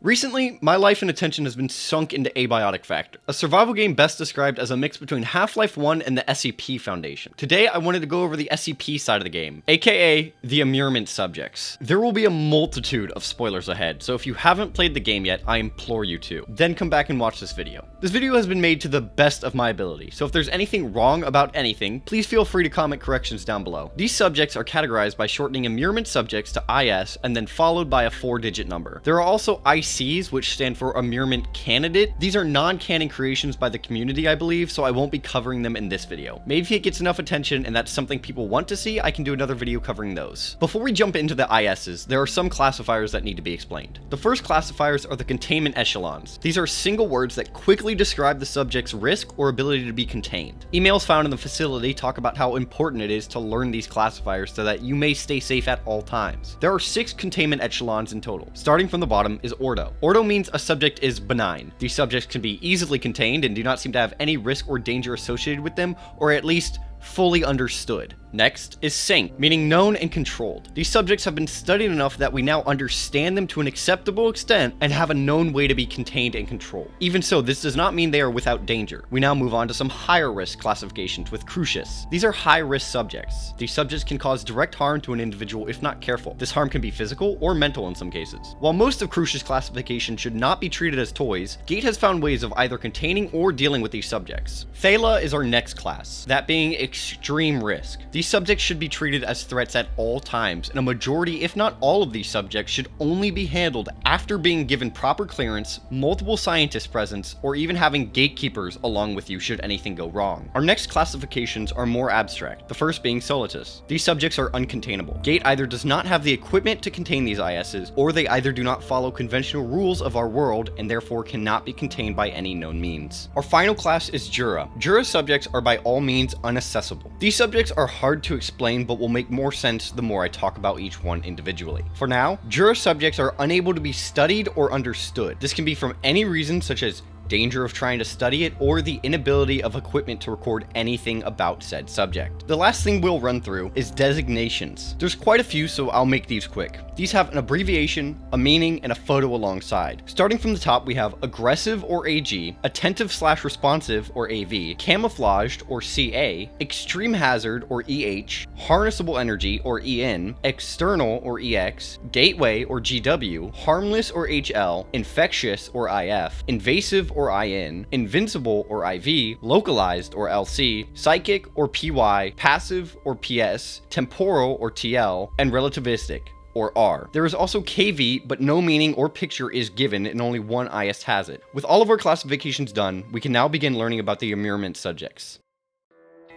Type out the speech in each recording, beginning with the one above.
Recently, my life and attention has been sunk into Abiotic Factor, a survival game best described as a mix between Half-Life 1 and the SCP Foundation. Today, I wanted to go over the SCP side of the game, aka the Immurement subjects. There will be a multitude of spoilers ahead, so if you haven't played the game yet, I implore you to. Then come back and watch this video. This video has been made to the best of my ability, so if there's anything wrong about anything, please feel free to comment corrections down below. These subjects are categorized by shortening Immurement subjects to IS and then followed by a 4-digit number. There are also ICs, which stand for Immurement Candidate. These are non-canon creations by the community, I believe, so I won't be covering them in this video. Maybe if it gets enough attention and that's something people want to see, I can do another video covering those. Before we jump into the ISs, there are some classifiers that need to be explained. The first classifiers are the containment echelons. These are single words that quickly describe the subject's risk or ability to be contained. Emails found in the facility talk about how important it is to learn these classifiers so that you may stay safe at all times. There are 6 containment echelons in total. Starting from the bottom is Ordo. Ordo means a subject is benign. These subjects can be easily contained and do not seem to have any risk or danger associated with them, or at least fully understood. Next is Sync, meaning known and controlled. These subjects have been studied enough that we now understand them to an acceptable extent and have a known way to be contained and controlled. Even so, this does not mean they are without danger. We now move on to some higher risk classifications with Crucius. These are high risk subjects. These subjects can cause direct harm to an individual if not careful. This harm can be physical or mental in some cases. While most of Crucius classification should not be treated as toys, Gate has found ways of either containing or dealing with these subjects. Thala is our next class, that being extreme risk. These subjects should be treated as threats at all times, and a majority, if not all of these subjects, should only be handled after being given proper clearance, multiple scientist presence, or even having gatekeepers along with you should anything go wrong. Our next classifications are more abstract, the first being Solitus. These subjects are uncontainable. Gate either does not have the equipment to contain these ISs, or they either do not follow conventional rules of our world and therefore cannot be contained by any known means. Our final class is Jura. Jura subjects are by all means unaccessible. These subjects are hard to explain, but will make more sense the more I talk about each one individually. For now, Jura subjects are unable to be studied or understood. This can be from any reason such as danger of trying to study it, or the inability of equipment to record anything about said subject. The last thing we'll run through is designations. There's quite a few, so I'll make these quick. These have an abbreviation, a meaning, and a photo alongside. Starting from the top, we have aggressive or AG, attentive/responsive or AV, camouflaged or CA, extreme hazard or EH, harnessable energy or EN, external or EX, gateway or GW, harmless or HL, infectious or IF, invasive or IN, invincible or IV, localized or LC, psychic or PY, passive or PS, temporal or TL, and relativistic or R. There is also KV, but no meaning or picture is given and only one IS has it. With all of our classifications done, we can now begin learning about the Immurement subjects.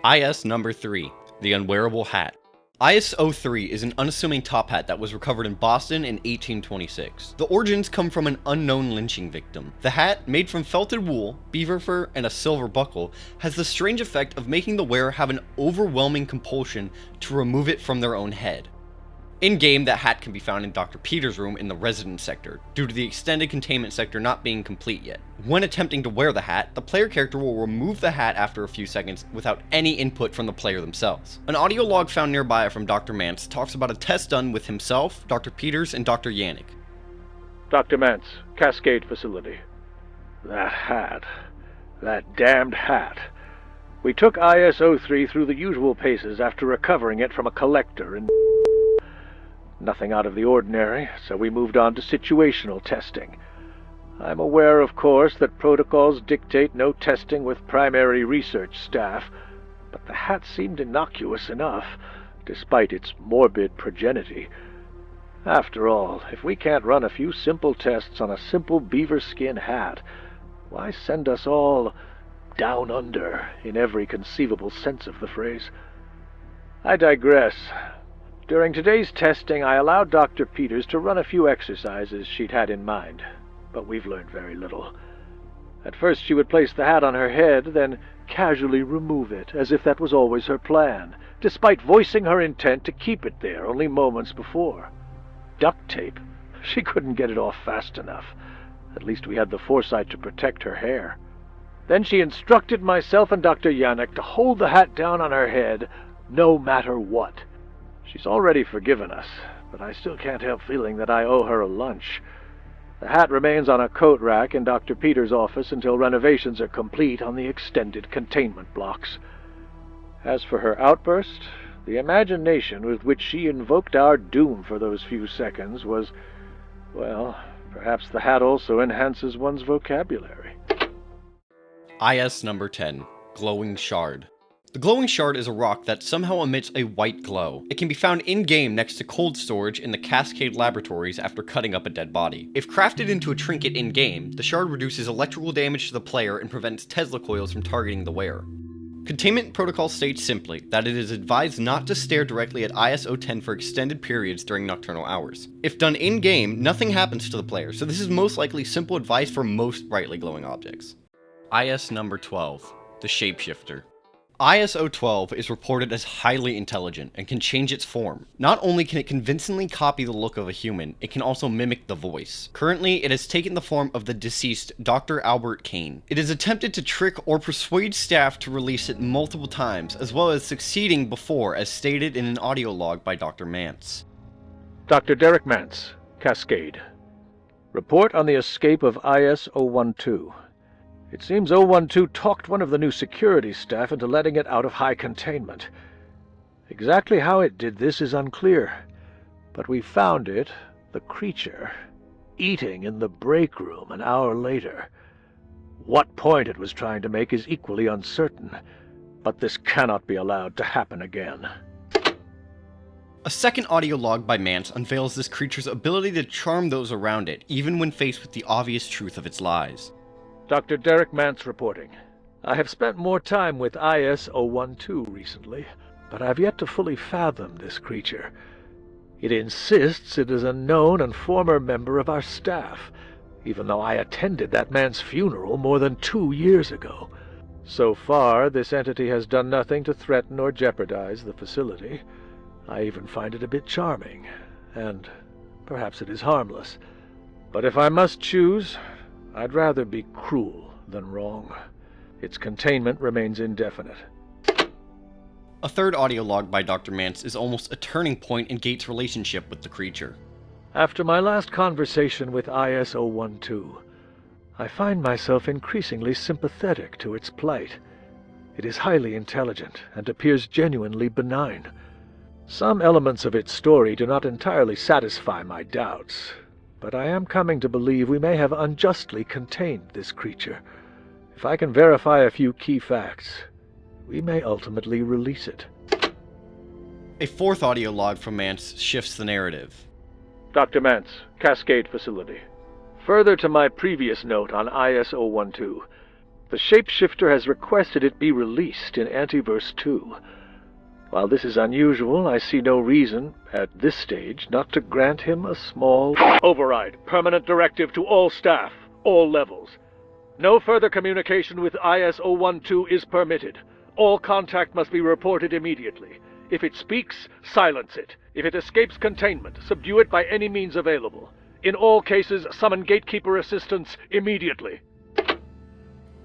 IS number 3, the Unwearable Hat. IS-03 is an unassuming top hat that was recovered in Boston in 1826. The origins come from an unknown lynching victim. The hat, made from felted wool, beaver fur, and a silver buckle, has the strange effect of making the wearer have an overwhelming compulsion to remove it from their own head. In-game, that hat can be found in Dr. Peter's room in the residence sector, due to the extended containment sector not being complete yet. When attempting to wear the hat, the player character will remove the hat after a few seconds without any input from the player themselves. An audio log found nearby from Dr. Mance talks about a test done with himself, Dr. Peters, and Dr. Yannick. Dr. Mance, Cascade Facility. That hat. That damned hat. We took IS-03 through the usual paces after recovering it from a collector and nothing out of the ordinary, so we moved on to situational testing. I'm aware, of course, that protocols dictate no testing with primary research staff, but the hat seemed innocuous enough, despite its morbid progeny. After all, if we can't run a few simple tests on a simple beaver skin hat, why send us all down under in every conceivable sense of the phrase? I digress. During today's testing, I allowed Dr. Peters to run a few exercises she'd had in mind, but we've learned very little. At first she would place the hat on her head, then casually remove it, as if that was always her plan, despite voicing her intent to keep it there only moments before. Duct tape? She couldn't get it off fast enough. At least we had the foresight to protect her hair. Then she instructed myself and Dr. Yannick to hold the hat down on her head, no matter what. She's already forgiven us, but I still can't help feeling that I owe her a lunch. The hat remains on a coat rack in Dr. Peters' office until renovations are complete on the extended containment blocks. As for her outburst, the imagination with which she invoked our doom for those few seconds was, well, perhaps the hat also enhances one's vocabulary. IS number 10, Glowing Shard. The glowing shard is a rock that somehow emits a white glow. It can be found in-game next to cold storage in the Cascade laboratories after cutting up a dead body. If crafted into a trinket in-game, the shard reduces electrical damage to the player and prevents Tesla coils from targeting the wearer. Containment Protocol states simply that it is advised not to stare directly at ISO 10 for extended periods during nocturnal hours. If done in-game, nothing happens to the player, so this is most likely simple advice for most brightly glowing objects. IS number 12, the Shapeshifter. ISO 12 is reported as highly intelligent and can change its form. Not only can it convincingly copy the look of a human, it can also mimic the voice. Currently, it has taken the form of the deceased Dr. Albert Kane. It has attempted to trick or persuade staff to release it multiple times, as well as succeeding before, as stated in an audio log by Dr. Mance. Dr. Derek Mance, Cascade. Report on the escape of IS-012. It seems 012 talked one of the new security staff into letting it out of high containment. Exactly how it did this is unclear, but we found it, the creature, eating in the break room an hour later. What point it was trying to make is equally uncertain, but this cannot be allowed to happen again. A second audio log by Mance unveils this creature's ability to charm those around it, even when faced with the obvious truth of its lies. Dr. Derek Mance reporting. I have spent more time with IS-012 recently, but I have yet to fully fathom this creature. It insists it is a known and former member of our staff, even though I attended that man's funeral more than 2 years ago. So far, this entity has done nothing to threaten or jeopardize the facility. I even find it a bit charming, and perhaps it is harmless. But if I must choose, I'd rather be cruel than wrong. Its containment remains indefinite. A third audio log by Dr. Mance is almost a turning point in Gates' relationship with the creature. After my last conversation with IS-012, I find myself increasingly sympathetic to its plight. It is highly intelligent and appears genuinely benign. Some elements of its story do not entirely satisfy my doubts, but I am coming to believe we may have unjustly contained this creature. If I can verify a few key facts, we may ultimately release it. A fourth audio log from Mance shifts the narrative. Dr. Mance, Cascade Facility. Further to my previous note on IS-012, the Shapeshifter has requested it be released in Antiverse 2. While this is unusual, I see no reason, at this stage, not to grant him a small override. Permanent directive to all staff, all levels. No further communication with IS-012 is permitted. All contact must be reported immediately. If it speaks, silence it. If it escapes containment, subdue it by any means available. In all cases, summon gatekeeper assistance immediately.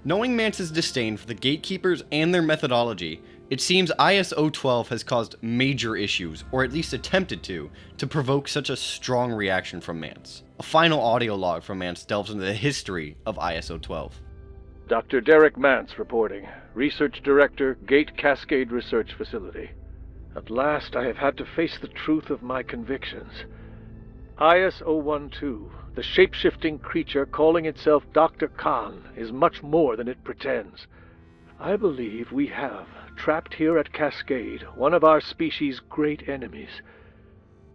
Knowing Mance's disdain for the gatekeepers and their methodology, it seems IS-012 has caused major issues, or at least attempted to provoke such a strong reaction from Mance. A final audio log from Mance delves into the history of IS-012. Dr. Derek Mance reporting, Research Director, Gate Cascade Research Facility. At last I have had to face the truth of my convictions. IS-012, the shape-shifting creature calling itself Dr. Khan, is much more than it pretends. I believe we have, trapped here at Cascade, one of our species' great enemies.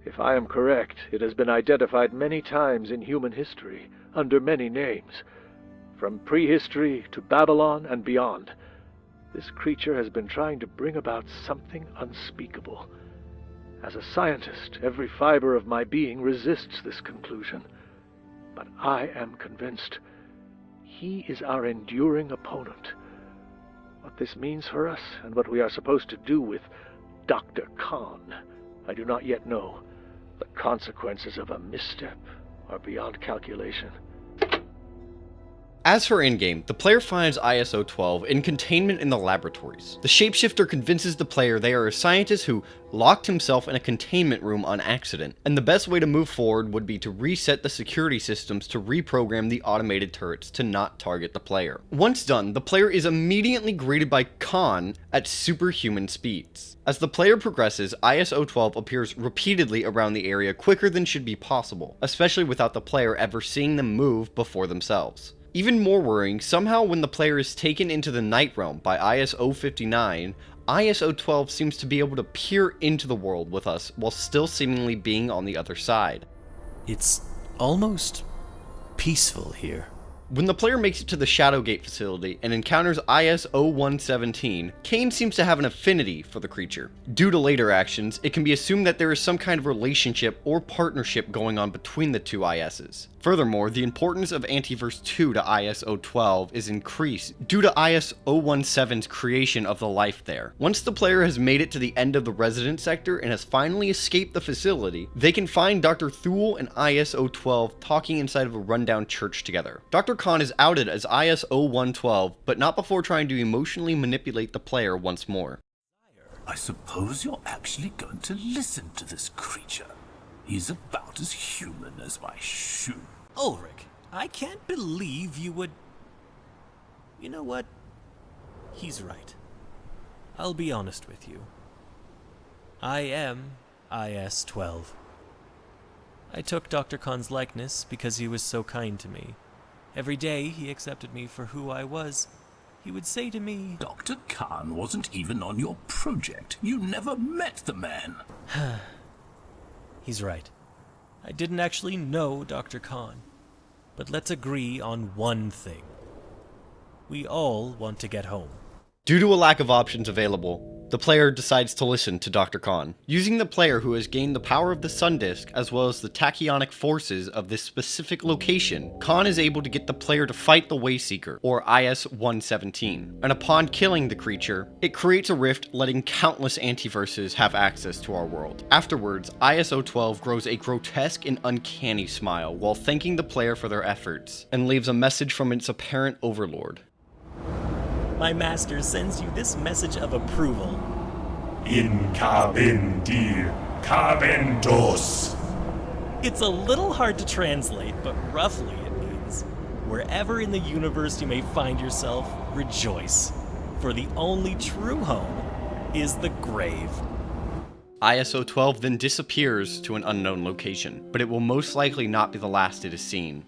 If I am correct, it has been identified many times in human history, under many names. From prehistory to Babylon and beyond, this creature has been trying to bring about something unspeakable. As a scientist, every fiber of my being resists this conclusion. But I am convinced he is our enduring opponent. What this means for us, and what we are supposed to do with Dr. Khan, I do not yet know. The consequences of a misstep are beyond calculation. As for in-game, the player finds ISO-12 in containment in the laboratories. The Shapeshifter convinces the player they are a scientist who locked himself in a containment room on accident, and the best way to move forward would be to reset the security systems to reprogram the automated turrets to not target the player. Once done, the player is immediately greeted by Khan at superhuman speeds. As the player progresses, ISO-12 appears repeatedly around the area quicker than should be possible, especially without the player ever seeing them move before themselves. Even more worrying, somehow when the player is taken into the Night Realm by ISO-59, ISO-12 seems to be able to peer into the world with us while still seemingly being on the other side. It's almost peaceful here. When the player makes it to the Shadowgate facility and encounters IS-0117, Kane seems to have an affinity for the creature. Due to later actions, it can be assumed that there is some kind of relationship or partnership going on between the two ISs. Furthermore, the importance of Antiverse 2 to ISO-12 is increased due to IS-017's creation of the life there. Once the player has made it to the end of the resident sector and has finally escaped the facility, they can find Dr. Thule and ISO-12 talking inside of a rundown church together. Dr. Khan is outed as IS-0112, but not before trying to emotionally manipulate the player once more. I suppose you're actually going to listen to this creature. He's about as human as my shoe. Ulrich, I can't believe you would... You know what? He's right. I'll be honest with you. I am IS-12. I took Dr. Khan's likeness because he was so kind to me. Every day he accepted me for who I was. He would say to me, Dr. Khan wasn't even on your project. You never met the man. He's right. I didn't actually know Dr. Khan. But let's agree on one thing. We all want to get home. Due to a lack of options available, the player decides to listen to Dr. Khan. Using the player who has gained the power of the Sun Disk as well as the tachyonic forces of this specific location, Khan is able to get the player to fight the Wayseeker, or IS-117. And upon killing the creature, it creates a rift letting countless antiverses have access to our world. Afterwards, ISO-12 grows a grotesque and uncanny smile while thanking the player for their efforts, and leaves a message from its apparent overlord. My master sends you this message of approval. In cabin dir cabendos. It's a little hard to translate, but roughly it means, wherever in the universe you may find yourself, rejoice. For the only true home is the grave. ISO-12 then disappears to an unknown location, but it will most likely not be the last it is seen.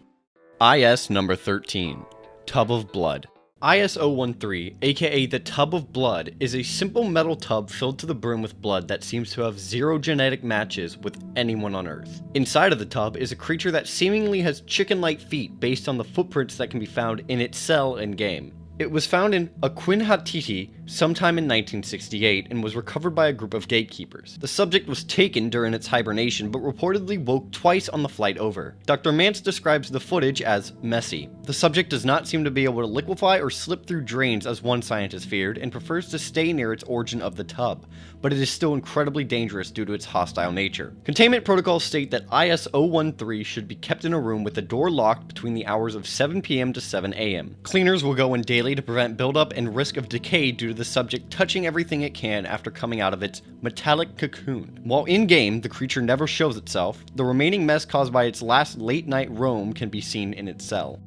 IS number 13, Tub of Blood. IS-013, aka the Tub of Blood, is a simple metal tub filled to the brim with blood that seems to have zero genetic matches with anyone on Earth. Inside of the tub is a creature that seemingly has chicken-like feet based on the footprints that can be found in its cell in-game. It was found in Aquinhatiti sometime in 1968 and was recovered by a group of gatekeepers. The subject was taken during its hibernation but reportedly woke twice on the flight over. Dr. Mance describes the footage as messy. The subject does not seem to be able to liquefy or slip through drains as one scientist feared and prefers to stay near its origin of the tub, but it is still incredibly dangerous due to its hostile nature. Containment protocols state that IS-013 should be kept in a room with the door locked between the hours of 7 p.m. to 7 a.m. Cleaners will go in daily to prevent buildup and risk of decay due to the subject touching everything it can after coming out of its metallic cocoon. While in-game, the creature never shows itself, the remaining mess caused by its last late-night roam can be seen in its cell.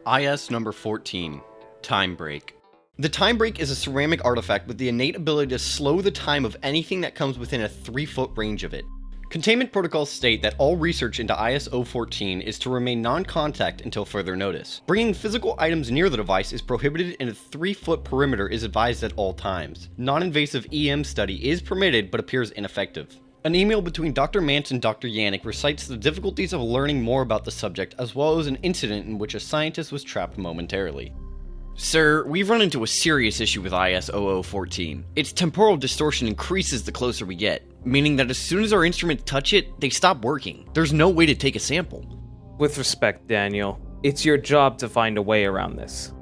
IS number 14, Time Break. The Time Break is a ceramic artifact with the innate ability to slow the time of anything that comes within a 3-foot range of it. Containment protocols state that all research into IS-014 is to remain non-contact until further notice. Bringing physical items near the device is prohibited and a 3-foot perimeter is advised at all times. Non-invasive EM study is permitted but appears ineffective. An email between Dr. Mance and Dr. Yannick recites the difficulties of learning more about the subject as well as an incident in which a scientist was trapped momentarily. Sir, we've run into a serious issue with IS-0014. Its temporal distortion increases the closer we get, meaning that as soon as our instruments touch it, they stop working. There's no way to take a sample. With respect, Daniel, it's your job to find a way around this.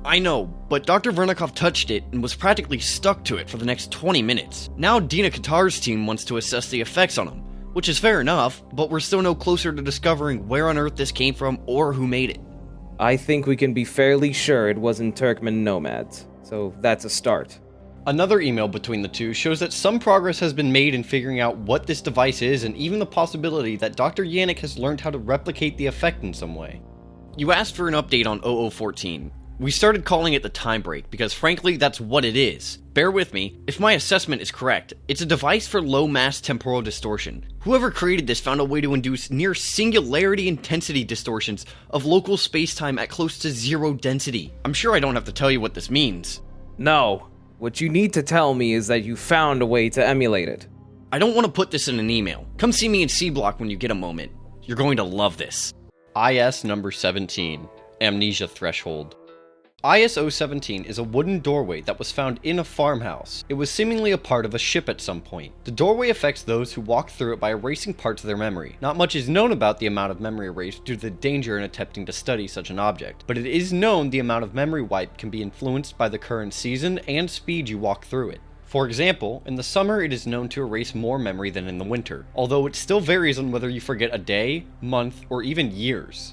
I know, but Dr. Vernikov touched it and was practically stuck to it for the next 20 minutes. Now Dina Qatar's team wants to assess the effects on him, which is fair enough, but we're still no closer to discovering where on Earth this came from or who made it. I think we can be fairly sure it wasn't Turkmen nomads, so that's a start. Another email between the two shows that some progress has been made in figuring out what this device is, and even the possibility that Dr. Yannick has learned how to replicate the effect in some way. You asked for an update on 0014. We started calling it the Time Break because frankly that's what it is. Bear with me, if my assessment is correct, it's a device for low mass temporal distortion. Whoever created this found a way to induce near singularity intensity distortions of local spacetime at close to zero density. I'm sure I don't have to tell you what this means. No, what you need to tell me is that you found a way to emulate it. I don't want to put this in an email. Come see me in C Block when you get a moment. You're going to love this. IS number 17, Amnesia Threshold. ISO 17 is a wooden doorway that was found in a farmhouse. It was seemingly a part of a ship at some point. The doorway affects those who walk through it by erasing parts of their memory. Not much is known about the amount of memory erased due to the danger in attempting to study such an object, but it is known the amount of memory wipe can be influenced by the current season and speed you walk through it. For example, in the summer it is known to erase more memory than in the winter, although it still varies on whether you forget a day, month, or even years.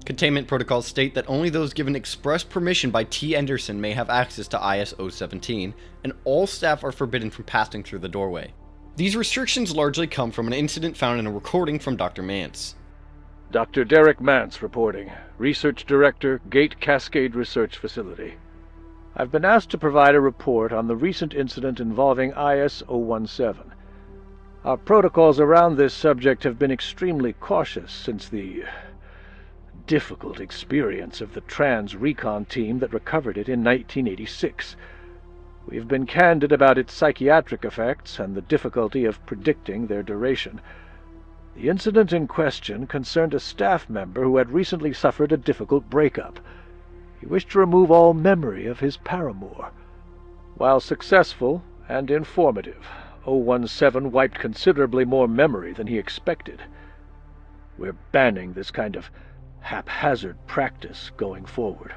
Containment protocols state that only those given express permission by T. Anderson may have access to ISO 17, and all staff are forbidden from passing through the doorway. These restrictions largely come from an incident found in a recording from Dr. Mance. Dr. Derek Mance reporting, Research Director, Gate Cascade Research Facility. I've been asked to provide a report on the recent incident involving IS 017. Our protocols around this subject have been extremely cautious since the difficult experience of the trans recon team that recovered it in 1986. We've been candid about its psychiatric effects and the difficulty of predicting their duration. The incident in question concerned a staff member who had recently suffered a difficult breakup. He wished to remove all memory of his paramour. While successful and informative, 017 wiped considerably more memory than he expected. We're banning this kind of haphazard practice going forward.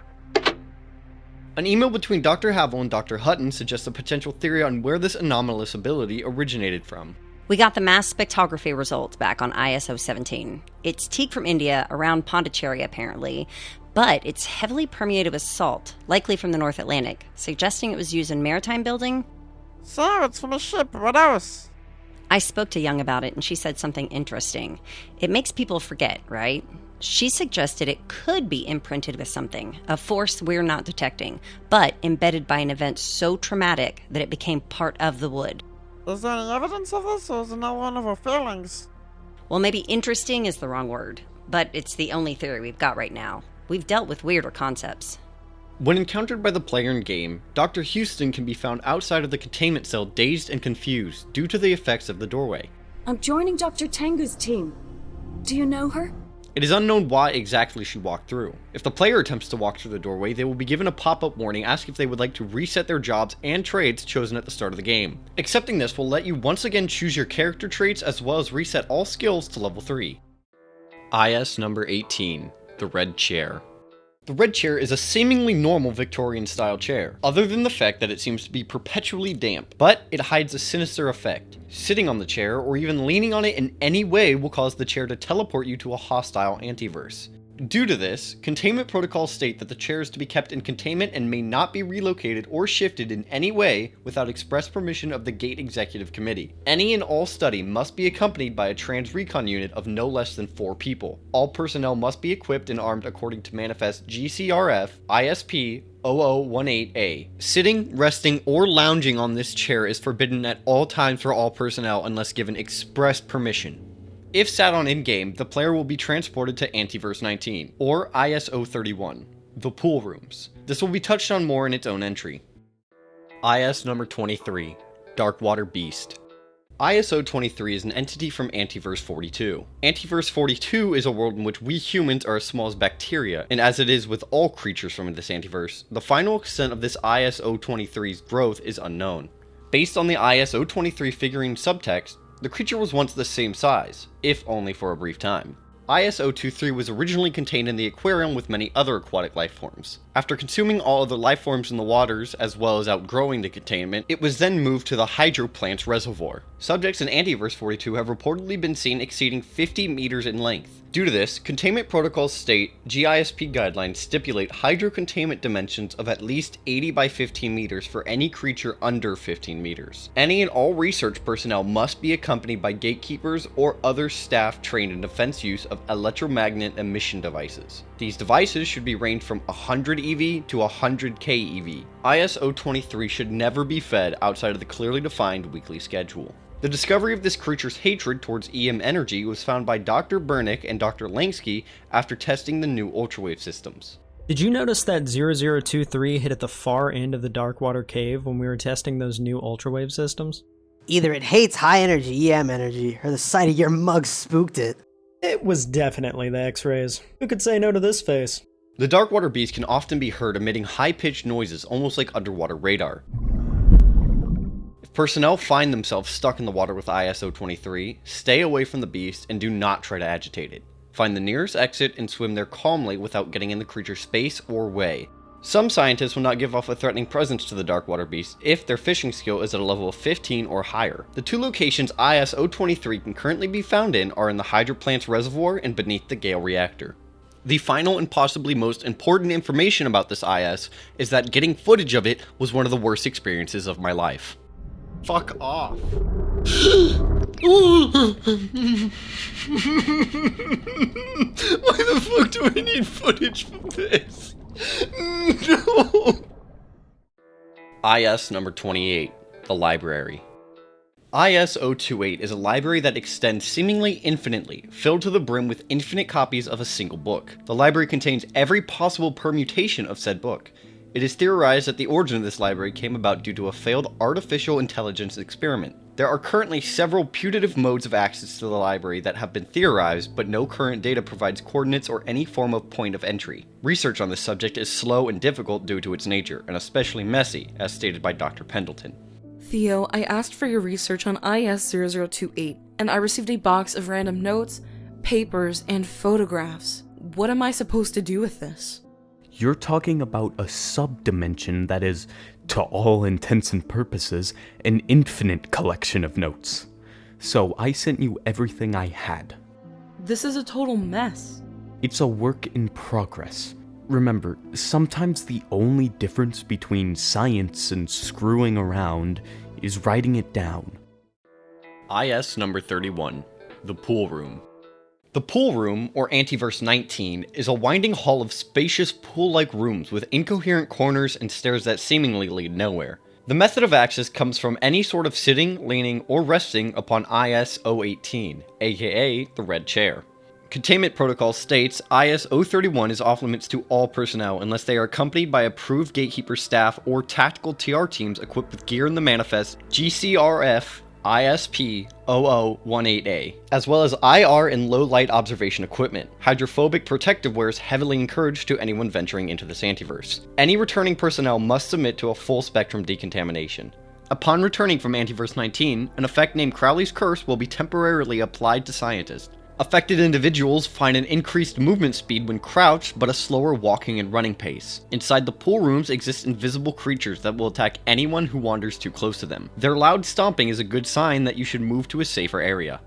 An email between Dr. Havel and Dr. Hutton suggests a potential theory on where this anomalous ability originated from. We got the mass spectrography results back on ISO 17. It's teak from India, around Pondicherry apparently, but it's heavily permeated with salt, likely from the North Atlantic, suggesting it was used in maritime building. So, it's from a ship, what else? I spoke to Young about it and she said something interesting. It makes people forget, right? She suggested it could be imprinted with something, a force we're not detecting, but embedded by an event so traumatic that it became part of the wood. Is there any evidence of this, or is it not one of our feelings? Well, maybe interesting is the wrong word, but it's the only theory we've got right now. We've dealt with weirder concepts. When encountered by the player in-game, Dr. Houston can be found outside of the containment cell dazed and confused due to the effects of the doorway. I'm joining Dr. Tengu's team. Do you know her? It is unknown why exactly she walked through. If the player attempts to walk through the doorway, they will be given a pop-up warning asking if they would like to reset their jobs and trades chosen at the start of the game. Accepting this will let you once again choose your character traits as well as reset all skills to level 3. IS number 18, the Red Chair. The red chair is a seemingly normal Victorian-style chair, other than the fact that it seems to be perpetually damp, but it hides a sinister effect. Sitting on the chair, or even leaning on it in any way, will cause the chair to teleport you to a hostile antiverse. Due to this, containment protocols state that the chair is to be kept in containment and may not be relocated or shifted in any way without express permission of the Gate Executive Committee. Any and all study must be accompanied by a trans recon unit of no less than 4 people. All personnel must be equipped and armed according to Manifest GCRF ISP 0018A. Sitting, resting, or lounging on this chair is forbidden at all times for all personnel unless given express permission. If sat on in-game, the player will be transported to Antiverse 19, or ISO 31, the pool rooms. This will be touched on more in its own entry. IS number 23, Darkwater Beast. ISO 23 is an entity from Antiverse 42. Antiverse 42 is a world in which we humans are as small as bacteria, and as it is with all creatures from this antiverse, the final extent of this ISO 23's growth is unknown. Based on the ISO 23 figurine subtext, the creature was once the same size, if only for a brief time. ISO 23 was originally contained in the aquarium with many other aquatic life forms. After consuming all other life forms in the waters, as well as outgrowing the containment, it was then moved to the hydroplant's reservoir. Subjects in Antiverse 42 have reportedly been seen exceeding 50 meters in length. Due Due to this, containment protocols state GISP guidelines stipulate hydro containment dimensions of at least 80 by 15 meters for any creature under 15 meters. Any and all research personnel must be accompanied by gatekeepers or other staff trained in defense use of electromagnet emission devices. These devices should be ranged from 100 EV to 100k EV. ISO 23 should never be fed outside of the clearly defined weekly schedule. The discovery of this creature's hatred towards EM energy was found by Dr. Bernick and Dr. Langsky after testing the new ultrawave systems. Did you notice that 0023 hit at the far end of the Darkwater cave when we were testing those new ultrawave systems? Either it hates high energy EM energy, or the sight of your mug spooked it. It was definitely the X-rays. Who could say no to this face? The Darkwater beast can often be heard emitting high-pitched noises almost like underwater radar. Personnel find themselves stuck in the water with ISO 23, stay away from the beast and do not try to agitate it. Find the nearest exit and swim there calmly without getting in the creature's space or way. Some scientists will not give off a threatening presence to the Darkwater beast if their fishing skill is at a level of 15 or higher. The two locations ISO 23 can currently be found in are in the Hydro Plant's reservoir and beneath the Gale reactor. The final and possibly most important information about this IS is that getting footage of it was one of the worst experiences of my life. Fuck off. Why the fuck do I need footage from this? No. IS number 28, the library. IS-028 is a library that extends seemingly infinitely, filled to the brim with infinite copies of a single book. The library contains every possible permutation of said book. It is theorized that the origin of this library came about due to a failed artificial intelligence experiment. There are currently several putative modes of access to the library that have been theorized, but no current data provides coordinates or any form of point of entry. Research on this subject is slow and difficult due to its nature, and especially messy, as stated by Dr. Pendleton. Theo, I asked for your research on IS-0028, and I received a box of random notes, papers, and photographs. What am I supposed to do with this? You're talking about a sub-dimension that is, to all intents and purposes, an infinite collection of notes. So I sent you everything I had. This is a total mess. It's a work in progress. Remember, sometimes the only difference between science and screwing around is writing it down. IS number 31, the pool room. The pool room, or Antiverse 19, is a winding hall of spacious pool-like rooms with incoherent corners and stairs that seemingly lead nowhere. The method of access comes from any sort of sitting, leaning, or resting upon IS-018, aka the red chair. Containment protocol states IS-031 is off limits to all personnel unless they are accompanied by approved gatekeeper staff or tactical TR teams equipped with gear in the manifest GCRF ISP 0018A, as well as IR and low light observation equipment. Hydrophobic protective wear is heavily encouraged to anyone venturing into this antiverse. Any returning personnel must submit to a full spectrum decontamination. Upon returning from Antiverse 19, an effect named Crowley's Curse will be temporarily applied to scientists. Affected individuals find an increased movement speed when crouched, but a slower walking and running pace. Inside the pool rooms exist invisible creatures that will attack anyone who wanders too close to them. Their loud stomping is a good sign that you should move to a safer area.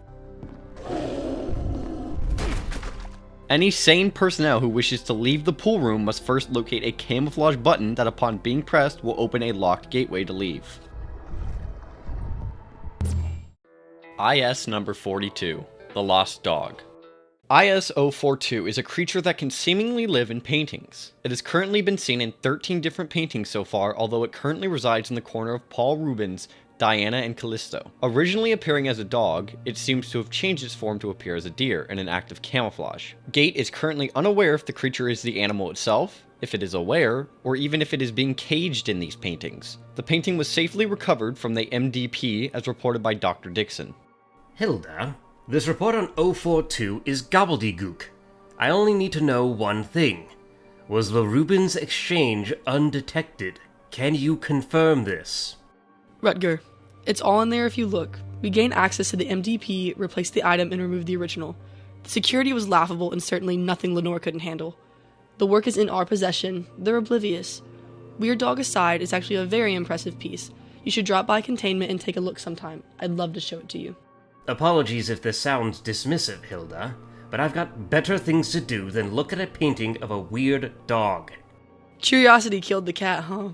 Any sane personnel who wishes to leave the pool room must first locate a camouflage button that upon being pressed will open a locked gateway to leave. IS number 42. The Lost Dog. IS-042 is a creature that can seemingly live in paintings. It has currently been seen in 13 different paintings so far, although it currently resides in the corner of Paul Rubens' Diana and Callisto. Originally appearing as a dog, it seems to have changed its form to appear as a deer in an act of camouflage. Gate is currently unaware if the creature is the animal itself, if it is aware, or even if it is being caged in these paintings. The painting was safely recovered from the MDP as reported by Dr. Dixon. Hilda, this report on 042 is gobbledygook. I only need to know one thing. Was the Rubens exchange undetected? Can you confirm this? Rutger, it's all in there if you look. We gained access to the MDP, replaced the item, and removed the original. The security was laughable and certainly nothing Lenore couldn't handle. The work is in our possession. They're oblivious. Weird Dog aside, it's actually a very impressive piece. You should drop by containment and take a look sometime. I'd love to show it to you. Apologies if this sounds dismissive, Hilda, but I've got better things to do than look at a painting of a weird dog. Curiosity killed the cat, huh?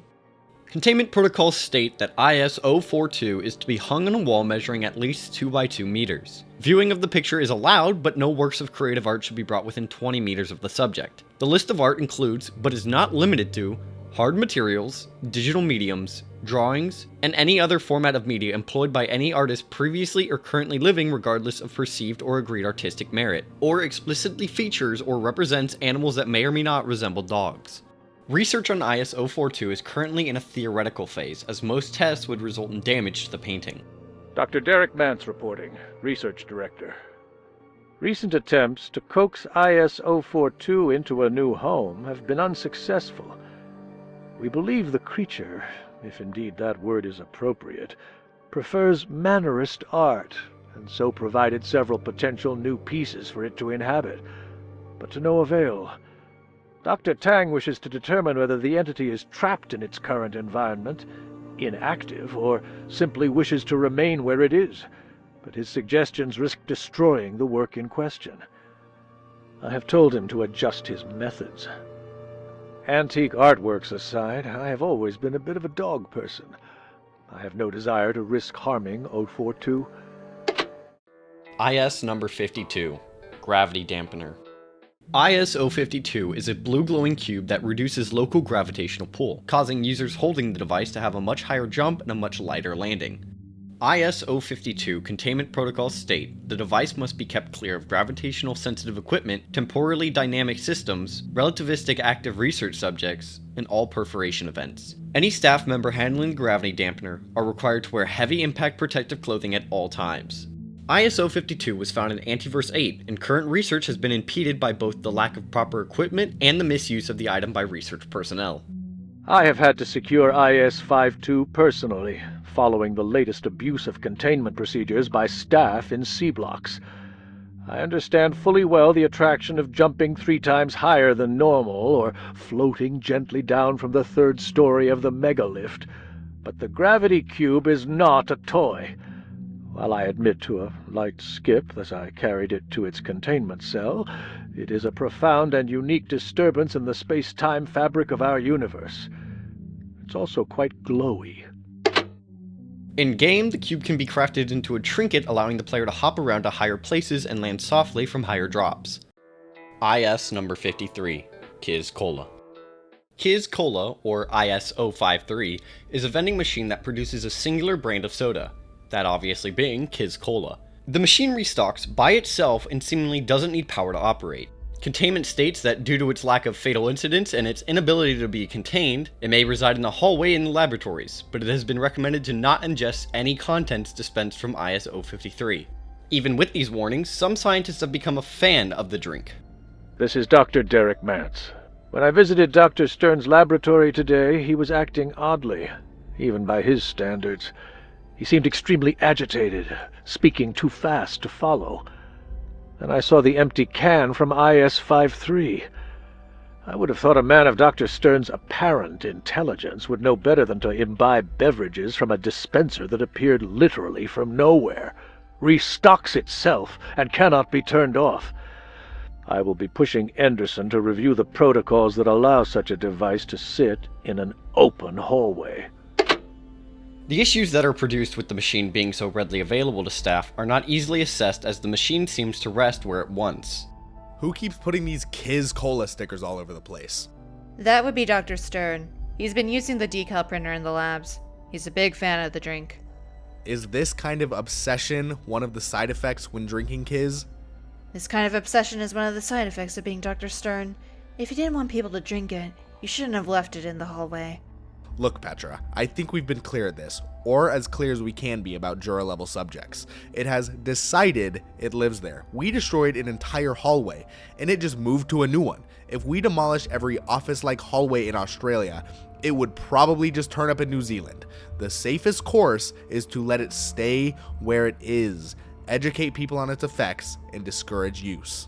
Containment protocols state that IS-042 is to be hung on a wall measuring at least 2 by 2 meters. Viewing of the picture is allowed, but no works of creative art should be brought within 20 meters of the subject. The list of art includes, but is not limited to, hard materials, digital mediums, drawings, and any other format of media employed by any artist previously or currently living regardless of perceived or agreed artistic merit, or explicitly features or represents animals that may or may not resemble dogs. Research on IS-042 is currently in a theoretical phase, as most tests would result in damage to the painting. Dr. Derek Mance reporting, Research Director. Recent attempts to coax IS-042 into a new home have been unsuccessful. We believe the creature, if indeed that word is appropriate, prefers mannerist art, and so provided several potential new pieces for it to inhabit, but to no avail. Dr. Tang wishes to determine whether the entity is trapped in its current environment, inactive, or simply wishes to remain where it is, but his suggestions risk destroying the work in question. I have told him to adjust his methods. Antique artworks aside, I have always been a bit of a dog person. I have no desire to risk harming 042. IS number 52, Gravity Dampener. IS-052 is a blue glowing cube that reduces local gravitational pull, causing users holding the device to have a much higher jump and a much lighter landing. IS-052 containment protocols state the device must be kept clear of gravitational sensitive equipment, temporally dynamic systems, relativistic active research subjects, and all perforation events. Any staff member handling the gravity dampener are required to wear heavy impact protective clothing at all times. IS-052 was found in Antiverse 8, and current research has been impeded by both the lack of proper equipment and the misuse of the item by research personnel. I have had to secure IS-52 personally, following the latest abuse of containment procedures by staff in C-blocks. I understand fully well the attraction of jumping 3 times higher than normal, or floating gently down from the 3rd story of the megalift, but the gravity cube is not a toy. While I admit to a light skip as I carried it to its containment cell, it is a profound and unique disturbance in the space-time fabric of our universe. It's also quite glowy. In-game, the cube can be crafted into a trinket, allowing the player to hop around to higher places and land softly from higher drops. IS number 53, Kizz Cola. Kizz Cola, or IS-053, is a vending machine that produces a singular brand of soda, that obviously being Kizz Cola. The machine restocks by itself and seemingly doesn't need power to operate. Containment states that due to its lack of fatal incidents and its inability to be contained, it may reside in the hallway in the laboratories, but it has been recommended to not ingest any contents dispensed from IS-053. Even with these warnings, some scientists have become a fan of the drink. This is Dr. Derek Mance. When I visited Dr. Stern's laboratory today, he was acting oddly, even by his standards. He seemed extremely agitated, speaking too fast to follow. Then I saw the empty can from IS-53. I would have thought a man of Dr. Stern's apparent intelligence would know better than to imbibe beverages from a dispenser that appeared literally from nowhere, restocks itself, and cannot be turned off. I will be pushing Anderson to review the protocols that allow such a device to sit in an open hallway. The issues that are produced with the machine being so readily available to staff are not easily assessed, as the machine seems to rest where it wants. Who keeps putting these Kizz Cola stickers all over the place? That would be Dr. Stern. He's been using the decal printer in the labs. He's a big fan of the drink. Is this kind of obsession one of the side effects when drinking Kizz? This kind of obsession is one of the side effects of being Dr. Stern. If you didn't want people to drink it, you shouldn't have left it in the hallway. Look, Petra, I think we've been clear at this, or as clear as we can be about Jura-level subjects. It has decided it lives there. We destroyed an entire hallway, and it just moved to a new one. If we demolished every office-like hallway in Australia, it would probably just turn up in New Zealand. The safest course is to let it stay where it is, educate people on its effects, and discourage use.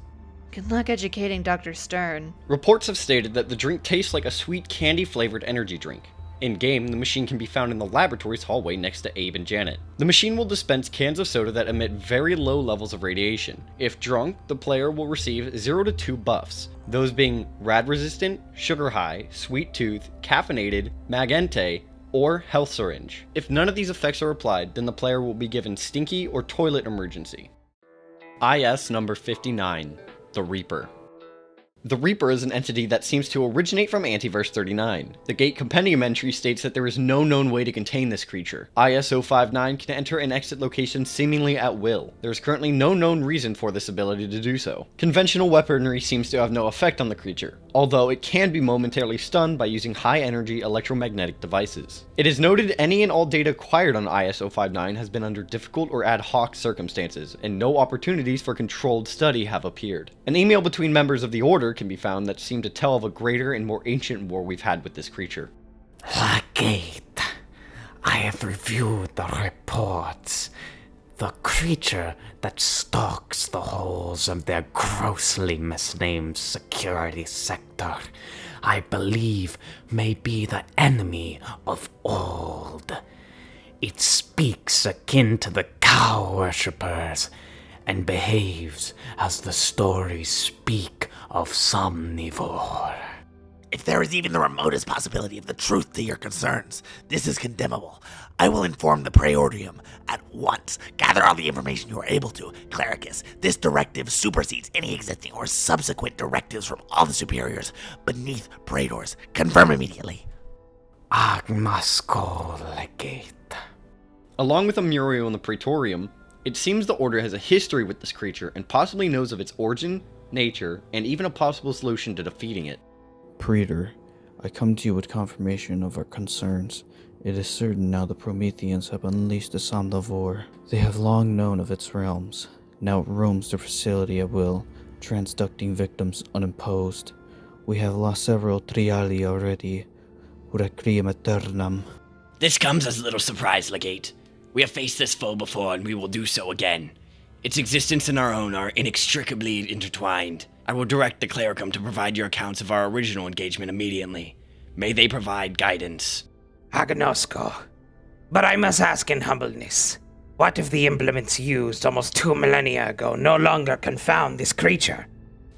Good luck educating Dr. Stern. Reports have stated that the drink tastes like a sweet candy-flavored energy drink. In-game, the machine can be found in the laboratory's hallway next to Abe and Janet. The machine will dispense cans of soda that emit very low levels of radiation. If drunk, the player will receive 0 to 2 buffs, those being rad-resistant, sugar-high, sweet tooth, caffeinated, magente, or health syringe. If none of these effects are applied, then the player will be given stinky or toilet emergency. IS number 59, the Reaper. The Reaper is an entity that seems to originate from Antiverse 39. The Gate Compendium entry states that there is no known way to contain this creature. ISO 59 can enter and exit locations seemingly at will. There is currently no known reason for this ability to do so. Conventional weaponry seems to have no effect on the creature, although it can be momentarily stunned by using high-energy electromagnetic devices. It is noted any and all data acquired on ISO 59 has been under difficult or ad hoc circumstances, and no opportunities for controlled study have appeared. An email between members of the Order can be found that seem to tell of a greater and more ancient war we've had with this creature. Gate. I have reviewed the reports. The creature that stalks the halls of their grossly misnamed security sector, I believe, may be the enemy of old. It speaks akin to the cow worshippers, and behaves as the stories speak of Somnivore. If there is even the remotest possibility of the truth to your concerns, this is condemnable. I will inform the Praetorium at once. Gather all the information you are able to. Clericus, this directive supersedes any existing or subsequent directives from all the superiors beneath Praetors. Confirm immediately. Agmasco Legate. Along with Amuriel and the Praetorium, it seems the Order has a history with this creature and possibly knows of its origin, nature, and even a possible solution to defeating it. Praetor, I come to you with confirmation of our concerns. It is certain now the Prometheans have unleashed the Somnivore. They have long known of its realms. Now it roams the facility at will, transducting victims unimposed. We have lost several Triali already. Requiem aeternam. This comes as little surprise, Legate. We have faced this foe before, and we will do so again. Its existence and our own are inextricably intertwined. I will direct the Clericum to provide your accounts of our original engagement immediately. May they provide guidance. Agnosco. But I must ask in humbleness, what if the implements used almost 2 millennia ago no longer confound this creature?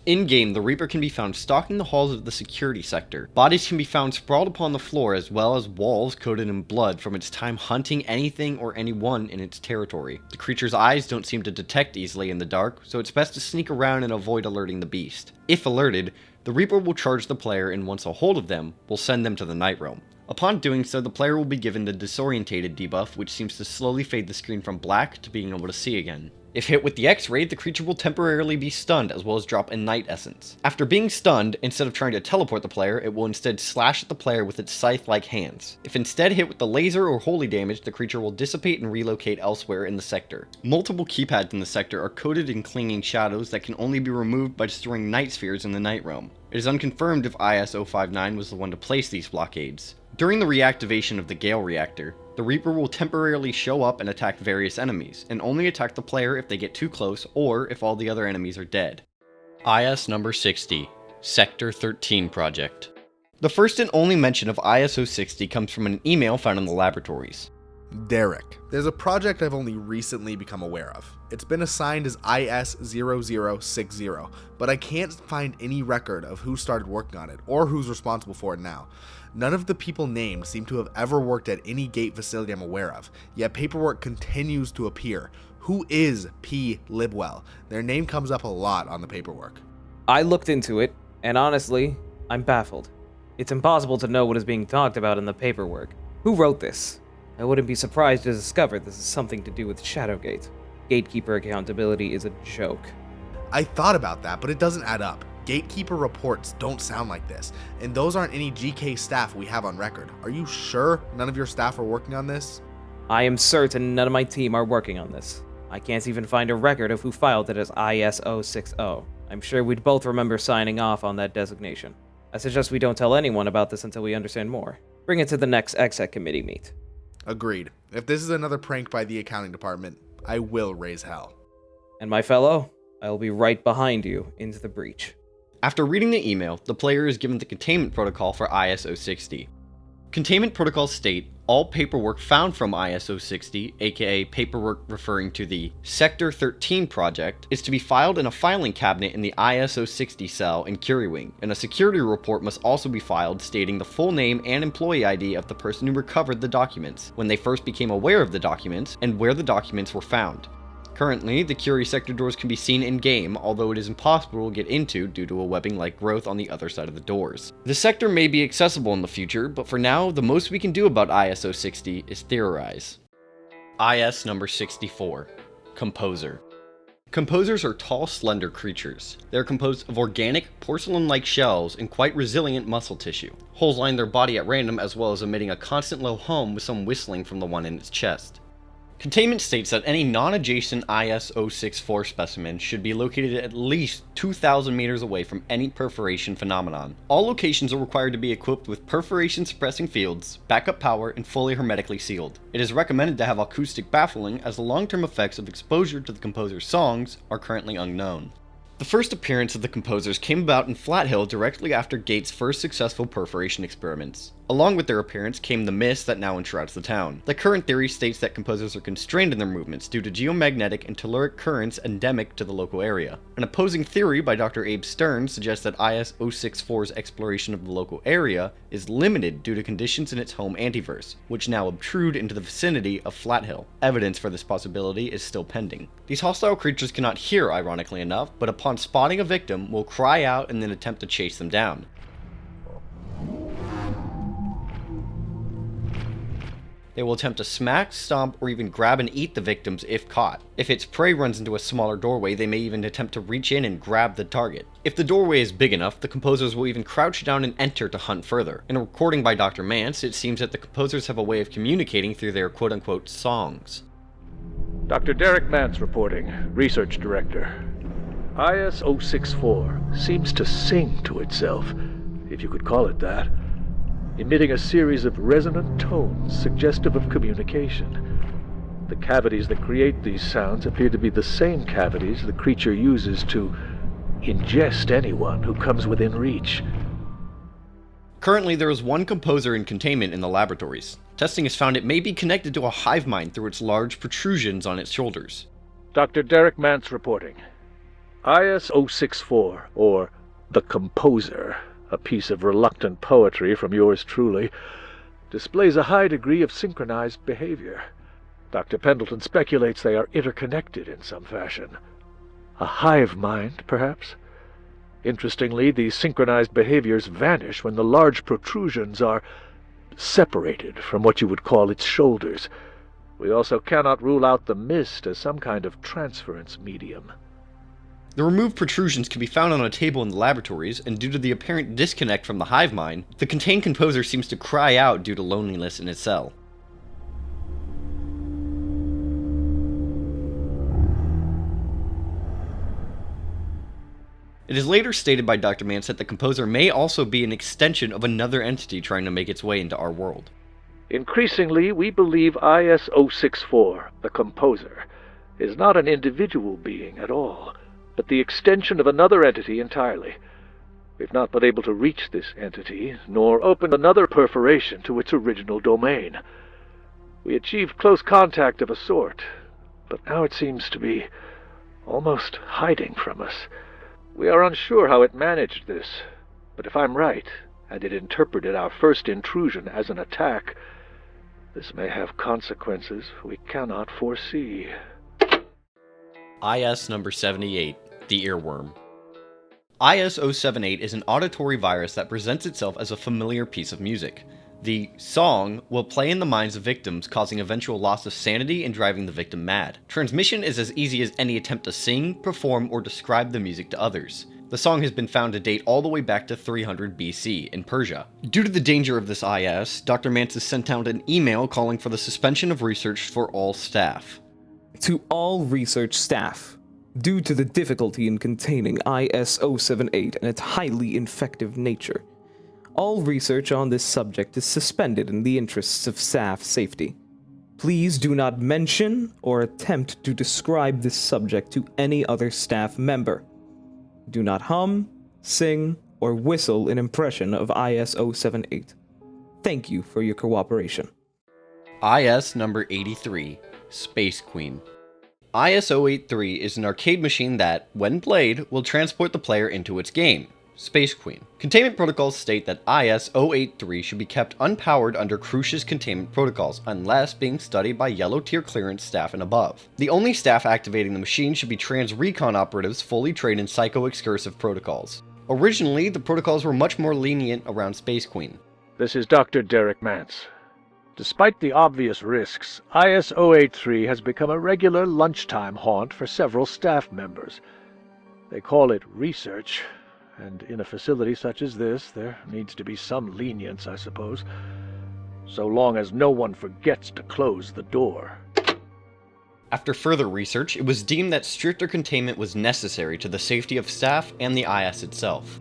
In-game, the Reaper can be found stalking the halls of the security sector. Bodies can be found sprawled upon the floor, as well as walls coated in blood from its time hunting anything or anyone in its territory. The creature's eyes don't seem to detect easily in the dark, so it's best to sneak around and avoid alerting the beast. If alerted, the Reaper will charge the player, and once a hold of them, will send them to the Night Realm. Upon doing so, the player will be given the Disorientated debuff, which seems to slowly fade the screen from black to being able to see again. If hit with the X-Ray, the creature will temporarily be stunned as well as drop a Night Essence. After being stunned, instead of trying to teleport the player, it will instead slash at the player with its scythe-like hands. If instead hit with the laser or holy damage, the creature will dissipate and relocate elsewhere in the sector. Multiple keypads in the sector are coated in clinging shadows that can only be removed by destroying Night Spheres in the Night Realm. It is unconfirmed if IS-059 was the one to place these blockades. During the reactivation of the Gale Reactor, the Reaper will temporarily show up and attack various enemies, and only attack the player if they get too close or if all the other enemies are dead. IS number 60, Sector 13 Project. The first and only mention of ISO 60 comes from an email found in the laboratories. Derek. There's a project I've only recently become aware of. It's been assigned as IS-0060, but I can't find any record of who started working on it or who's responsible for it now. None of the people named seem to have ever worked at any gate facility I'm aware of, yet paperwork continues to appear. Who is P. Libwell? Their name comes up a lot on the paperwork. I looked into it, and honestly, I'm baffled. It's impossible to know what is being talked about in the paperwork. Who wrote this? I wouldn't be surprised to discover this is something to do with Shadowgate. Gatekeeper accountability is a joke. I thought about that, but it doesn't add up. Gatekeeper reports don't sound like this, and those aren't any GK staff we have on record. Are you sure none of your staff are working on this? I am certain none of my team are working on this. I can't even find a record of who filed it as IS-060. I'm sure we'd both remember signing off on that designation. I suggest we don't tell anyone about this until we understand more. Bring it to the next exec committee meet. Agreed. If this is another prank by the accounting department, I will raise hell. And my fellow, I will be right behind you into the breach. After reading the email, the player is given the containment protocol for IS-060. Containment protocols state all paperwork found from ISO 60, aka paperwork referring to the Sector 13 project, is to be filed in a filing cabinet in the ISO 60 cell in Curie Wing, and a security report must also be filed stating the full name and employee ID of the person who recovered the documents, when they first became aware of the documents, and where the documents were found. Currently, the Curie sector doors can be seen in-game, although it is impossible to get into due to a webbing-like growth on the other side of the doors. The sector may be accessible in the future, but for now, the most we can do about ISO 60 is theorize. IS number 64. Composer. Composers are tall, slender creatures. They are composed of organic, porcelain-like shells and quite resilient muscle tissue. Holes line their body at random, as well as emitting a constant low hum with some whistling from the one in its chest. Containment states that any non-adjacent IS 064 specimen should be located at least 2,000 meters away from any perforation phenomenon. All locations are required to be equipped with perforation-suppressing fields, backup power, and fully hermetically sealed. It is recommended to have acoustic baffling, as the long-term effects of exposure to the composer's songs are currently unknown. The first appearance of the composers came about in Flat Hill directly after Gates' first successful perforation experiments. Along with their appearance came the mist that now enshrouds the town. The current theory states that composers are constrained in their movements due to geomagnetic and telluric currents endemic to the local area. An opposing theory by Dr. Abe Stern suggests that IS 064's exploration of the local area is limited due to conditions in its home antiverse, which now obtrude into the vicinity of Flat Hill. Evidence for this possibility is still pending. These hostile creatures cannot hear, ironically enough, but upon spotting a victim will cry out and then attempt to chase them down. They will attempt to smack, stomp, or even grab and eat the victims if caught. If its prey runs into a smaller doorway, they may even attempt to reach in and grab the target. If the doorway is big enough, the composers will even crouch down and enter to hunt further. In a recording by Dr. Mance, it seems that the composers have a way of communicating through their quote-unquote songs. Dr. Derek Mance reporting, Research Director. IS 064 seems to sing to itself, if you could call it that, emitting a series of resonant tones suggestive of communication. The cavities that create these sounds appear to be the same cavities the creature uses to ingest anyone who comes within reach. Currently, there is one composer in containment in the laboratories. Testing has found it may be connected to a hive mind through its large protrusions on its shoulders. Dr. Derek Mance reporting. IS 064, or The Composer, a piece of reluctant poetry from yours truly, displays a high degree of synchronized behavior. Dr. Pendleton speculates they are interconnected in some fashion. A hive mind, perhaps? Interestingly, these synchronized behaviors vanish when the large protrusions are separated from what you would call its shoulders. We also cannot rule out the mist as some kind of transference medium. The removed protrusions can be found on a table in the laboratories, and due to the apparent disconnect from the hive mind, the contained composer seems to cry out due to loneliness in its cell. It is later stated by Dr. Mance that the composer may also be an extension of another entity trying to make its way into our world. Increasingly, we believe IS 064, the composer, is not an individual being at all, but the extension of another entity entirely. We've not been able to reach this entity, nor open another perforation to its original domain. We achieved close contact of a sort, but now it seems to be almost hiding from us. We are unsure how it managed this, but if I'm right, and it interpreted our first intrusion as an attack, this may have consequences we cannot foresee. IS number 78, the Earworm. IS 078 is an auditory virus that presents itself as a familiar piece of music. The song will play in the minds of victims, causing eventual loss of sanity and driving the victim mad. Transmission is as easy as any attempt to sing, perform, or describe the music to others. The song has been found to date all the way back to 300 BC in Persia. Due to the danger of this IS, Dr. Mance has sent out an email calling for the suspension of research for all staff. To all research staff, due to the difficulty in containing IS 078 and its highly infective nature, all research on this subject is suspended in the interests of staff safety. Please do not mention or attempt to describe this subject to any other staff member. Do not hum, sing, or whistle an impression of IS 078. Thank you for your cooperation. IS number 83, Space Queen. IS-083 is an arcade machine that, when played, will transport the player into its game, Space Queen. Containment protocols state that IS-083 should be kept unpowered under Crucia's containment protocols, unless being studied by yellow tier clearance staff and above. The only staff activating the machine should be trans-recon operatives fully trained in psycho-excursive protocols. Originally, the protocols were much more lenient around Space Queen. This is Dr. Derek Mance. Despite the obvious risks, IS-083 has become a regular lunchtime haunt for several staff members. They call it research, and in a facility such as this, there needs to be some lenience, I suppose, so long as no one forgets to close the door. After further research, it was deemed that stricter containment was necessary to the safety of staff and the IS itself.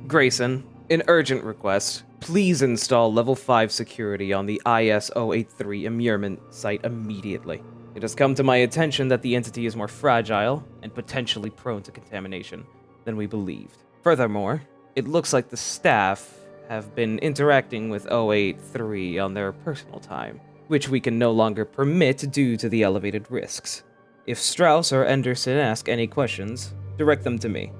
Grayson, an urgent request. Please install level 5 security on the IS-083 Immurement site immediately. It has come to my attention that the entity is more fragile and potentially prone to contamination than we believed. Furthermore, it looks like the staff have been interacting with 083 on their personal time, which we can no longer permit due to the elevated risks. If Strauss or Anderson ask any questions, direct them to me.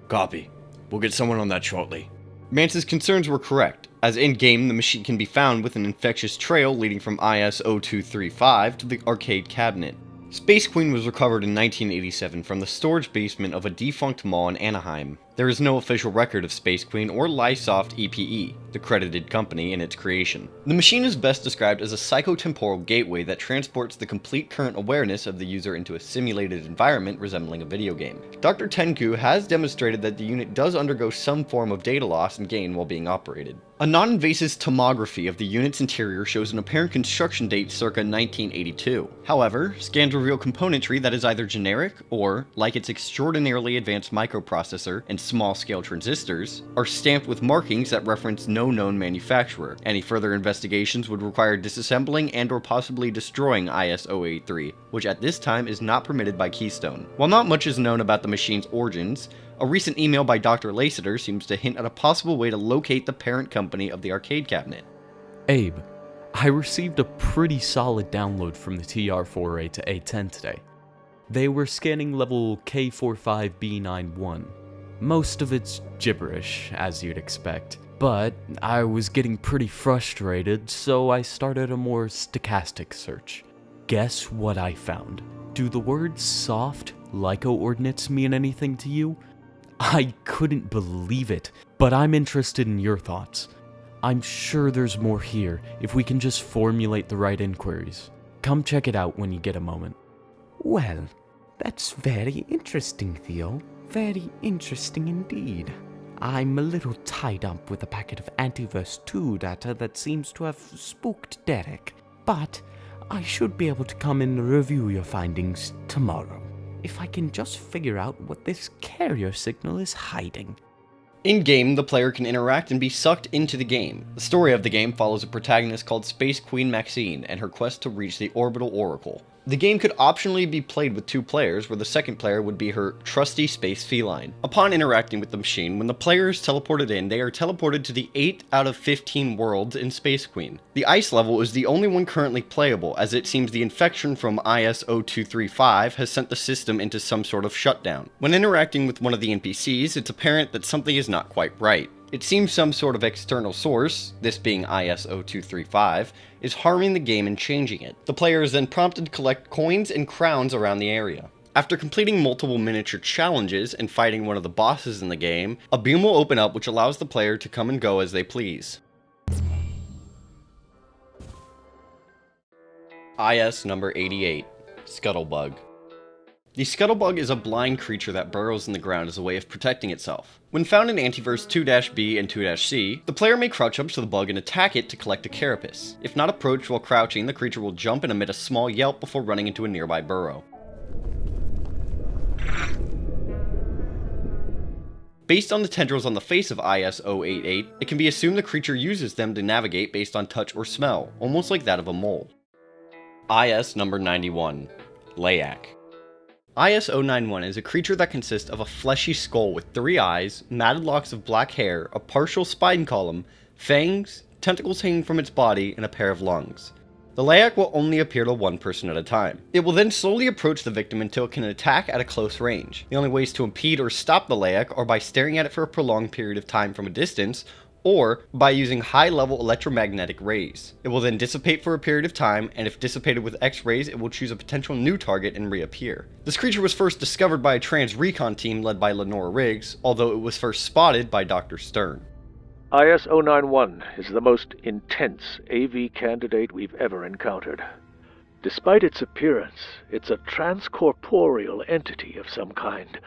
Copy. We'll get someone on that shortly. Mance's concerns were correct, as in-game the machine can be found with an infectious trail leading from IS-0235 to the arcade cabinet. Space Queen was recovered in 1987 from the storage basement of a defunct mall in Anaheim. There is no official record of Space Queen or Lysoft EPE, the credited company in its creation. The machine is best described as a psychotemporal gateway that transports the complete current awareness of the user into a simulated environment resembling a video game. Dr. Tenku has demonstrated that the unit does undergo some form of data loss and gain while being operated. A non-invasive tomography of the unit's interior shows an apparent construction date circa 1982. However, scans reveal componentry that is either generic or, like its extraordinarily advanced microprocessor and small-scale transistors, are stamped with markings that reference no known manufacturer. Any further investigations would require disassembling and or possibly destroying IS-083, which at this time is not permitted by Keystone. While not much is known about the machine's origins, a recent email by Dr. Layseter seems to hint at a possible way to locate the parent company of the arcade cabinet. Abe, I received a pretty solid download from the TR-4A to A10 today. They were scanning level K45B91. Most of it's gibberish, as you'd expect, but I was getting pretty frustrated, so I started a more stochastic search. Guess what I found? Do the words soft lyco-ordinates mean anything to you? I couldn't believe it, but I'm interested in your thoughts. I'm sure there's more here if we can just formulate the right inquiries. Come check it out when you get a moment. Well, that's very interesting, Theo. Very interesting indeed. I'm a little tied up with a packet of Antiverse 2 data that seems to have spooked Derek, but I should be able to come and review your findings tomorrow, if I can just figure out what this carrier signal is hiding. In-game, the player can interact and be sucked into the game. The story of the game follows a protagonist called Space Queen Maxine and her quest to reach the Orbital Oracle. The game could optionally be played with 2 players, where the second player would be her trusty space feline. Upon interacting with the machine, when the player is teleported in, they are teleported to the 8 out of 15 worlds in Space Queen. The ice level is the only one currently playable, as it seems the infection from IS-0235 has sent the system into some sort of shutdown. When interacting with one of the NPCs, it's apparent that something is not quite right. It seems some sort of external source, this being IS-0235, is harming the game and changing it. The player is then prompted to collect coins and crowns around the area. After completing multiple miniature challenges and fighting one of the bosses in the game, a beam will open up which allows the player to come and go as they please. IS number 88, Scuttlebug. The Scuttlebug is a blind creature that burrows in the ground as a way of protecting itself. When found in Antiverse 2-B and 2-C, the player may crouch up to the bug and attack it to collect a carapace. If not approached while crouching, the creature will jump and emit a small yelp before running into a nearby burrow. Based on the tendrils on the face of IS-088, it can be assumed the creature uses them to navigate based on touch or smell, almost like that of a mole. IS number 91, Leyak. IS-091 is a creature that consists of a fleshy skull with 3 eyes, matted locks of black hair, a partial spine column, fangs, tentacles hanging from its body, and a pair of lungs. The Leyak will only appear to one person at a time. It will then slowly approach the victim until it can attack at a close range. The only ways to impede or stop the Leyak are by staring at it for a prolonged period of time from a distance, or by using high-level electromagnetic rays. It will then dissipate for a period of time, and if dissipated with X-rays, it will choose a potential new target and reappear. This creature was first discovered by a trans recon team led by Lenora Riggs, although it was first spotted by Dr. Stern. IS-091 is the most intense AV candidate we've ever encountered. Despite its appearance, it's a transcorporeal entity of some kind,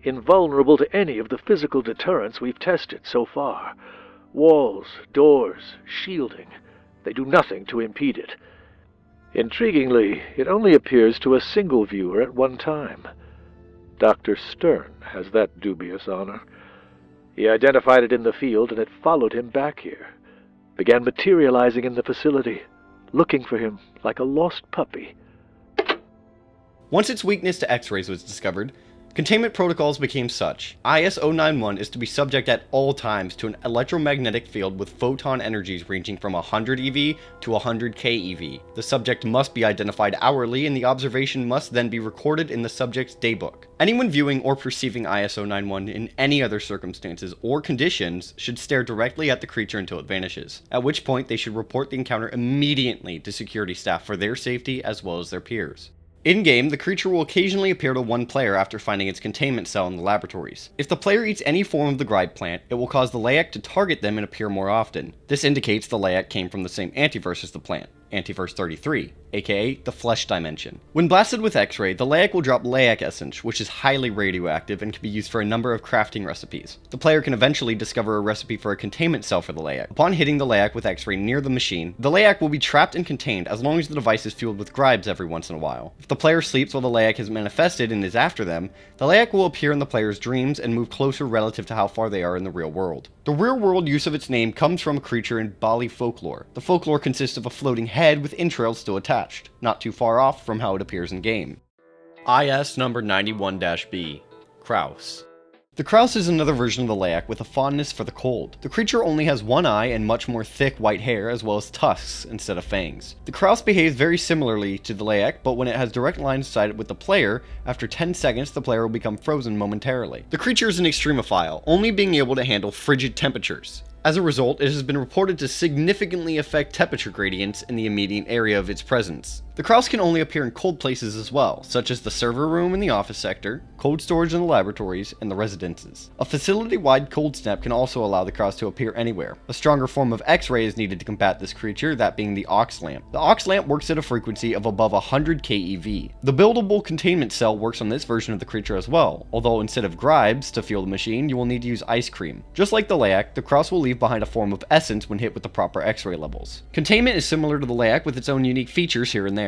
invulnerable to any of the physical deterrents we've tested so far. Walls, doors, shielding, they do nothing to impede it. Intriguingly, it only appears to a single viewer at one time. Dr. Stern has that dubious honor. He identified it in the field, and it followed him back here. Began materializing in the facility, looking for him like a lost puppy. Once its weakness to X-rays was discovered, containment protocols became such. IS-091 is to be subject at all times to an electromagnetic field with photon energies ranging from 100 EV to 100k EV. The subject must be identified hourly, and the observation must then be recorded in the subject's daybook. Anyone viewing or perceiving IS-091 in any other circumstances or conditions should stare directly at the creature until it vanishes, at which point they should report the encounter immediately to security staff for their safety as well as their peers. In-game, the creature will occasionally appear to one player after finding its containment cell in the laboratories. If the player eats any form of the grub plant, it will cause the Leyak to target them and appear more often. This indicates the Leyak came from the same antiverse as the plant, Antiverse 33, aka the Flesh Dimension. When blasted with X-ray, the Leyak will drop Leyak Essence, which is highly radioactive and can be used for a number of crafting recipes. The player can eventually discover a recipe for a containment cell for the Leyak. Upon hitting the Leyak with X-ray near the machine, the Leyak will be trapped and contained as long as the device is fueled with grubs every once in a while. If the player sleeps while the Leyak has manifested and is after them, the Leyak will appear in the player's dreams and move closer relative to how far they are in the real world. The real world use of its name comes from a creature in Bali folklore. The folklore consists of a floating head with entrails still attached, not too far off from how it appears in game. IS number 91-B, Krasue. The Krasue is another version of the Leyak with a fondness for the cold. The creature only has one eye and much more thick white hair as well as tusks instead of fangs. The Krasue behaves very similarly to the Leyak, but when it has direct line of sight with the player, after 10 seconds the player will become frozen momentarily. The creature is an extremophile, only being able to handle frigid temperatures. As a result, it has been reported to significantly affect temperature gradients in the immediate area of its presence. The Krasue can only appear in cold places as well, such as the server room in the office sector, cold storage in the laboratories, and the residences. A facility-wide cold snap can also allow the Krasue to appear anywhere. A stronger form of X-ray is needed to combat this creature, that being the Aux Lamp. The Aux Lamp works at a frequency of above 100k EV. The buildable containment cell works on this version of the creature as well, although instead of grubs to fuel the machine, you will need to use ice cream. Just like the Leyak, the Krasue will leave behind a form of essence when hit with the proper X-ray levels. Containment is similar to the Leyak with its own unique features here and there.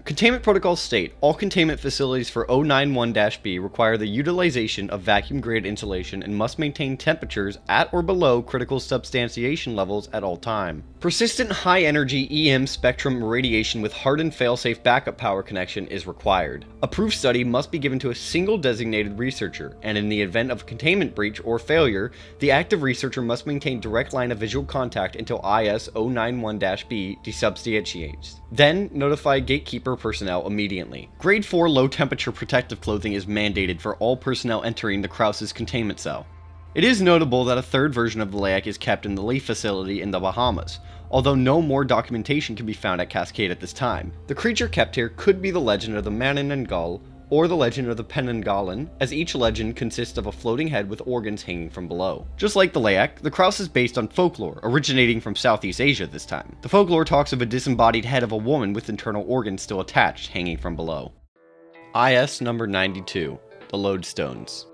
Containment protocols state, all containment facilities for 091-B require the utilization of vacuum-grade insulation and must maintain temperatures at or below critical substantiation levels at all time. Persistent high-energy EM spectrum radiation with hardened failsafe backup power connection is required. A proof study must be given to a single designated researcher, and in the event of a containment breach or failure, the active researcher must maintain direct line of visual contact until IS-091-B desubstantiates. Then, notify gatekeeper personnel immediately. Grade 4 low temperature protective clothing is mandated for all personnel entering the Krasue's containment cell. It is notable that a third version of the Leyak is kept in the Leaf facility in the Bahamas, although no more documentation can be found at Cascade at this time. The creature kept here could be the legend of the Manananggal or the legend of the Penangalan, as each legend consists of a floating head with organs hanging from below. Just like the Leyak, the Krasue is based on folklore, originating from Southeast Asia this time. The folklore talks of a disembodied head of a woman with internal organs still attached, hanging from below. IS number 92, the Lodestones.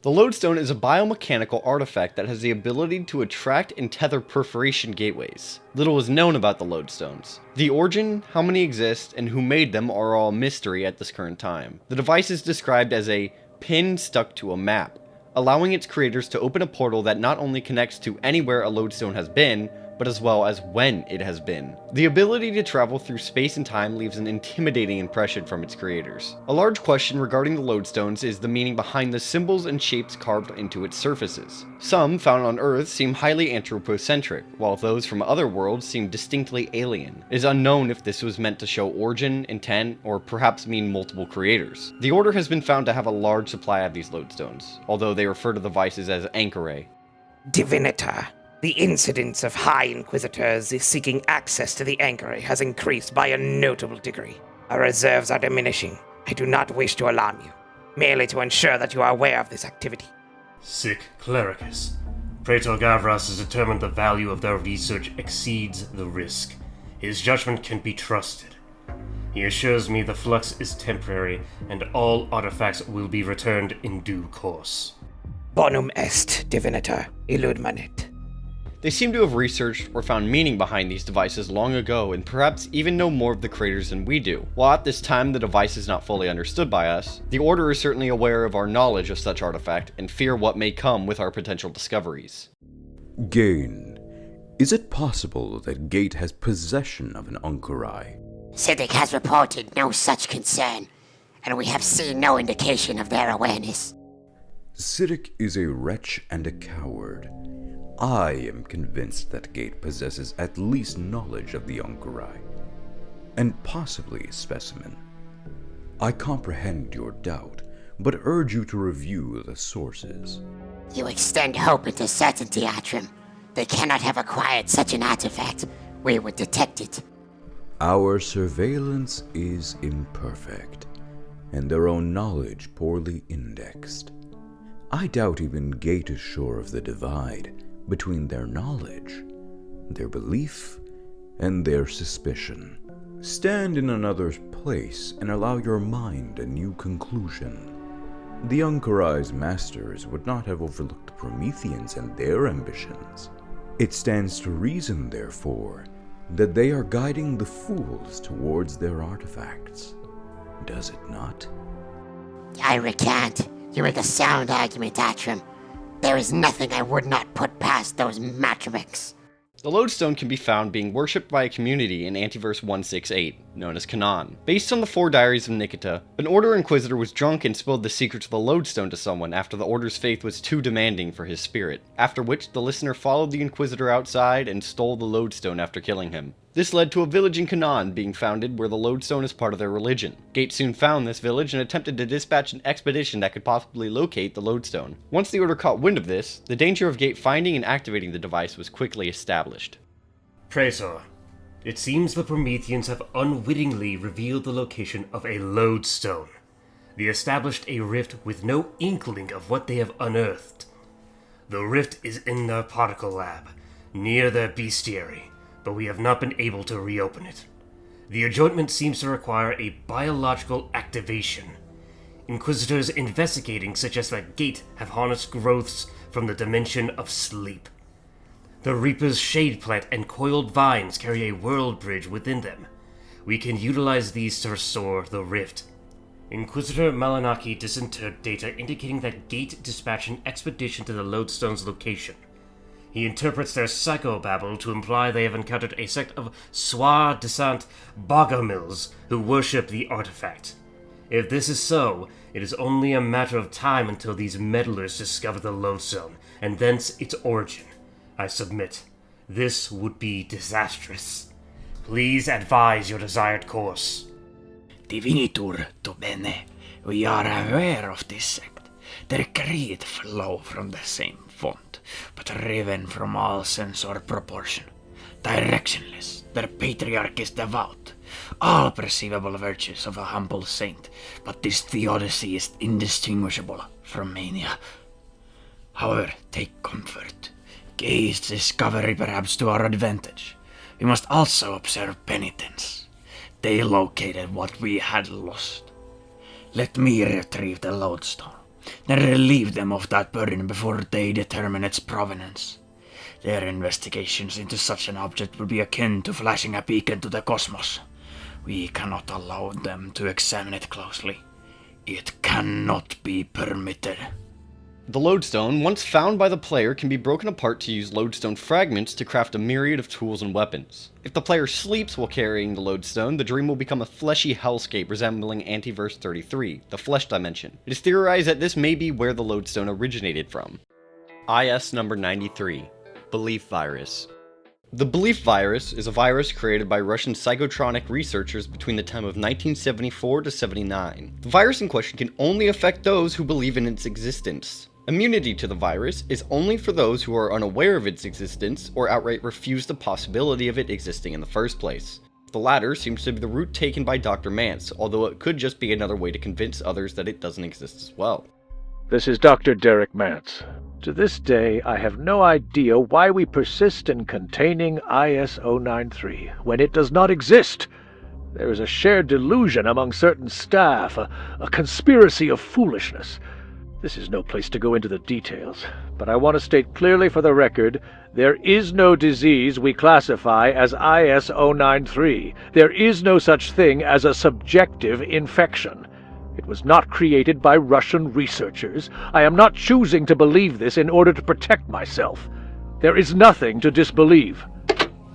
The Lodestone is a biomechanical artifact that has the ability to attract and tether perforation gateways. Little is known about the Lodestones. The origin, how many exist, and who made them are all a mystery at this current time. The device is described as a pin stuck to a map, allowing its creators to open a portal that not only connects to anywhere a lodestone has been, but as well as when it has been. The ability to travel through space and time leaves an intimidating impression from its creators. A large question regarding the Lodestones is the meaning behind the symbols and shapes carved into its surfaces. Some found on Earth seem highly anthropocentric, while those from other worlds seem distinctly alien. It is unknown if this was meant to show origin, intent, or perhaps mean multiple creators. The Order has been found to have a large supply of these Lodestones, although they refer to the devices as Anchorae. Divinitor, the incidence of High Inquisitors seeking access to the Anchorae has increased by a notable degree. Our reserves are diminishing. I do not wish to alarm you, merely to ensure that you are aware of this activity. Sic Clericus. Praetor Gavras has determined the value of their research exceeds the risk. His judgment can be trusted. He assures me the flux is temporary, and all artifacts will be returned in due course. Bonum est, Divinitor, illud manet. They seem to have researched or found meaning behind these devices long ago and perhaps even know more of the creators than we do. While at this time the device is not fully understood by us, the Order is certainly aware of our knowledge of such artifact and fear what may come with our potential discoveries. Gain. Is it possible that Gate has possession of an Anchorae? Siddiq has reported no such concern, and we have seen no indication of their awareness. Siddiq is a wretch and a coward. I am convinced that Gate possesses at least knowledge of the Anchorae, and possibly a specimen. I comprehend your doubt, but urge you to review the sources. You extend hope into certainty, Atrim. They cannot have acquired such an artifact. We would detect it. Our surveillance is imperfect, and their own knowledge poorly indexed. I doubt even Gate is sure of the divide between their knowledge, their belief, and their suspicion. Stand in another's place and allow your mind a new conclusion. The Anchorae's masters would not have overlooked the Prometheans and their ambitions. It stands to reason, therefore, that they are guiding the fools towards their artifacts. Does it not? I recant. You make a sound argument, Atrim. There is nothing I would not put past those matrix. The Lodestone can be found being worshipped by a community in Antiverse 168, known as Canaan. Based on the 4 diaries of Nikita, an Order Inquisitor was drunk and spilled the secrets of the Lodestone to someone after the Order's faith was too demanding for his spirit, after which the listener followed the Inquisitor outside and stole the Lodestone after killing him. This led to a village in Canaan being founded where the Lodestone is part of their religion. Gate soon found this village and attempted to dispatch an expedition that could possibly locate the Lodestone. Once the Order caught wind of this, the danger of Gate finding and activating the device was quickly established. Praetor, it seems the Prometheans have unwittingly revealed the location of a Lodestone. They established a rift with no inkling of what they have unearthed. The rift is in their particle lab, near their bestiary, but we have not been able to reopen it. The adjointment seems to require a biological activation. Inquisitors investigating suggest that Gate have harnessed growths from the dimension of sleep. The Reaper's shade plant and coiled vines carry a world bridge within them. We can utilize these to restore the rift. Inquisitor Malinaki disinterred data indicating that Gate dispatched an expedition to the Lodestone's location. He interprets their psychobabble to imply they have encountered a sect of soi-disant Bogomils who worship the artifact. If this is so, it is only a matter of time until these meddlers discover the Lodestone, and thence its origin. I submit, this would be disastrous. Please advise your desired course. Divinitur to bene, we are aware of this sect. Their creed flow from the same font, but riven from all sense or proportion. Directionless, their patriarch is devout. All perceivable virtues of a humble saint, but this theodicy is indistinguishable from mania. However, take comfort. Gaze discovery perhaps to our advantage. We must also observe penitence. They located what we had lost. Let me retrieve the Lodestone, then relieve them of that burden before they determine its provenance. Their investigations into such an object would be akin to flashing a beacon to the cosmos. We cannot allow them to examine it closely. It cannot be permitted. The lodestone, once found by the player, can be broken apart to use lodestone fragments to craft a myriad of tools and weapons. If the player sleeps while carrying the lodestone, the dream will become a fleshy hellscape resembling Antiverse 33, the flesh dimension. It is theorized that this may be where the lodestone originated from. IS number 93, Belief Virus. The Belief Virus is a virus created by Russian psychotronic researchers between the time of 1974 to 79. The virus in question can only affect those who believe in its existence. Immunity to the virus is only for those who are unaware of its existence or outright refuse the possibility of it existing in the first place. The latter seems to be the route taken by Dr. Mance, although it could just be another way to convince others that it doesn't exist as well. This is Dr. Derek Mance. To this day, I have no idea why we persist in containing IS-093 when it does not exist. There is a shared delusion among certain staff, a conspiracy of foolishness. This is no place to go into the details, but I want to state clearly for the record, there is no disease we classify as IS-093. There is no such thing as a subjective infection. It was not created by Russian researchers. I am not choosing to believe this in order to protect myself. There is nothing to disbelieve.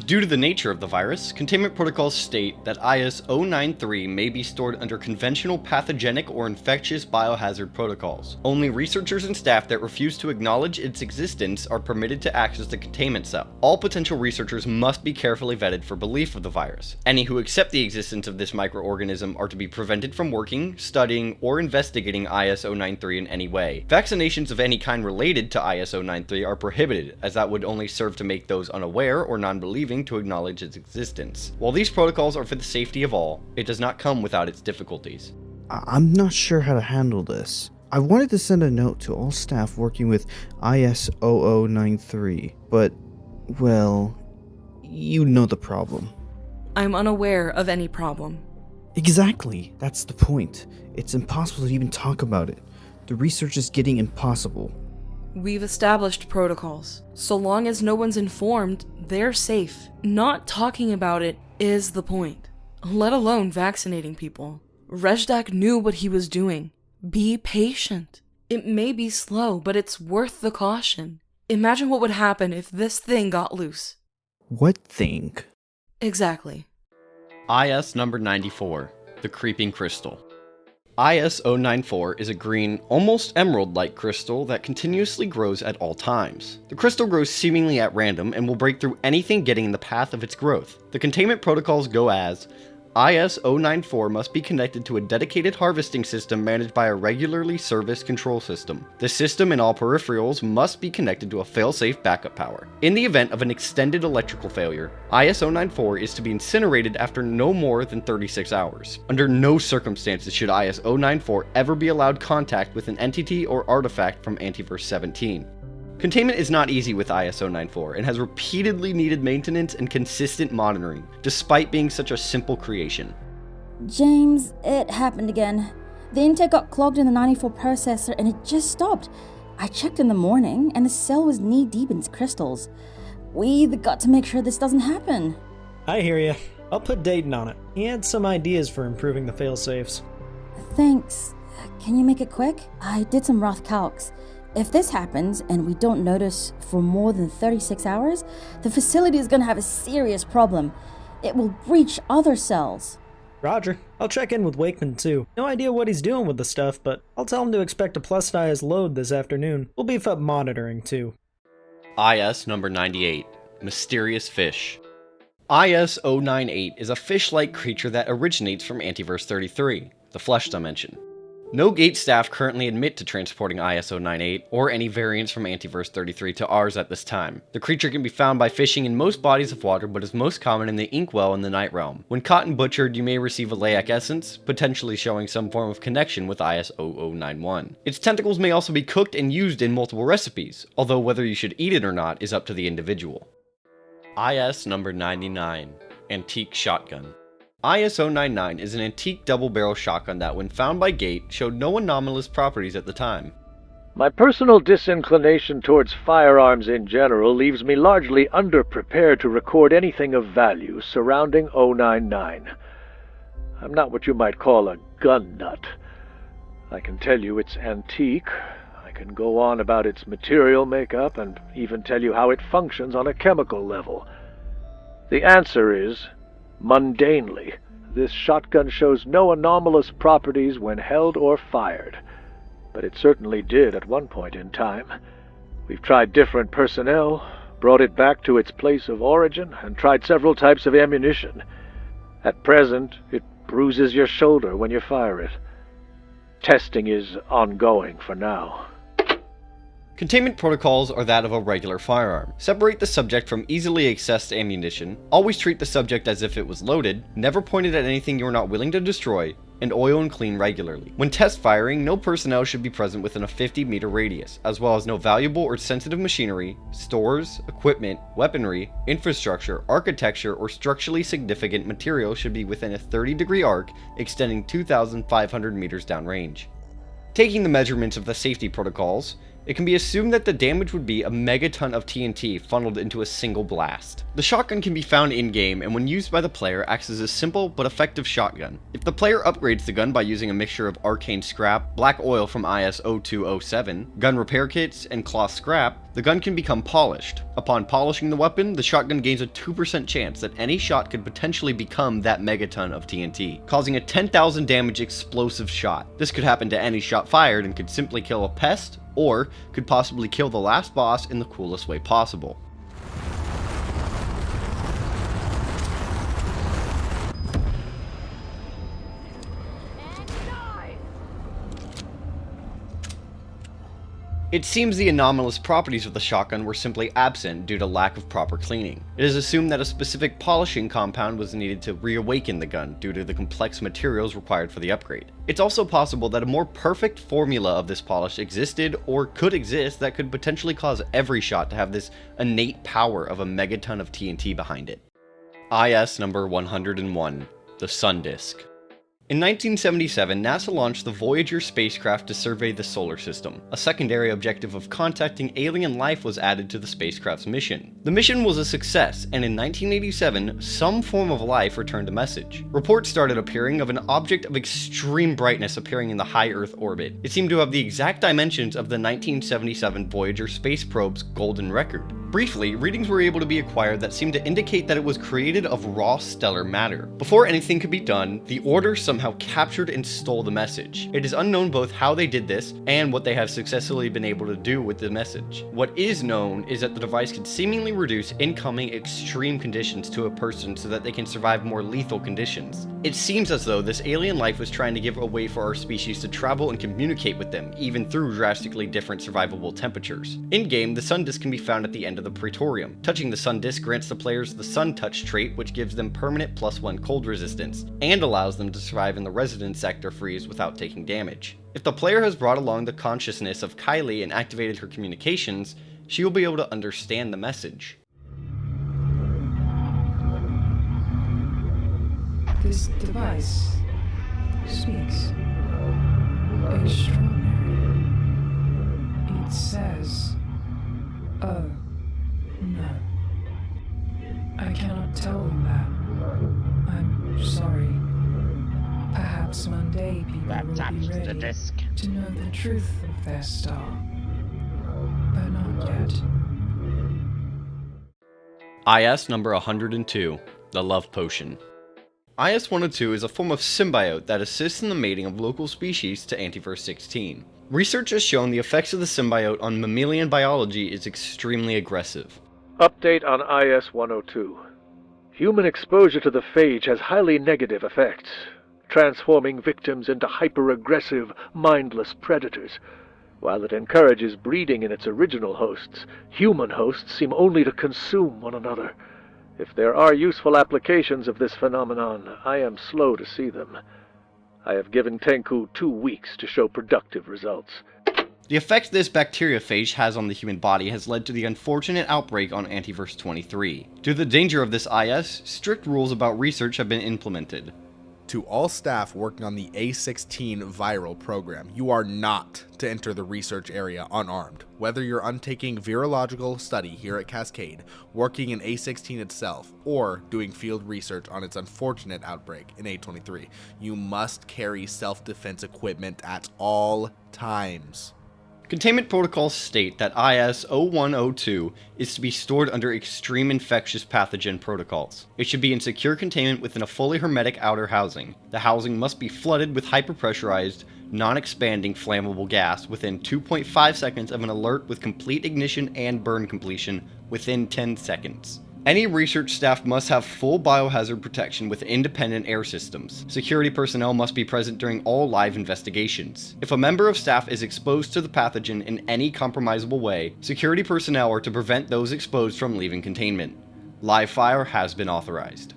Due to the nature of the virus, containment protocols state that IS-093 may be stored under conventional pathogenic or infectious biohazard protocols. Only researchers and staff that refuse to acknowledge its existence are permitted to access the containment cell. All potential researchers must be carefully vetted for belief of the virus. Any who accept the existence of this microorganism are to be prevented from working, studying, or investigating IS-093 in any way. Vaccinations of any kind related to IS-093 are prohibited, as that would only serve to make those unaware or non-believing to acknowledge its existence. While these protocols are for the safety of all, it does not come without its difficulties. I'm not sure how to handle this. I wanted to send a note to all staff working with IS-0093, but, well, you know the problem. I'm unaware of any problem. Exactly, that's the point. It's impossible to even talk about it. The research is getting impossible. We've established protocols. So long as no one's informed, they're safe. Not talking about it is the point, let alone vaccinating people. Rejdak knew what he was doing. Be patient. It may be slow, but it's worth the caution. Imagine what would happen if this thing got loose. What thing? Exactly. IS number 94, the Creeping Crystal. IS-094 is a green, almost emerald-like crystal that continuously grows at all times. The crystal grows seemingly at random and will break through anything getting in the path of its growth. The containment protocols go as: IS-094 must be connected to a dedicated harvesting system managed by a regularly serviced control system. The system and all peripherals must be connected to a fail-safe backup power. In the event of an extended electrical failure, IS-094 is to be incinerated after no more than 36 hours. Under no circumstances should IS-094 ever be allowed contact with an entity or artifact from Antiverse 17. Containment is not easy with IS-094 and has repeatedly needed maintenance and consistent monitoring, despite being such a simple creation. James, it happened again. The intake got clogged in the 94 processor and it just stopped. I checked in the morning and the cell was knee-deep in its crystals. We've got to make sure this doesn't happen. I hear you. I'll put Dayton on it. He had some ideas for improving the failsafes. Thanks. Can you make it quick? I did some rough calcs. If this happens and we don't notice for more than 36 hours, the facility is going to have a serious problem. It will breach other cells. Roger. I'll check in with Wakeman too. No idea what he's doing with the stuff, but I'll tell him to expect a plus-size load this afternoon. We'll beef up monitoring too. IS number 98, Mysterious Fish. IS-098 is a fish-like creature that originates from Antiverse 33, the flesh dimension. No gate staff currently admit to transporting IS-098 or any variants from Antiverse 33 to ours at this time. The creature can be found by fishing in most bodies of water, but is most common in the Inkwell in the Night Realm. When caught and butchered, you may receive a Leyak essence, potentially showing some form of connection with IS-0091. Its tentacles may also be cooked and used in multiple recipes, although whether you should eat it or not is up to the individual. IS number 99, Antique Shotgun. IS-099 is an antique double-barrel shotgun that, when found by Gate, showed no anomalous properties at the time. My personal disinclination towards firearms in general leaves me largely underprepared to record anything of value surrounding 099. I'm not what you might call a gun nut. I can tell you it's antique. I can go on about its material makeup and even tell you how it functions on a chemical level. The answer is, mundanely, this shotgun shows no anomalous properties when held or fired. But it certainly did at one point in time. We've tried different personnel, brought it back to its place of origin, and tried several types of ammunition. At present, it bruises your shoulder when you fire it. Testing is ongoing for now. Containment protocols are that of a regular firearm. Separate the subject from easily accessed ammunition, always treat the subject as if it was loaded, never point it at anything you are not willing to destroy, and oil and clean regularly. When test firing, no personnel should be present within a 50-meter radius, as well as no valuable or sensitive machinery, stores, equipment, weaponry, infrastructure, architecture, or structurally significant material should be within a 30-degree arc extending 2,500 meters downrange. Taking the measurements of the safety protocols, it can be assumed that the damage would be a megaton of TNT funneled into a single blast. The shotgun can be found in-game, and when used by the player acts as a simple but effective shotgun. If the player upgrades the gun by using a mixture of arcane scrap, black oil from IS-0207, gun repair kits, and cloth scrap, the gun can become polished. Upon polishing the weapon, the shotgun gains a 2% chance that any shot could potentially become that megaton of TNT, causing a 10,000 damage explosive shot. This could happen to any shot fired and could simply kill a pest, or could possibly kill the last boss in the coolest way possible. It seems the anomalous properties of the shotgun were simply absent due to lack of proper cleaning. It is assumed that a specific polishing compound was needed to reawaken the gun due to the complex materials required for the upgrade. It's also possible that a more perfect formula of this polish existed or could exist that could potentially cause every shot to have this innate power of a megaton of TNT behind it. IS number 101, the Sun Disk. In 1977, NASA launched the Voyager spacecraft to survey the solar system. A secondary objective of contacting alien life was added to the spacecraft's mission. The mission was a success, and in 1987, some form of life returned a message. Reports started appearing of an object of extreme brightness appearing in the high Earth orbit. It seemed to have the exact dimensions of the 1977 Voyager space probe's golden record. Briefly, readings were able to be acquired that seemed to indicate that it was created of raw stellar matter. Before anything could be done, the Order somehow captured and stole the message. It is unknown both how they did this and what they have successfully been able to do with the message. What is known is that the device can seemingly reduce incoming extreme conditions to a person so that they can survive more lethal conditions. It seems as though this alien life was trying to give a way for our species to travel and communicate with them, even through drastically different survivable temperatures. In-game, the Sun Disk can be found at the end of the Praetorium. Touching the Sun Disk grants the players the Sun Touch trait, which gives them permanent +1 cold resistance, and allows them to survive in the resident sector freeze without taking damage. If the player has brought along the consciousness of Kylie and activated her communications, she will be able to understand the message. This device speaks. Extraordinary. It says, "Oh, no. I cannot tell them that. I'm sorry. Perhaps one day people will be ready to know the truth of their star. But not yet." IS number 102, the Love Potion. IS-102 is a form of symbiote that assists in the mating of local species to Antiverse 16. Research has shown the effects of the symbiote on mammalian biology is extremely aggressive. Update on IS-102. Human exposure to the phage has highly negative effects, transforming victims into hyper-aggressive, mindless predators. While it encourages breeding in its original hosts, human hosts seem only to consume one another. If there are useful applications of this phenomenon, I am slow to see them. I have given Tenku 2 weeks to show productive results. The effect this bacteriophage has on the human body has led to the unfortunate outbreak on Antiverse 23. Due to the danger of this IS, strict rules about research have been implemented. To all staff working on the A16 viral program, you are not to enter the research area unarmed. Whether you're undertaking virological study here at Cascade, working in A16 itself, or doing field research on its unfortunate outbreak in A23, you must carry self-defense equipment at all times. Containment protocols state that IS-0102 is to be stored under extreme infectious pathogen protocols. It should be in secure containment within a fully hermetic outer housing. The housing must be flooded with hyperpressurized, non-expanding flammable gas within 2.5 seconds of an alert with complete ignition and burn completion within 10 seconds. Any research staff must have full biohazard protection with independent air systems. Security personnel must be present during all live investigations. If a member of staff is exposed to the pathogen in any compromisable way, security personnel are to prevent those exposed from leaving containment. Live fire has been authorized.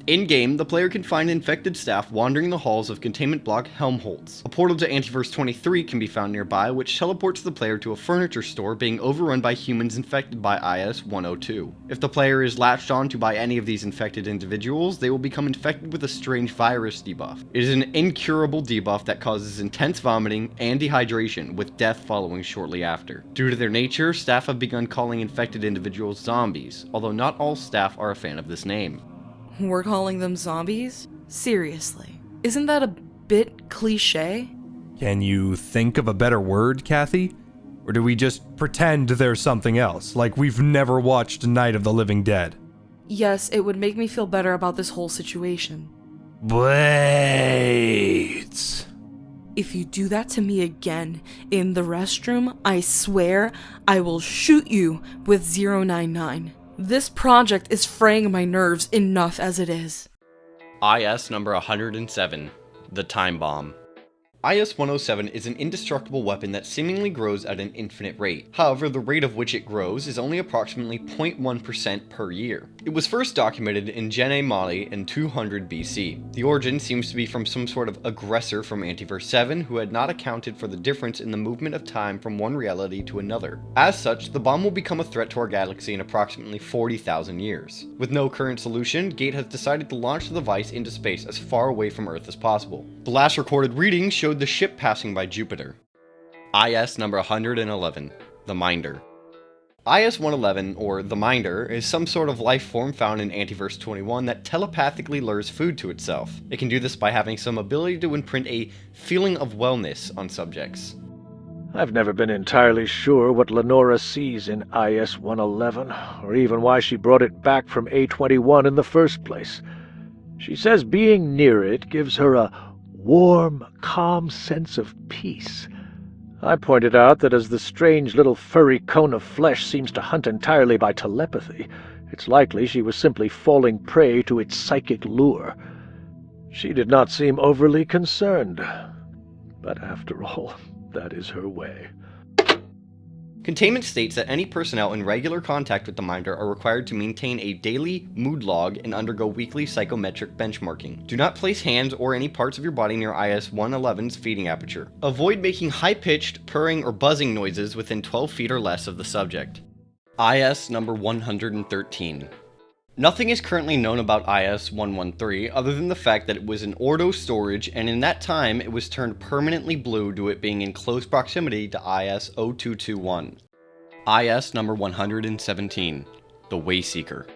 In-game, the player can find infected staff wandering the halls of Containment Block Helmholtz. A portal to Antiverse 23 can be found nearby, which teleports the player to a furniture store being overrun by humans infected by IS-102. If the player is latched onto by any of these infected individuals, they will become infected with a strange virus debuff. It is an incurable debuff that causes intense vomiting and dehydration, with death following shortly after. Due to their nature, staff have begun calling infected individuals zombies, although not all staff are a fan of this name. We're calling them zombies? Seriously. Isn't that a bit cliche? Can you think of a better word, Kathy? Or do we just pretend there's something else, like we've never watched Night of the Living Dead? Yes, it would make me feel better about this whole situation. Wait. If you do that to me again in the restroom, I swear I will shoot you with 099. This project is fraying my nerves enough as it is. IS number 107, the Time Bomb. IS-107 is an indestructible weapon that seemingly grows at an infinite rate. However, the rate of which it grows is only approximately 0.1% per year. It was first documented in Gene Mali in 200 BC. The origin seems to be from some sort of aggressor from Antiverse 7 who had not accounted for the difference in the movement of time from one reality to another. As such, the bomb will become a threat to our galaxy in approximately 40,000 years. With no current solution, Gate has decided to launch the device into space as far away from Earth as possible. The last recorded readings showed the ship passing by Jupiter. IS number 111, the Minder. IS-111, or the Minder, is some sort of life form found in Antiverse 21 that telepathically lures food to itself. It can do this by having some ability to imprint a feeling of wellness on subjects. I've never been entirely sure what Lenora sees in IS-111, or even why she brought it back from A21 in the first place. She says being near it gives her a warm, calm sense of peace. I pointed out that as the strange little furry cone of flesh seems to hunt entirely by telepathy, it's likely she was simply falling prey to its psychic lure. She did not seem overly concerned. But after all, that is her way. Containment states that any personnel in regular contact with the Minder are required to maintain a daily mood log and undergo weekly psychometric benchmarking. Do not place hands or any parts of your body near IS-111's feeding aperture. Avoid making high-pitched, purring, or buzzing noises within 12 feet or less of the subject. IS number 113. Nothing is currently known about IS-113 other than the fact that it was in Ordo storage, and in that time it was turned permanently blue due to it being in close proximity to IS-0221. IS number 117, the Wayseeker.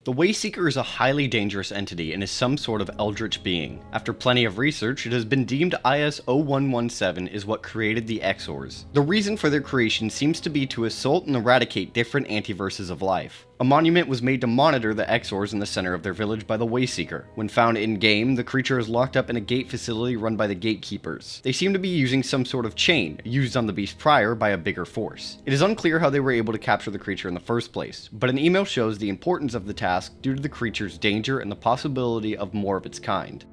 The Wayseeker is a highly dangerous entity and is some sort of eldritch being. After plenty of research, it has been deemed IS-0117 is what created the Exors. The reason for their creation seems to be to assault and eradicate different antiverses of life. A monument was made to monitor the Exors in the center of their village by the Wayseeker. When found in-game, the creature is locked up in a gate facility run by the gatekeepers. They seem to be using some sort of chain, used on the beast prior by a bigger force. It is unclear how they were able to capture the creature in the first place, but an email shows the importance of the task due to the creature's danger and the possibility of more of its kind.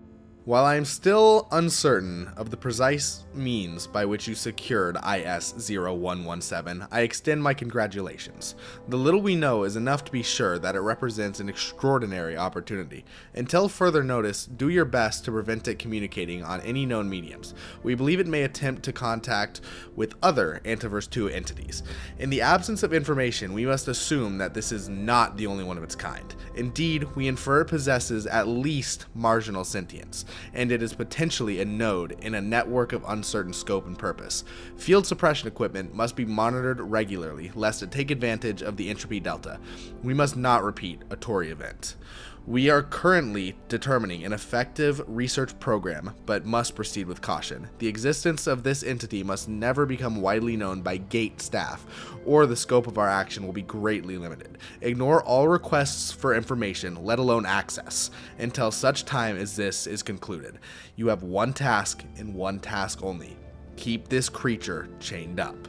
While I am still uncertain of the precise means by which you secured IS-0117, I extend my congratulations. The little we know is enough to be sure that it represents an extraordinary opportunity. Until further notice, do your best to prevent it communicating on any known mediums. We believe it may attempt to contact with other Antiverse 2 entities. In the absence of information, we must assume that this is not the only one of its kind. Indeed, we infer it possesses at least marginal sentience, and it is potentially a node in a network of uncertain scope and purpose. Field suppression equipment must be monitored regularly, lest it take advantage of the entropy delta. We must not repeat a Tory event. We are currently determining an effective research program, but must proceed with caution. The existence of this entity must never become widely known by Gate staff, or the scope of our action will be greatly limited. Ignore all requests for information, let alone access, until such time as this is concluded. You have one task and one task only. Keep this creature chained up.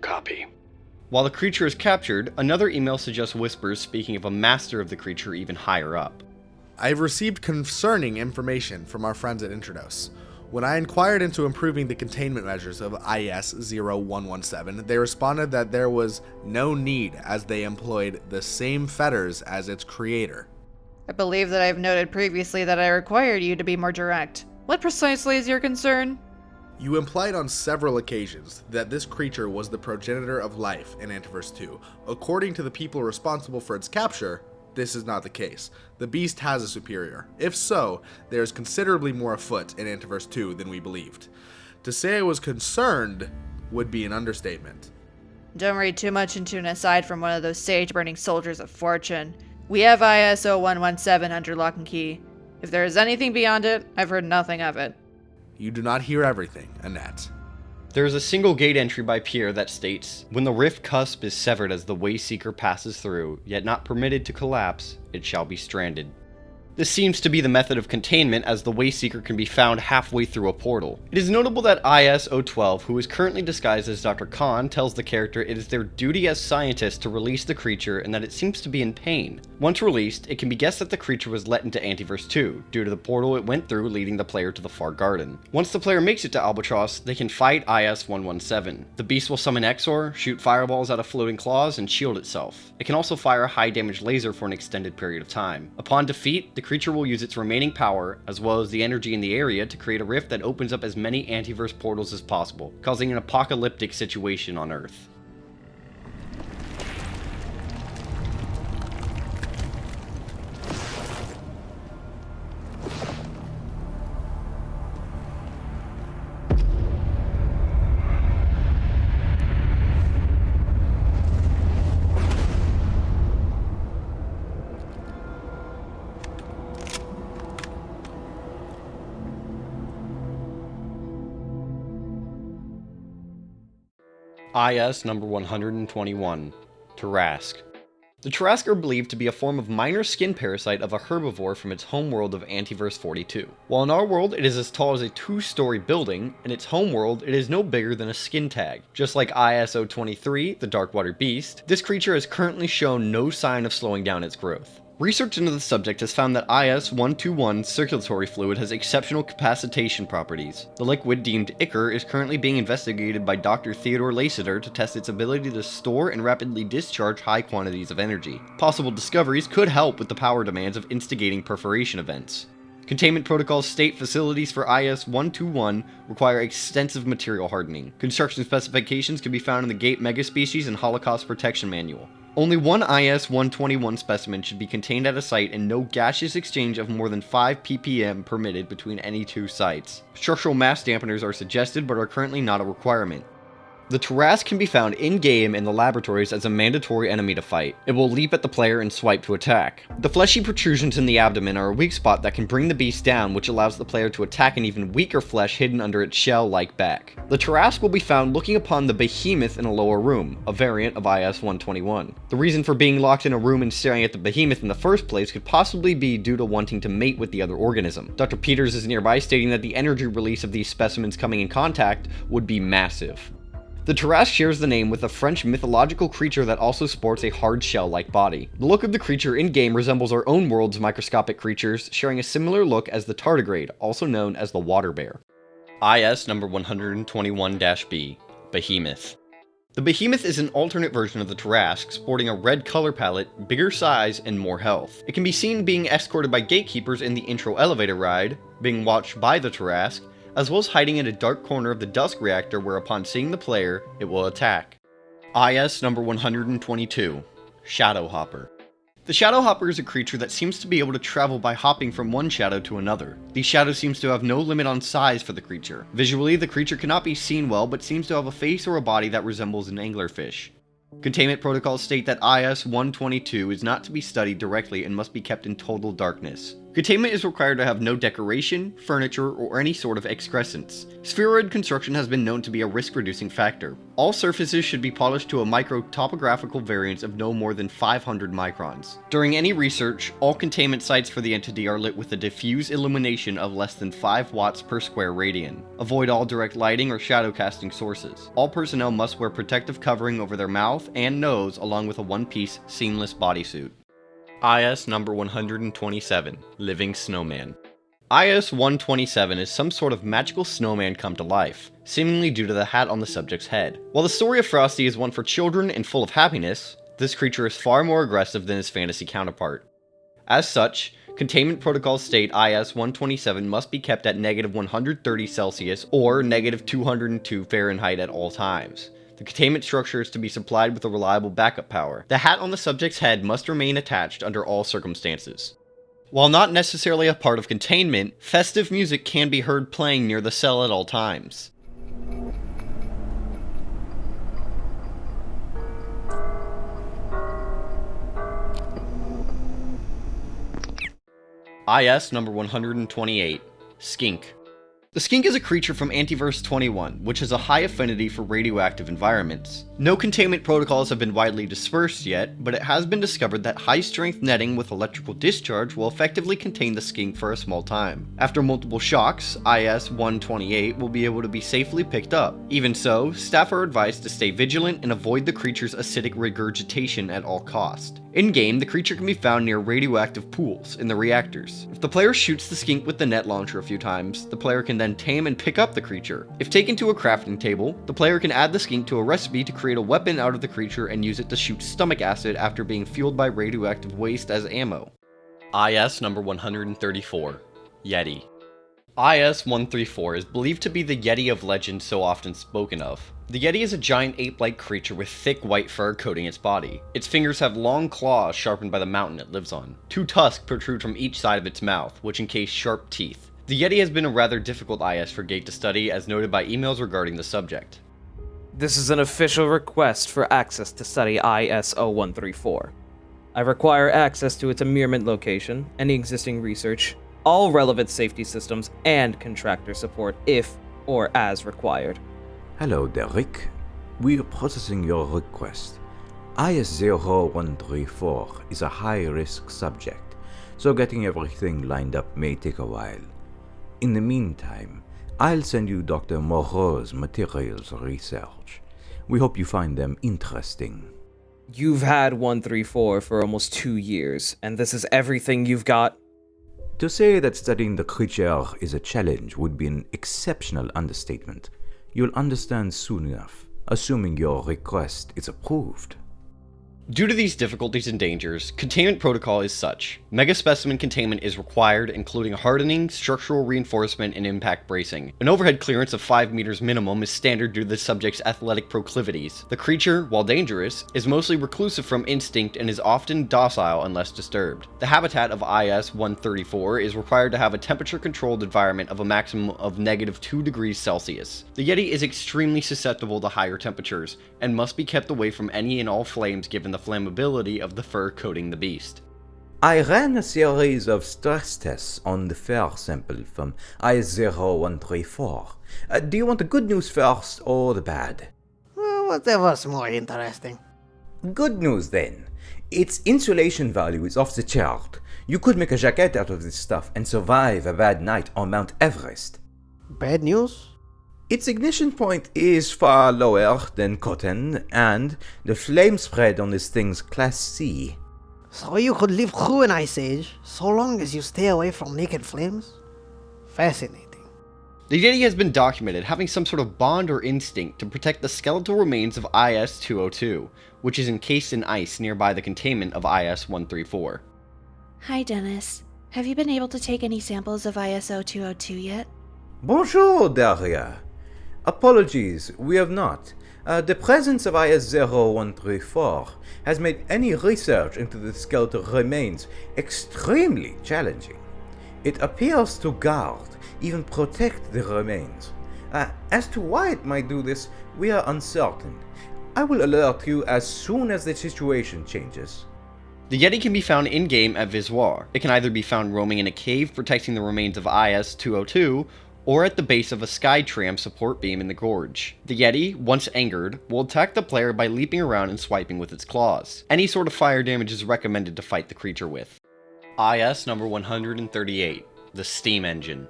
Copy. While the creature is captured, another email suggests whispers speaking of a master of the creature even higher up. I've received concerning information from our friends at Introdos. When I inquired into improving the containment measures of IS-0117, they responded that there was no need as they employed the same fetters as its creator. I believe that I have noted previously that I required you to be more direct. What precisely is your concern? You implied on several occasions that this creature was the progenitor of life in Antiverse 2. According to the people responsible for its capture, this is not the case. The beast has a superior. If so, there is considerably more afoot in Antiverse 2 than we believed. To say I was concerned would be an understatement. Don't read too much into an aside from one of those sage-burning soldiers of fortune. We have IS-0117 under lock and key. If there is anything beyond it, I've heard nothing of it. You do not hear everything, Annette. There is a single gate entry by Pierre that states, when the rift cusp is severed as the Wayseeker passes through, yet not permitted to collapse, it shall be stranded. This seems to be the method of containment, as the Wayseeker can be found halfway through a portal. It is notable that IS-012, who is currently disguised as Dr. Khan, tells the character it is their duty as scientists to release the creature and that it seems to be in pain. Once released, it can be guessed that the creature was let into Antiverse 2, due to the portal it went through leading the player to the far garden. Once the player makes it to Albatross, they can fight IS-117. The beast will summon Exor, shoot fireballs out of floating claws, and shield itself. It can also fire a high damage laser for an extended period of time. Upon defeat, the creature will use its remaining power, as well as the energy in the area, to create a rift that opens up as many Antiverse portals as possible, causing an apocalyptic situation on Earth. IS number 121, Tarasque. The Tarasque are believed to be a form of minor skin parasite of a herbivore from its homeworld of Antiverse 42. While in our world it is as tall as a 2-story building, in its homeworld it is no bigger than a skin tag. Just like IS-023, the Darkwater beast, this creature has currently shown no sign of slowing down its growth. Research into the subject has found that IS-121's circulatory fluid has exceptional capacitation properties. The liquid, deemed ichor, is currently being investigated by Dr. Theodore Lassiter to test its ability to store and rapidly discharge high quantities of energy. Possible discoveries could help with the power demands of instigating perforation events. Containment protocols state facilities for IS-121 require extensive material hardening. Construction specifications can be found in the Gate Megaspecies and Holocaust Protection Manual. Only one IS-121 specimen should be contained at a site and no gaseous exchange of more than 5 ppm permitted between any two sites. Structural mass dampeners are suggested but are currently not a requirement. The Tarasque can be found in-game in the laboratories as a mandatory enemy to fight. It will leap at the player and swipe to attack. The fleshy protrusions in the abdomen are a weak spot that can bring the beast down, which allows the player to attack an even weaker flesh hidden under its shell-like back. The Tarasque will be found looking upon the behemoth in a lower room, a variant of IS-121. The reason for being locked in a room and staring at the behemoth in the first place could possibly be due to wanting to mate with the other organism. Dr. Peters is nearby, stating that the energy release of these specimens coming in contact would be massive. The Tarasque shares the name with a French mythological creature that also sports a hard shell-like body. The look of the creature in-game resembles our own world's microscopic creatures, sharing a similar look as the tardigrade, also known as the water bear. IS number 121-B, Behemoth. The Behemoth is an alternate version of the Tarasque, sporting a red color palette, bigger size, and more health. It can be seen being escorted by gatekeepers in the intro elevator ride, being watched by the Tarasque, as well as hiding in a dark corner of the Dusk Reactor where upon seeing the player, it will attack. IS number 122, Shadowhopper. The Shadowhopper is a creature that seems to be able to travel by hopping from one shadow to another. These shadows seems to have no limit on size for the creature. Visually, the creature cannot be seen well, but seems to have a face or a body that resembles an anglerfish. Containment protocols state that IS-122 is not to be studied directly and must be kept in total darkness. Containment is required to have no decoration, furniture, or any sort of excrescence. Spheroid construction has been known to be a risk-reducing factor. All surfaces should be polished to a micro-topographical variance of no more than 500 microns. During any research, all containment sites for the entity are lit with a diffuse illumination of less than 5 watts per square radian. Avoid all direct lighting or shadow casting sources. All personnel must wear protective covering over their mouth and nose along with a one-piece seamless bodysuit. IS number 127, Living Snowman. IS-127 is some sort of magical snowman come to life, seemingly due to the hat on the subject's head. While the story of Frosty is one for children and full of happiness, this creature is far more aggressive than his fantasy counterpart. As such, containment protocols state IS-127 must be kept at -130 Celsius or -202 Fahrenheit at all times. The containment structure is to be supplied with a reliable backup power. The hat on the subject's head must remain attached under all circumstances. While not necessarily a part of containment, festive music can be heard playing near the cell at all times. IS number 128, Skink. The skink is a creature from Antiverse 21, which has a high affinity for radioactive environments. No containment protocols have been widely dispersed yet, but it has been discovered that high-strength netting with electrical discharge will effectively contain the skink for a small time. After multiple shocks, IS-128 will be able to be safely picked up. Even so, staff are advised to stay vigilant and avoid the creature's acidic regurgitation at all costs. In-game, the creature can be found near radioactive pools in the reactors. If the player shoots the skink with the net launcher a few times, the player can then tame and pick up the creature. If taken to a crafting table, the player can add the skink to a recipe to create a weapon out of the creature and use it to shoot stomach acid after being fueled by radioactive waste as ammo. IS number 134, Yeti. IS-134 is believed to be the Yeti of legend so often spoken of. The Yeti is a giant ape-like creature with thick white fur coating its body. Its fingers have long claws sharpened by the mountain it lives on. 2 tusks protrude from each side of its mouth, which encase sharp teeth. The Yeti has been a rather difficult IS for Gate to study, as noted by emails regarding the subject. This is an official request for access to study IS-0134. I require access to its Immurement location, any existing research, all relevant safety systems, and contractor support if or as required. Hello, Derek. We are processing your request. IS-0134 is a high-risk subject, so getting everything lined up may take a while. In the meantime, I'll send you Dr. Moreau's materials research. We hope you find them interesting. You've had 134 for almost 2 years, and this is everything you've got? To say that studying the creature is a challenge would be an exceptional understatement. You'll understand soon enough, assuming your request is approved. Due to these difficulties and dangers, containment protocol is such. Mega specimen containment is required, including hardening, structural reinforcement, and impact bracing. An overhead clearance of 5 meters minimum is standard due to the subject's athletic proclivities. The creature, while dangerous, is mostly reclusive from instinct and is often docile unless disturbed. The habitat of IS-134 is required to have a temperature-controlled environment of a maximum of -2 degrees Celsius. The Yeti is extremely susceptible to higher temperatures, and must be kept away from any and all flames given the flammability of the fur coating the beast. I ran a series of stress tests on the fur sample from IS-0134. Do you want the good news first or the bad? Whatever's more interesting. Good news then. Its insulation value is off the chart. You could make a jacket out of this stuff and survive a bad night on Mount Everest. Bad news? Its ignition point is far lower than cotton, and the flame spread on this thing's Class C. So you could live through an ice age, so long as you stay away from naked flames? Fascinating. The Yeti has been documented having some sort of bond or instinct to protect the skeletal remains of IS-202, which is encased in ice nearby the containment of IS-134. Hi, Dennis. Have you been able to take any samples of ISO-202 yet? Bonjour, Daria. Apologies, we have not. The presence of IS-0134 has made any research into the skeletal remains extremely challenging. It appears to guard, even protect the remains. As to why it might do this, we are uncertain. I will alert you as soon as the situation changes. The Yeti can be found in-game at Reservoir. It can either be found roaming in a cave protecting the remains of IS-202, or at the base of a Skytram support beam in the gorge. The Yeti, once angered, will attack the player by leaping around and swiping with its claws. Any sort of fire damage is recommended to fight the creature with. IS number 138, the Steam Engine.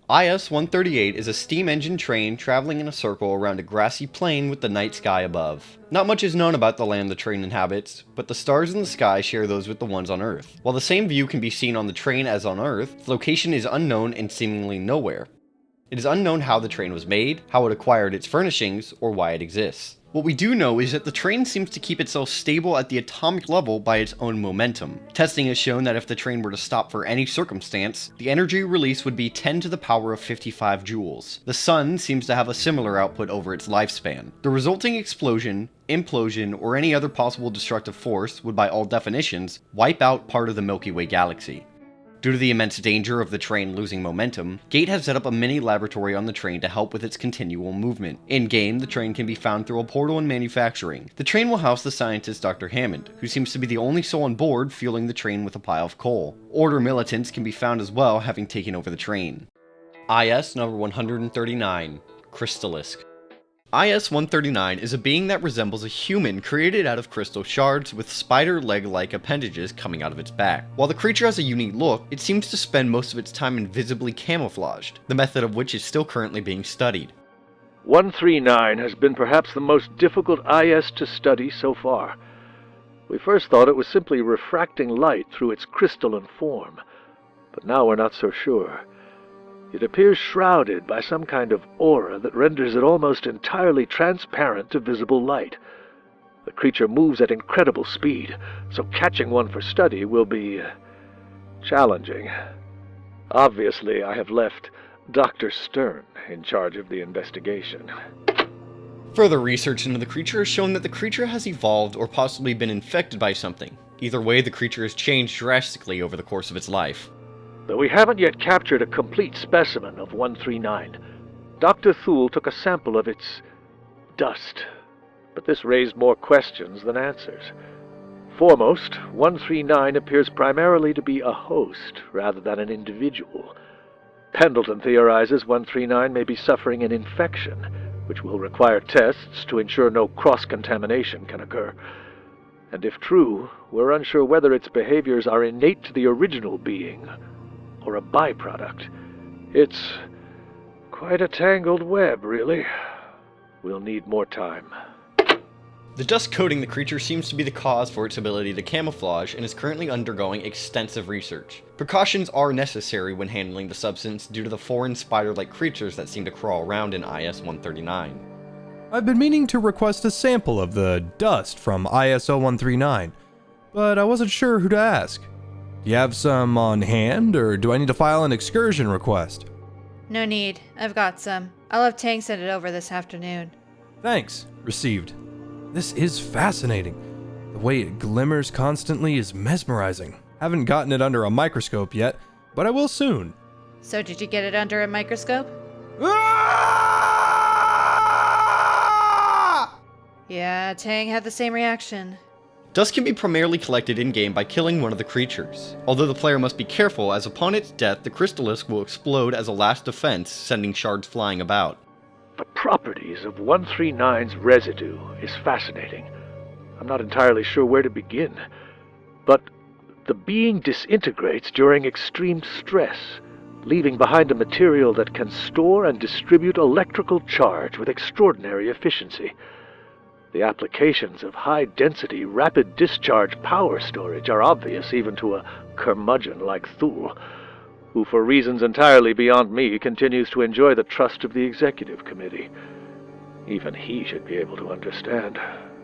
IS-138 is a steam engine train traveling in a circle around a grassy plain with the night sky above. Not much is known about the land the train inhabits, but the stars in the sky share those with the ones on Earth. While the same view can be seen on the train as on Earth, the location is unknown and seemingly nowhere. It is unknown how the train was made, how it acquired its furnishings, or why it exists. What we do know is that the train seems to keep itself stable at the atomic level by its own momentum. Testing has shown that if the train were to stop for any circumstance, the energy release would be 10 to the power of 55 joules. The sun seems to have a similar output over its lifespan. The resulting explosion, implosion, or any other possible destructive force would by all definitions wipe out part of the Milky Way galaxy. Due to the immense danger of the train losing momentum, Gate has set up a mini laboratory on the train to help with its continual movement. In-game, the train can be found through a portal in manufacturing. The train will house the scientist Dr. Hammond, who seems to be the only soul on board fueling the train with a pile of coal. Order militants can be found as well, having taken over the train. IS number 139, Crystallisk. IS-139 is a being that resembles a human created out of crystal shards with spider leg-like appendages coming out of its back. While the creature has a unique look, it seems to spend most of its time invisibly camouflaged, the method of which is still currently being studied. 139 has been perhaps the most difficult IS to study so far. We first thought it was simply refracting light through its crystalline form, but now we're not so sure. It appears shrouded by some kind of aura that renders it almost entirely transparent to visible light. The creature moves at incredible speed, so catching one for study will be challenging. Obviously, I have left Dr. Stern in charge of the investigation. Further research into the creature has shown that the creature has evolved or possibly been infected by something. Either way, the creature has changed drastically over the course of its life. Though we haven't yet captured a complete specimen of 139, Dr. Thule took a sample of its dust, but this raised more questions than answers. Foremost, 139 appears primarily to be a host rather than an individual. Pendleton theorizes 139 may be suffering an infection, which will require tests to ensure no cross-contamination can occur. And if true, we're unsure whether its behaviors are innate to the original being, or a byproduct. It's quite a tangled web, really. We'll need more time. The dust coating the creature seems to be the cause for its ability to camouflage and is currently undergoing extensive research. Precautions are necessary when handling the substance due to the foreign spider-like creatures that seem to crawl around in IS-139. I've been meaning to request a sample of the dust from ISO-139, but I wasn't sure who to ask. Do you have some on hand, or do I need to file an excursion request? No need. I've got some. I'll have Tang send it over this afternoon. Thanks. Received. This is fascinating. The way it glimmers constantly is mesmerizing. Haven't gotten it under a microscope yet, but I will soon. So did you get it under a microscope? Yeah, Tang had the same reaction. Dust can be primarily collected in-game by killing one of the creatures, although the player must be careful as upon its death the Crystallisk will explode as a last defense, sending shards flying about. The properties of 139's residue is fascinating. I'm not entirely sure where to begin, but the being disintegrates during extreme stress, leaving behind a material that can store and distribute electrical charge with extraordinary efficiency. The applications of high-density, rapid discharge power storage are obvious even to a curmudgeon like Thule, who for reasons entirely beyond me continues to enjoy the trust of the executive committee. Even he should be able to understand.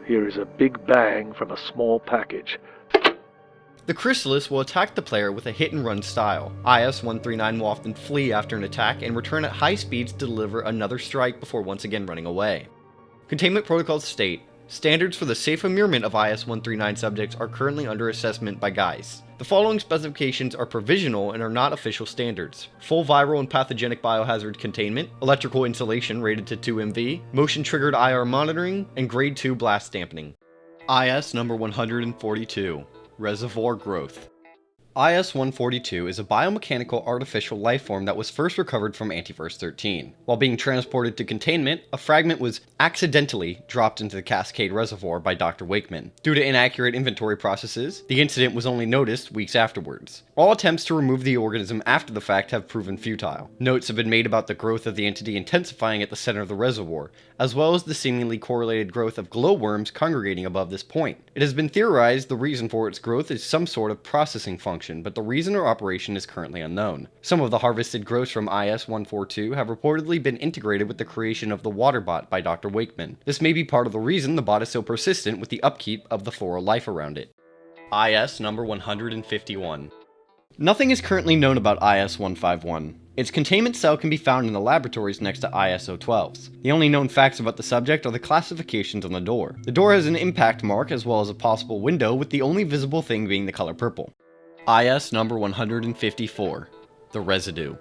Here is a big bang from a small package. The Crystallisk will attack the player with a hit-and-run style. IS-139 will often flee after an attack and return at high speeds to deliver another strike before once again running away. Containment protocols state, Standards for the safe immurement of IS-139 subjects are currently under assessment by GUIS. The following specifications are provisional and are not official standards: full viral and pathogenic biohazard containment, electrical insulation rated to 2 MV, motion-triggered IR monitoring, and grade 2 blast dampening. IS number 142, Reservoir Growth. IS-142 is a biomechanical artificial lifeform that was first recovered from Antiverse 13. While being transported to containment, a fragment was accidentally dropped into the Cascade Reservoir by Dr. Wakeman. Due to inaccurate inventory processes, the incident was only noticed weeks afterwards. All attempts to remove the organism after the fact have proven futile. Notes have been made about the growth of the entity intensifying at the center of the reservoir, as well as the seemingly correlated growth of glowworms congregating above this point. It has been theorized the reason for its growth is some sort of processing function, but the reason or operation is currently unknown. Some of the harvested growths from IS-142 have reportedly been integrated with the creation of the water bot by Dr. Wakeman. This may be part of the reason the bot is so persistent with the upkeep of the floral life around it. IS number 151. Nothing is currently known about IS-151. Its containment cell can be found in the laboratories next to ISO-12s. The only known facts about the subject are the classifications on the door. The door has an impact mark as well as a possible window, with the only visible thing being the color purple. IS number 154, the Residue.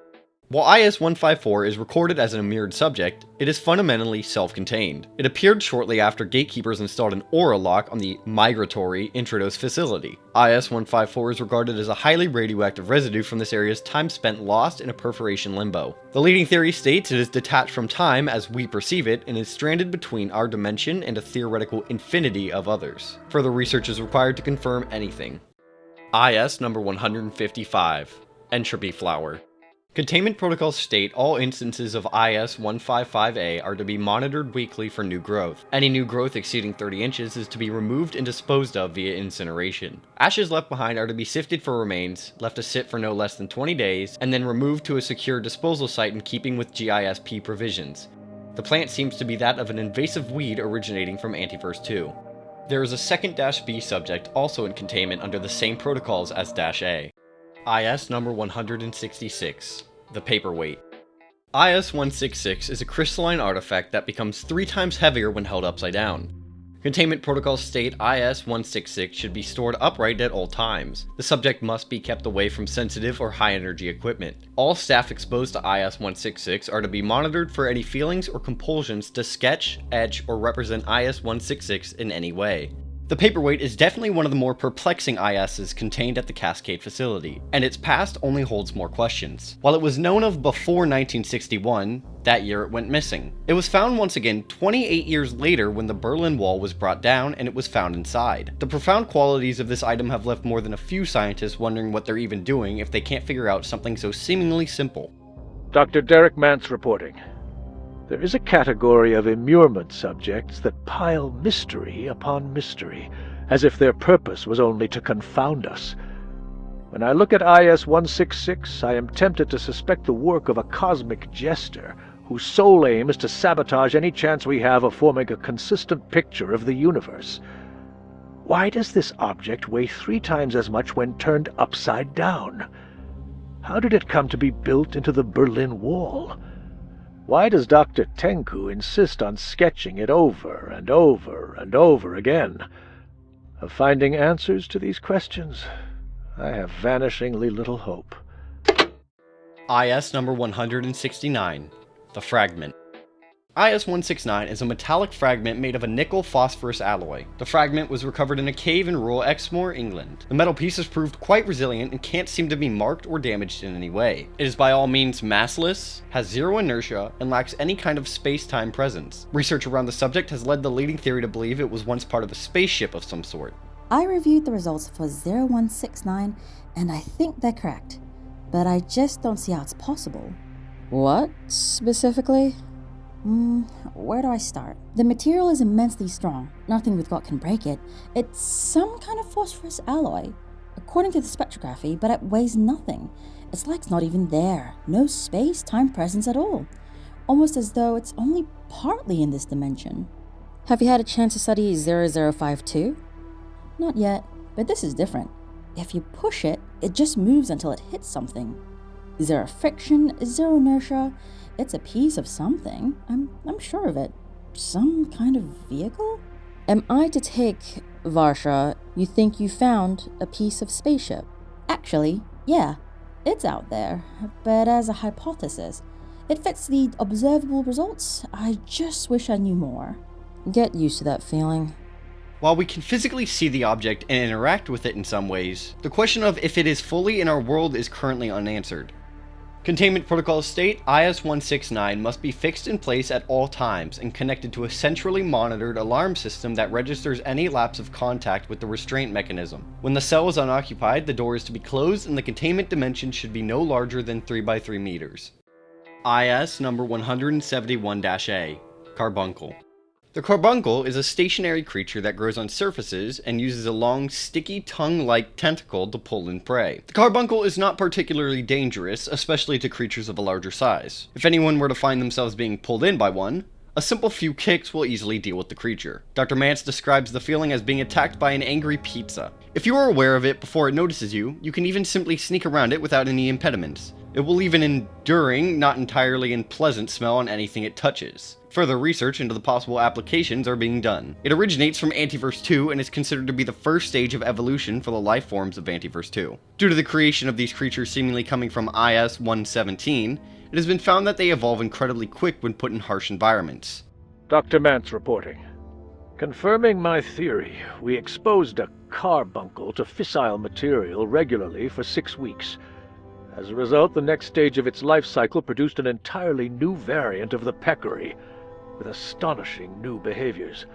While IS-154 is recorded as an immured subject, it is fundamentally self-contained. It appeared shortly after gatekeepers installed an aura lock on the migratory Introdose facility. IS-154 is regarded as a highly radioactive residue from this area's time spent lost in a perforation limbo. The leading theory states it is detached from time as we perceive it and is stranded between our dimension and a theoretical infinity of others. Further research is required to confirm anything. IS number 155, Entropy Flower. Containment protocols state all instances of IS-155A are to be monitored weekly for new growth. Any new growth exceeding 30 inches is to be removed and disposed of via incineration. Ashes left behind are to be sifted for remains, left to sit for no less than 20 days, and then removed to a secure disposal site in keeping with GISP provisions. The plant seems to be that of an invasive weed originating from Antiverse 2. There is a second -B subject also in containment under the same protocols as -A. IS number 166, the Paperweight. IS-166 is a crystalline artifact that becomes 3 times heavier when held upside down. Containment protocols state IS-166 should be stored upright at all times. The subject must be kept away from sensitive or high-energy equipment. All staff exposed to IS-166 are to be monitored for any feelings or compulsions to sketch, etch, or represent IS-166 in any way. The Paperweight is definitely one of the more perplexing ISs contained at the Cascade facility, and its past only holds more questions. While it was known of before 1961, that year it went missing. It was found once again 28 years later when the Berlin Wall was brought down and it was found inside. The profound qualities of this item have left more than a few scientists wondering what they're even doing if they can't figure out something so seemingly simple. Dr. Derek Mance reporting. There is a category of immurement subjects that pile mystery upon mystery, as if their purpose was only to confound us. When I look at IS-166, I am tempted to suspect the work of a cosmic jester, whose sole aim is to sabotage any chance we have of forming a consistent picture of the universe. Why does this object weigh 3 times as much when turned upside down? How did it come to be built into the Berlin Wall? Why does Dr. Tenku insist on sketching it over and over and over again? Of finding answers to these questions, I have vanishingly little hope. IS number 169, the Fragment. IS-169 is a metallic fragment made of a nickel-phosphorus alloy. The fragment was recovered in a cave in rural Exmoor, England. The metal piece has proved quite resilient and can't seem to be marked or damaged in any way. It is by all means massless, has 0 inertia, and lacks any kind of space-time presence. Research around the subject has led the leading theory to believe it was once part of a spaceship of some sort. I reviewed the results for 0169, and I think they're correct. But I just don't see how it's possible. What, specifically? Where do I start? The material is immensely strong. Nothing we've got can break it. It's some kind of phosphorus alloy, according to the spectrography, but it weighs nothing. It's like it's not even there. No space, time presence at all. Almost as though it's only partly in this dimension. Have you had a chance to study 0052? Not yet, but this is different. If you push it, it just moves until it hits something. 0 friction, 0 inertia. It's a piece of something. I'm sure of it. Some kind of vehicle? Am I to take, Varsha, you think you found a piece of spaceship? Actually, yeah, it's out there, but as a hypothesis, it fits the observable results. I just wish I knew more. Get used to that feeling. While we can physically see the object and interact with it in some ways, the question of if it is fully in our world is currently unanswered. Containment protocols state IS-169 must be fixed in place at all times and connected to a centrally monitored alarm system that registers any lapse of contact with the restraint mechanism. When the cell is unoccupied, the door is to be closed and the containment dimension should be no larger than 3 by 3 meters. IS number 171-A, Carbuncle. The carbuncle is a stationary creature that grows on surfaces and uses a long, sticky tongue-like tentacle to pull in prey. The carbuncle is not particularly dangerous, especially to creatures of a larger size. If anyone were to find themselves being pulled in by one, a simple few kicks will easily deal with the creature. Dr. Mance describes the feeling as being attacked by an angry pizza. If you are aware of it before it notices you, you can even simply sneak around it without any impediments. It will leave an enduring, not entirely unpleasant smell on anything it touches. Further research into the possible applications are being done. It originates from Antiverse 2 and is considered to be the first stage of evolution for the life forms of Antiverse 2. Due to the creation of these creatures seemingly coming from IS-117, it has been found that they evolve incredibly quick when put in harsh environments. Dr. Mance reporting. Confirming my theory, we exposed a carbuncle to fissile material regularly for 6 weeks. As a result, the next stage of its life cycle produced an entirely new variant of the peccary, with astonishing new behaviors.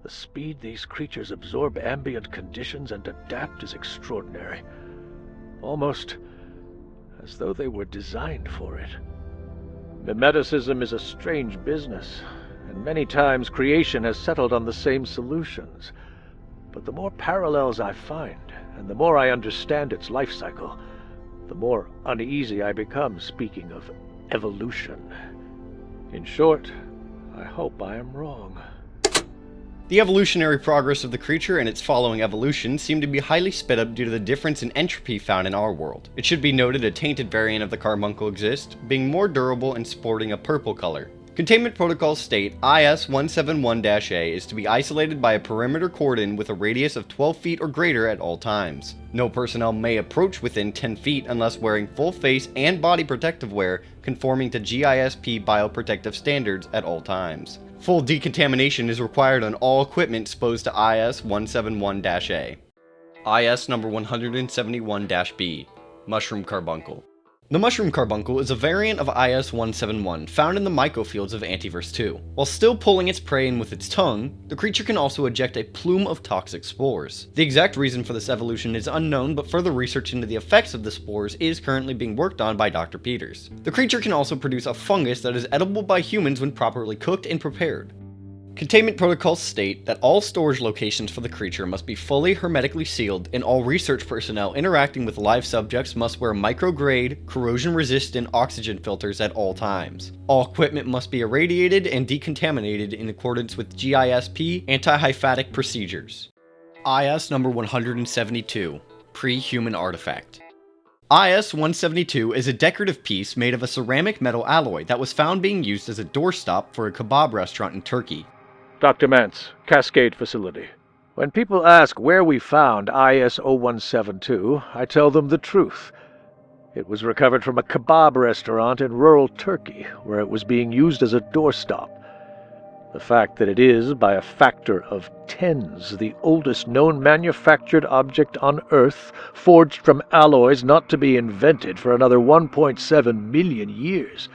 The speed these creatures absorb ambient conditions and adapt is extraordinary. Almost as though they were designed for it. Mimeticism is a strange business, and many times creation has settled on the same solutions. But the more parallels I find, and the more I understand its life cycle, the more uneasy I become speaking of evolution. In short, I hope I am wrong. The evolutionary progress of the creature and its following evolution seem to be highly sped up due to the difference in entropy found in our world. It should be noted a tainted variant of the carbuncle exists, being more durable and sporting a purple color. Containment protocols state IS-171-A is to be isolated by a perimeter cordon with a radius of 12 feet or greater at all times. No personnel may approach within 10 feet unless wearing full face and body protective wear conforming to GISP bioprotective standards at all times. Full decontamination is required on all equipment exposed to IS-171-A. IS number 171-B, Mushroom Carbuncle. The Mushroom Carbuncle is a variant of IS-171 found in the mycofields of Antiverse 2. While still pulling its prey in with its tongue, the creature can also eject a plume of toxic spores. The exact reason for this evolution is unknown, but further research into the effects of the spores is currently being worked on by Dr. Peters. The creature can also produce a fungus that is edible by humans when properly cooked and prepared. Containment protocols state that all storage locations for the creature must be fully hermetically sealed, and all research personnel interacting with live subjects must wear micrograde, corrosion-resistant oxygen filters at all times. All equipment must be irradiated and decontaminated in accordance with GISP anti-hyphatic procedures. IS number 172, Pre-Human Artifact. IS-172 is a decorative piece made of a ceramic metal alloy that was found being used as a doorstop for a kebab restaurant in Turkey. Dr. Mance, Cascade Facility. When people ask where we found IS-0172, I tell them the truth. It was recovered from a kebab restaurant in rural Turkey, where it was being used as a doorstop. The fact that it is, by a factor of tens, the oldest known manufactured object on Earth, forged from alloys not to be invented for another 1.7 million years,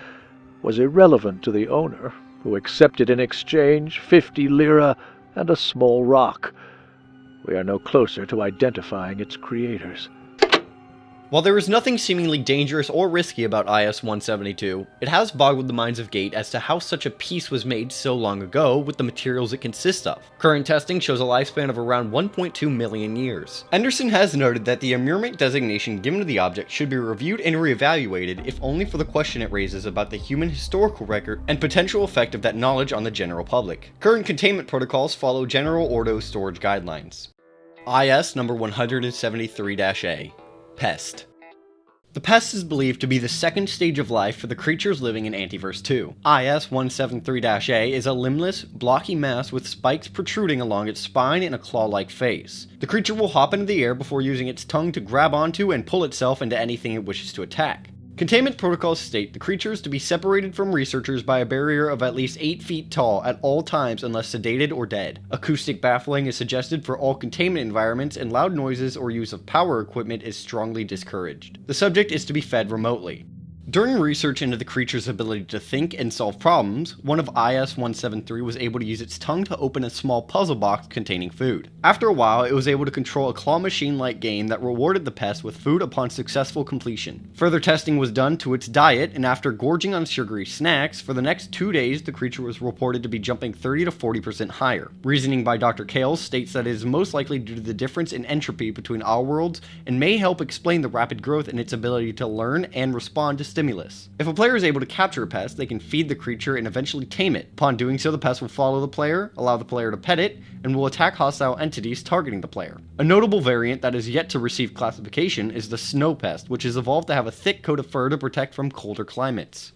was irrelevant to the owner, who accepted in exchange 50 lira and a small rock. We are no closer to identifying its creators. While there is nothing seemingly dangerous or risky about IS-172, it has boggled the minds of Gate as to how such a piece was made so long ago with the materials it consists of. Current testing shows a lifespan of around 1.2 million years. Anderson has noted that the Immurement designation given to the object should be reviewed and reevaluated if only for the question it raises about the human historical record and potential effect of that knowledge on the general public. Current containment protocols follow General Ordo storage guidelines. IS number 173-A. Pest. The pest is believed to be the second stage of life for the creatures living in Antiverse 2. IS-173-A is a limbless, blocky mass with spikes protruding along its spine and a claw-like face. The creature will hop into the air before using its tongue to grab onto and pull itself into anything it wishes to attack. Containment protocols state the creature is to be separated from researchers by a barrier of at least 8 feet tall at all times unless sedated or dead. Acoustic baffling is suggested for all containment environments, and loud noises or use of power equipment is strongly discouraged. The subject is to be fed remotely. During research into the creature's ability to think and solve problems, one of IS-173 was able to use its tongue to open a small puzzle box containing food. After a while, it was able to control a claw machine-like game that rewarded the pest with food upon successful completion. Further testing was done to its diet, and after gorging on sugary snacks, for the next 2 days the creature was reported to be jumping 30 to 40% higher. Reasoning by Dr. Kales states that it is most likely due to the difference in entropy between our worlds, and may help explain the rapid growth in its ability to learn and respond to stimulus. If a player is able to capture a pest, they can feed the creature and eventually tame it. Upon doing so, the pest will follow the player, allow the player to pet it, and will attack hostile entities targeting the player. A notable variant that is yet to receive classification is the snow pest, which has evolved to have a thick coat of fur to protect from colder climates.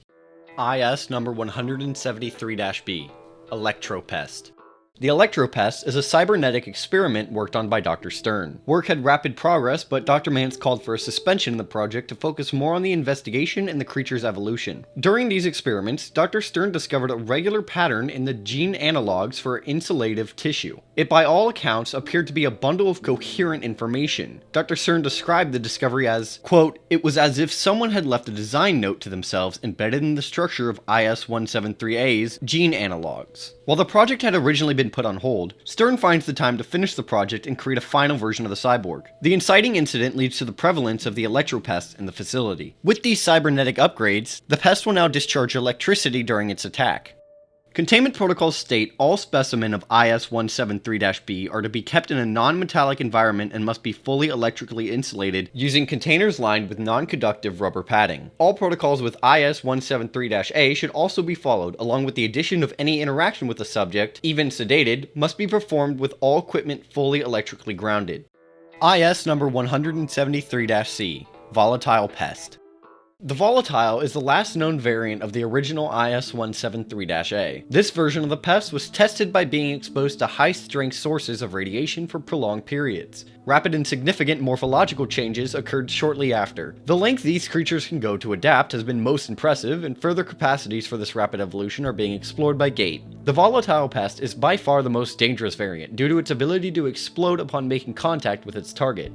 IS number 173-B, Electropest. The Electropest is a cybernetic experiment worked on by Dr. Stern. Work had rapid progress, but Dr. Mance called for a suspension in the project to focus more on the investigation and the creature's evolution. During these experiments, Dr. Stern discovered a regular pattern in the gene analogs for insulative tissue. It by all accounts appeared to be a bundle of coherent information. Dr. Stern described the discovery as, quote, "It was as if someone had left a design note to themselves embedded in the structure of IS-173A's gene analogs." While the project had originally been put on hold, Stern finds the time to finish the project and create a final version of the cyborg. The inciting incident leads to the prevalence of the electropest in the facility. With these cybernetic upgrades, the pest will now discharge electricity during its attack. Containment protocols state all specimens of IS-173-B are to be kept in a non-metallic environment and must be fully electrically insulated using containers lined with non-conductive rubber padding. All protocols with IS-173-A should also be followed, along with the addition of any interaction with the subject, even sedated, must be performed with all equipment fully electrically grounded. IS number 173-C, Volatile Pest. The Volatile is the last known variant of the original IS-173-A. This version of the pest was tested by being exposed to high-strength sources of radiation for prolonged periods. Rapid and significant morphological changes occurred shortly after. The length these creatures can go to adapt has been most impressive, and further capacities for this rapid evolution are being explored by Gate. The Volatile pest is by far the most dangerous variant, due to its ability to explode upon making contact with its target.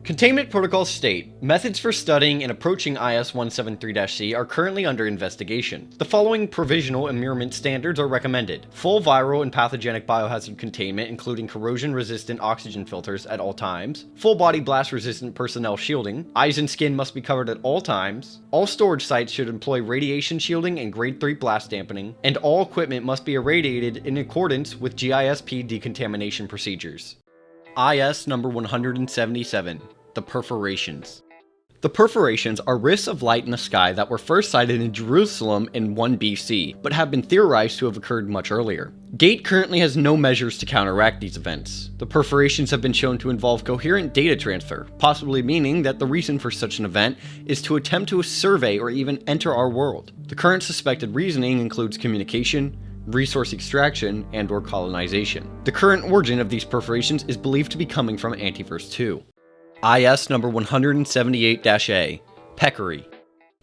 Containment protocols state, methods for studying and approaching IS-173-C are currently under investigation. The following provisional immurement standards are recommended. Full viral and pathogenic biohazard containment, including corrosion-resistant oxygen filters at all times. Full body blast-resistant personnel shielding. Eyes and skin must be covered at all times. All storage sites should employ radiation shielding and grade 3 blast dampening. And all equipment must be irradiated in accordance with GISP decontamination procedures. IS number 177, the Perforations. The perforations are rifts of light in the sky that were first sighted in Jerusalem in 1 BC, but have been theorized to have occurred much earlier. Gate currently has no measures to counteract these events. The perforations have been shown to involve coherent data transfer, possibly meaning that the reason for such an event is to attempt to survey or even enter our world. The current suspected reasoning includes communication, resource extraction, and/or colonization. The current origin of these perforations is believed to be coming from Antiverse 2. IS number 178-A, Peccary.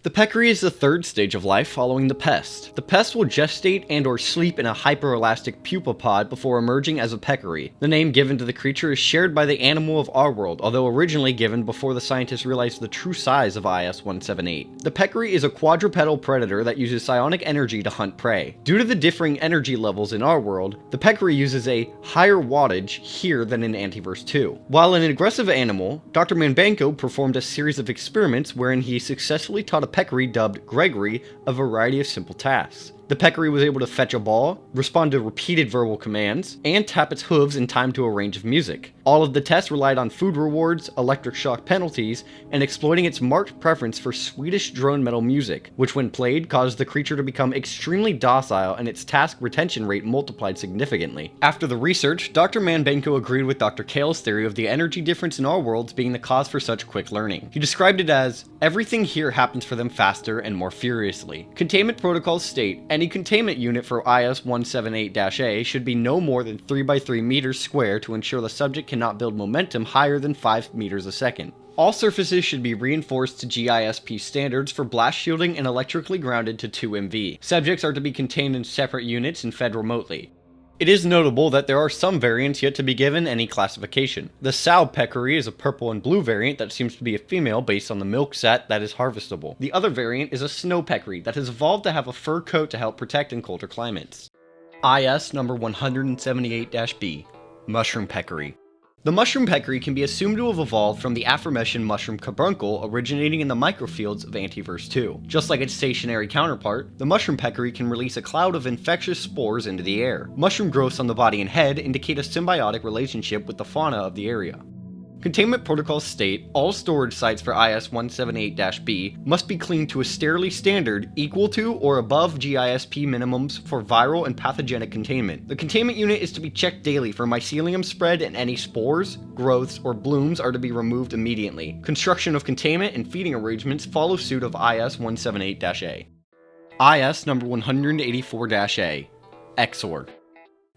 The peccary is the third stage of life following the pest. The pest will gestate and/or sleep in a hyperelastic pupa pod before emerging as a peccary. The name given to the creature is shared by the animal of our world, although originally given before the scientists realized the true size of IS-178. The peccary is a quadrupedal predator that uses psionic energy to hunt prey. Due to the differing energy levels in our world, the peccary uses a higher wattage here than in Antiverse 2. While an aggressive animal, Dr. Manbanko performed a series of experiments wherein he successfully taught a peccary dubbed Gregory a variety of simple tasks. The peccary was able to fetch a ball, respond to repeated verbal commands, and tap its hooves in time to a range of music. All of the tests relied on food rewards, electric shock penalties, and exploiting its marked preference for Swedish drone metal music, which when played caused the creature to become extremely docile and its task retention rate multiplied significantly. After the research, Dr. Manbenko agreed with Dr. Kale's theory of the energy difference in our worlds being the cause for such quick learning. He described it as, everything here happens for them faster and more furiously. Containment protocols state, any containment unit for IS-178-A should be no more than 3 by 3 meters square to ensure the subject cannot build momentum higher than 5 meters a second. All surfaces should be reinforced to GISP standards for blast shielding and electrically grounded to 2 MV. Subjects are to be contained in separate units and fed remotely. It is notable that there are some variants yet to be given any classification. The Sow peccary is a purple and blue variant that seems to be a female based on the milk set that is harvestable. The other variant is a snow peccary that has evolved to have a fur coat to help protect in colder climates. IS number 178-B, Mushroom Peccary. The mushroom peccary can be assumed to have evolved from the aforementioned mushroom carbuncle originating in the microfields of Antiverse 2. Just like its stationary counterpart, the mushroom peccary can release a cloud of infectious spores into the air. Mushroom growths on the body and head indicate a symbiotic relationship with the fauna of the area. Containment protocols state all storage sites for IS-178-B must be cleaned to a sterility standard equal to or above GISP minimums for viral and pathogenic containment. The containment unit is to be checked daily for mycelium spread, and any spores, growths, or blooms are to be removed immediately. Construction of containment and feeding arrangements follow suit of IS-178-A. IS number 184-A, Exor.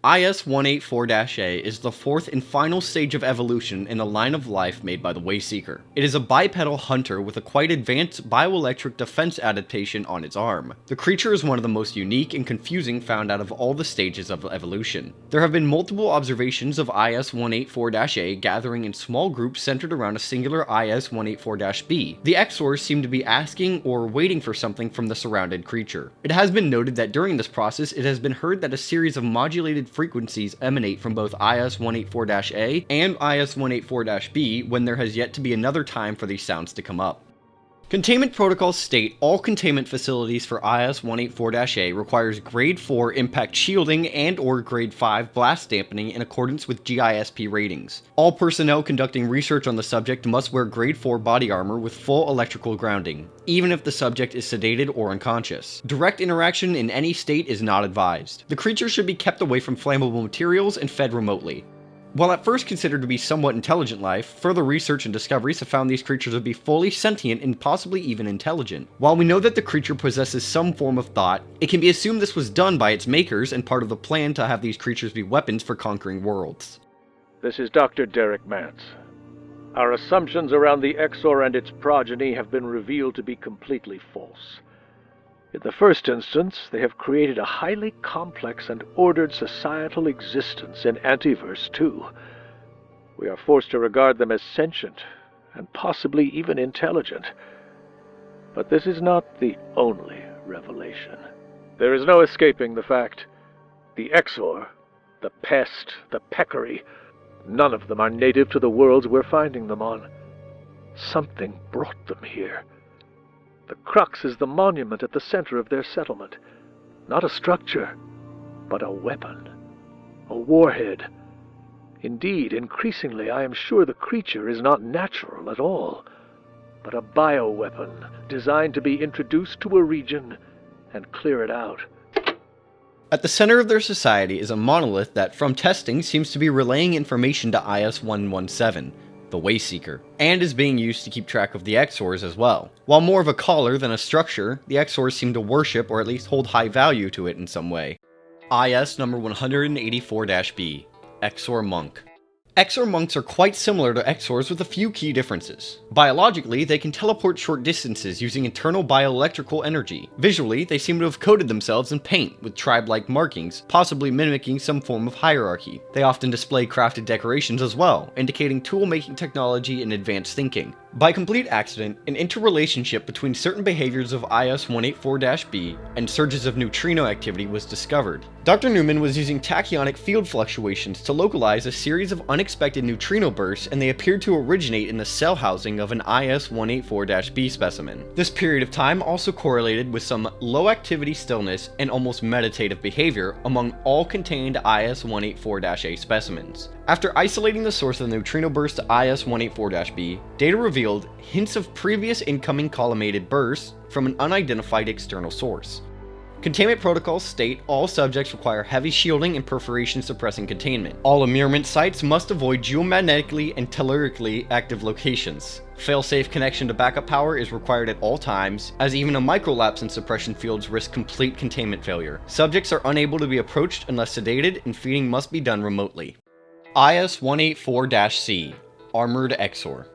IS-184-A is the fourth and final stage of evolution in a line of life made by the Wayseeker. It is a bipedal hunter with a quite advanced bioelectric defense adaptation on its arm. The creature is one of the most unique and confusing found out of all the stages of evolution. There have been multiple observations of IS-184-A gathering in small groups centered around a singular IS-184-B. The Exors seem to be asking or waiting for something from the surrounded creature. It has been noted that during this process it has been heard that a series of modulated frequencies emanate from both IS-184-A and IS-184-B when there has yet to be another time for these sounds to come up. Containment protocols state all containment facilities for IS-184-A requires grade 4 impact shielding and or grade 5 blast dampening in accordance with GISP ratings. All personnel conducting research on the subject must wear grade 4 body armor with full electrical grounding, even if the subject is sedated or unconscious. Direct interaction in any state is not advised. The creature should be kept away from flammable materials and fed remotely. While at first considered to be somewhat intelligent life, further research and discoveries have found these creatures to be fully sentient and possibly even intelligent. While we know that the creature possesses some form of thought, it can be assumed this was done by its makers and part of the plan to have these creatures be weapons for conquering worlds. This is Dr. Derek Mance. Our assumptions around the Exor and its progeny have been revealed to be completely false. In the first instance, they have created a highly complex and ordered societal existence in Antiverse 2. We are forced to regard them as sentient, and possibly even intelligent. But this is not the only revelation. There is no escaping the fact. The Exor, the pest, the peccary, none of them are native to the worlds we're finding them on. Something brought them here. The crux is the monument at the center of their settlement. Not a structure, but a weapon. A warhead. Indeed, increasingly I am sure the creature is not natural at all, but a bioweapon designed to be introduced to a region and clear it out. At the center of their society is a monolith that, from testing, seems to be relaying information to IS-117. The Wayseeker, and is being used to keep track of the Exors as well. While more of a collar than a structure, the Exors seem to worship or at least hold high value to it in some way. IS number 184-B, Exor Monk. Exor monks are quite similar to Exors with a few key differences. Biologically, they can teleport short distances using internal bioelectrical energy. Visually, they seem to have coated themselves in paint with tribe-like markings, possibly mimicking some form of hierarchy. They often display crafted decorations as well, indicating tool-making technology and advanced thinking. By complete accident, an interrelationship between certain behaviors of IS-184-B and surges of neutrino activity was discovered. Dr. Newman was using tachyonic field fluctuations to localize a series of unexpected neutrino bursts, and they appeared to originate in the cell housing of an IS-184-B specimen. This period of time also correlated with some low-activity stillness and almost meditative behavior among all contained IS-184-A specimens. After isolating the source of the neutrino burst to IS-184-B, data revealed hints of previous incoming collimated bursts from an unidentified external source. Containment protocols state all subjects require heavy shielding and perforation suppressing containment. All Immurement sites must avoid geomagnetically and tellurically active locations. Fail-safe connection to backup power is required at all times, as even a microlapse in suppression fields risk complete containment failure. Subjects are unable to be approached unless sedated, and feeding must be done remotely. IS-184-C, Armored Exor.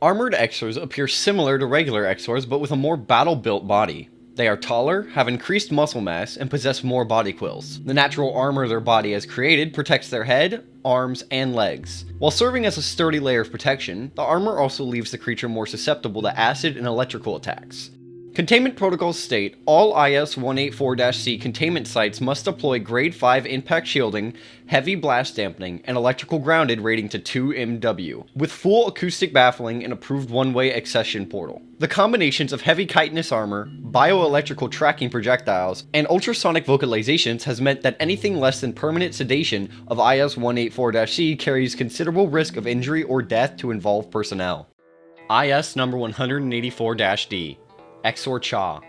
Armored Exors appear similar to regular Exors, but with a more battle-built body. They are taller, have increased muscle mass, and possess more body quills. The natural armor their body has created protects their head, arms, and legs. While serving as a sturdy layer of protection, the armor also leaves the creature more susceptible to acid and electrical attacks. Containment protocols state all IS-184-C containment sites must deploy grade 5 impact shielding, heavy blast dampening, and electrical grounded rating to 2 MW, with full acoustic baffling and approved one-way accession portal. The combinations of heavy chitinous armor, bioelectrical tracking projectiles, and ultrasonic vocalizations has meant that anything less than permanent sedation of IS-184-C carries considerable risk of injury or death to involved personnel. IS number 184-D. Exor Cha.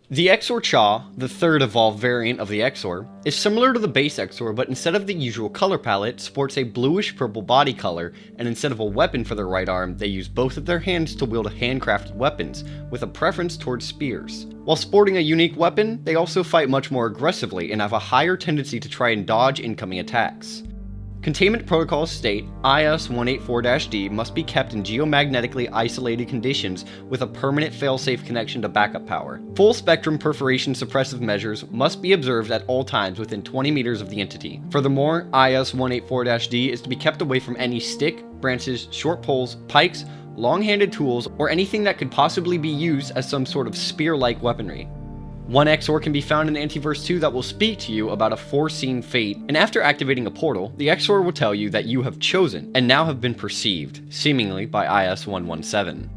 The Exor Cha, the third evolved variant of the Exor, is similar to the base Exor, but instead of the usual color palette, sports a bluish-purple body color, and instead of a weapon for their right arm, they use both of their hands to wield handcrafted weapons, with a preference towards spears. While sporting a unique weapon, they also fight much more aggressively and have a higher tendency to try and dodge incoming attacks. Containment protocols state IS-184-D must be kept in geomagnetically isolated conditions with a permanent fail-safe connection to backup power. Full-spectrum perforation suppressive measures must be observed at all times within 20 meters of the entity. Furthermore, IS-184-D is to be kept away from any stick, branches, short poles, pikes, long-handed tools, or anything that could possibly be used as some sort of spear-like weaponry. One Exor can be found in Antiverse 2 that will speak to you about a foreseen fate, and after activating a portal, the Exor will tell you that you have chosen, and now have been perceived, seemingly by IS-117.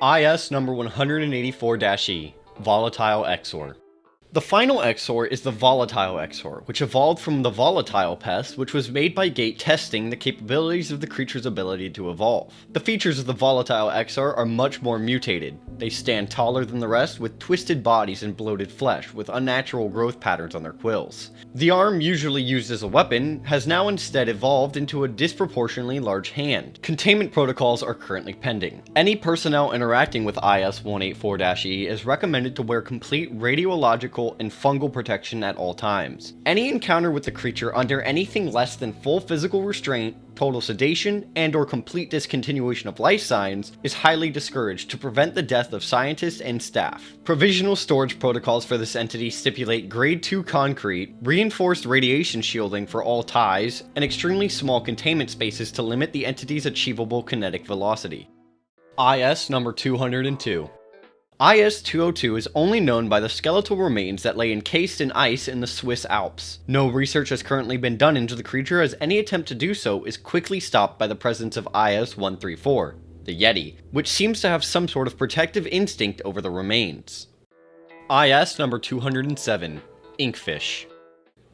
IS number 184-E, Volatile Exor. The final Exor is the Volatile Exor, which evolved from the Volatile Pest, which was made by Gate testing the capabilities of the creature's ability to evolve. The features of the Volatile Exor are much more mutated. They stand taller than the rest, with twisted bodies and bloated flesh, with unnatural growth patterns on their quills. The arm usually used as a weapon has now instead evolved into a disproportionately large hand. Containment protocols are currently pending. Any personnel interacting with IS-184-E is recommended to wear complete radiological and fungal protection at all times. Any encounter with the creature under anything less than full physical restraint, total sedation, and/or complete discontinuation of life signs is highly discouraged to prevent the death of scientists and staff. Provisional storage protocols for this entity stipulate grade 2 concrete, reinforced radiation shielding for all ties, and extremely small containment spaces to limit the entity's achievable kinetic velocity. IS number 202. IS-202 is only known by the skeletal remains that lay encased in ice in the Swiss Alps. No research has currently been done into the creature, as any attempt to do so is quickly stopped by the presence of IS-134, the Yeti, which seems to have some sort of protective instinct over the remains. IS number 207, Inkfish.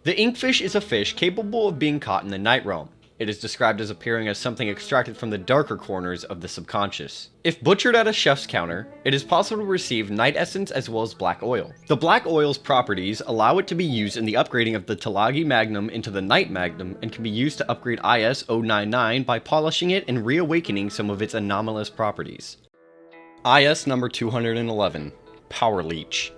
The Inkfish is a fish capable of being caught in the Night Realm. It is described as appearing as something extracted from the darker corners of the subconscious. If butchered at a chef's counter, it is possible to receive night essence as well as black oil. The black oil's properties allow it to be used in the upgrading of the Talagi Magnum into the Night Magnum, and can be used to upgrade IS-099 by polishing it and reawakening some of its anomalous properties. IS number 211, Power Leech.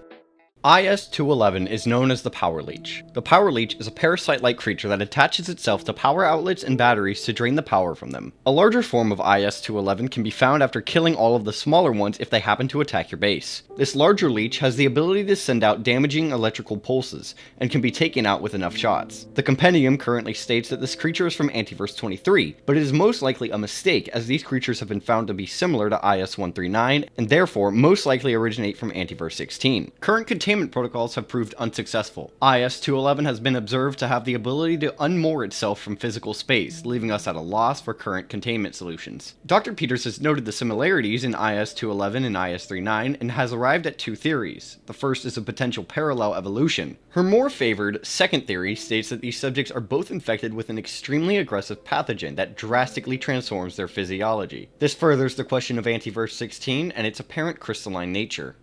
IS-211 is known as the Power Leech. The Power Leech is a parasite-like creature that attaches itself to power outlets and batteries to drain the power from them. A larger form of IS-211 can be found after killing all of the smaller ones if they happen to attack your base. This larger leech has the ability to send out damaging electrical pulses, and can be taken out with enough shots. The compendium currently states that this creature is from Antiverse 23, but it is most likely a mistake as these creatures have been found to be similar to IS-139, and therefore most likely originate from Antiverse 16. Current containment protocols have proved unsuccessful. IS-211 has been observed to have the ability to unmoor itself from physical space, leaving us at a loss for current containment solutions. Dr. Peters has noted the similarities in IS-211 and IS-39 and has arrived at two theories. The first is a potential parallel evolution. Her more favored second theory states that these subjects are both infected with an extremely aggressive pathogen that drastically transforms their physiology. This furthers the question of Antiverse 16 and its apparent crystalline nature.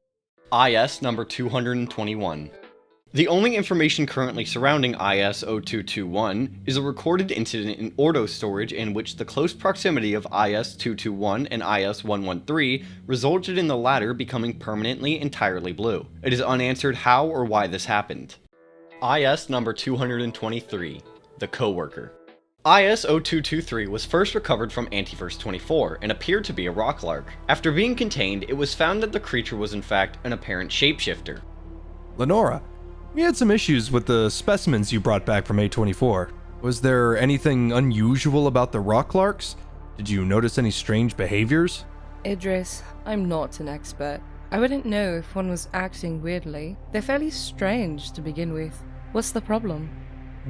IS number 221. The only information currently surrounding IS-0221 is a recorded incident in Ordo storage in which the close proximity of IS-221 and IS-113 resulted in the latter becoming permanently entirely blue. It is unanswered how or why this happened. IS number 223. The Coworker. IS-0223 was first recovered from Antiverse 24 and appeared to be a rocklark. After being contained, it was found that the creature was in fact an apparent shapeshifter. Lenora, we had some issues with the specimens you brought back from A24. Was there anything unusual about the rocklarks? Did you notice any strange behaviors? Idris, I'm not an expert. I wouldn't know if one was acting weirdly. They're fairly strange to begin with. What's the problem?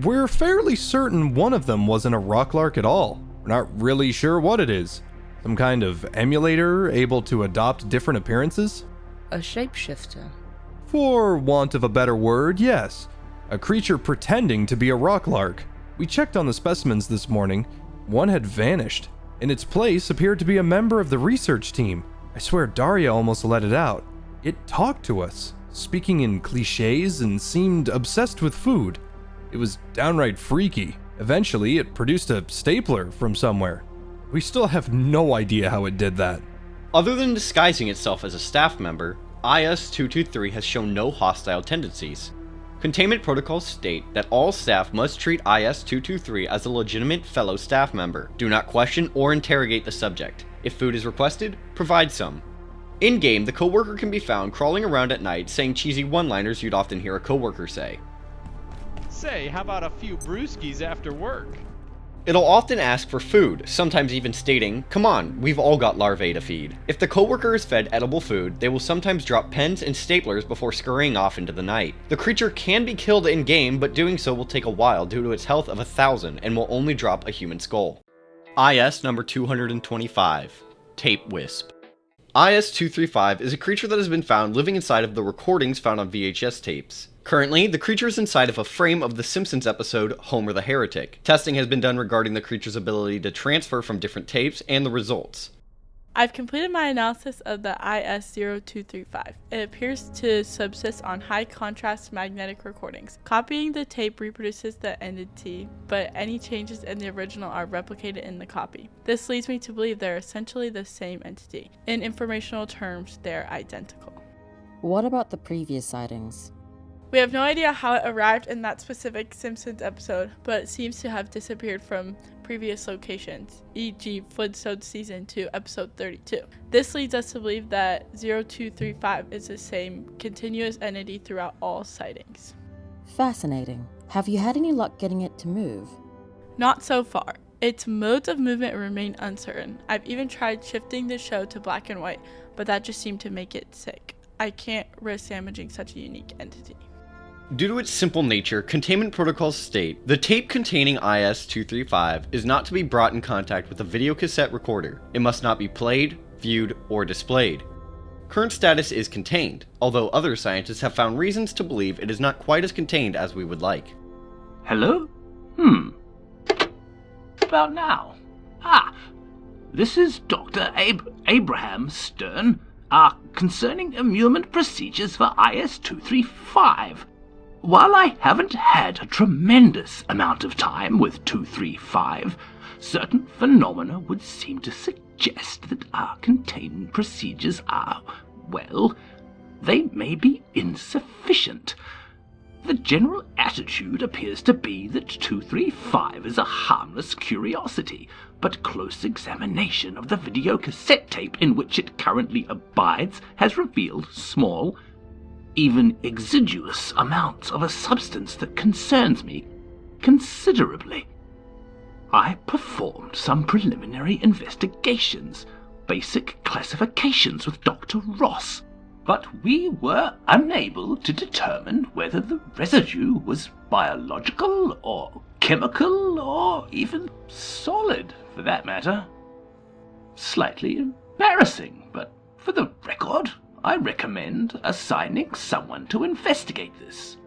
We're fairly certain one of them wasn't a rocklark at all. We're not really sure what it is. Some kind of emulator able to adopt different appearances? A shapeshifter. For want of a better word, yes. A creature pretending to be a rocklark. We checked on the specimens this morning. One had vanished. In its place appeared to be a member of the research team. I swear Daria almost let it out. It talked to us, speaking in cliches and seemed obsessed with food. It was downright freaky. Eventually, it produced a stapler from somewhere. We still have no idea how it did that. Other than disguising itself as a staff member, IS-223 has shown no hostile tendencies. Containment protocols state that all staff must treat IS-223 as a legitimate fellow staff member. Do not question or interrogate the subject. If food is requested, provide some. In-game, the Coworker can be found crawling around at night saying cheesy one-liners you'd often hear a Coworker say. Say, how about a few brewskis after work? It'll often ask for food, sometimes even stating, "Come on, we've all got larvae to feed." If the Coworker is fed edible food, they will sometimes drop pens and staplers before scurrying off into the night. The creature can be killed in-game, but doing so will take a while due to its health of 1,000 and will only drop a human skull. IS number 225. Tape Wisp. IS-235 is a creature that has been found living inside of the recordings found on VHS tapes. Currently, the creature is inside of a frame of the Simpsons episode Homer the Heretic. Testing has been done regarding the creature's ability to transfer from different tapes and the results. I've completed my analysis of the IS-0235. It appears to subsist on high contrast magnetic recordings. Copying the tape reproduces the entity, but any changes in the original are replicated in the copy. This leads me to believe they're essentially the same entity. In informational terms, they're identical. What about the previous sightings? We have no idea how it arrived in that specific Simpsons episode, but it seems to have disappeared from previous locations, e.g. Flintstones Season 2, Episode 32. This leads us to believe that 0235 is the same continuous entity throughout all sightings. Fascinating. Have you had any luck getting it to move? Not so far. Its modes of movement remain uncertain. I've even tried shifting the show to black and white, but that just seemed to make it sick. I can't risk damaging such a unique entity. Due to its simple nature, containment protocols state the tape containing IS-235 is not to be brought in contact with a videocassette recorder. It must not be played, viewed, or displayed. Current status is contained, although other scientists have found reasons to believe it is not quite as contained as we would like. Hello? About now. This is Dr. Abraham Stern, concerning immurement procedures for IS-235. While I haven't had a tremendous amount of time with 235, certain phenomena would seem to suggest that our containment procedures are, well, they may be insufficient. The general attitude appears to be that 235 is a harmless curiosity, but close examination of the videocassette tape in which it currently abides has revealed small, even exiguous amounts of a substance that concerns me considerably. I performed some preliminary investigations, basic classifications with Dr. Ross, but we were unable to determine whether the residue was biological or chemical or even solid, for that matter. Slightly embarrassing, but for the record, I recommend assigning someone to investigate this.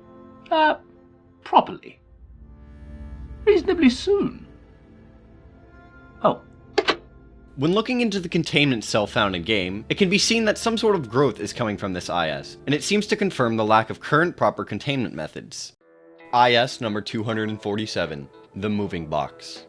Properly. Reasonably soon. Oh. When looking into the containment cell found in-game, it can be seen that some sort of growth is coming from this IS, and it seems to confirm the lack of current proper containment methods. IS number 247, the Moving Box.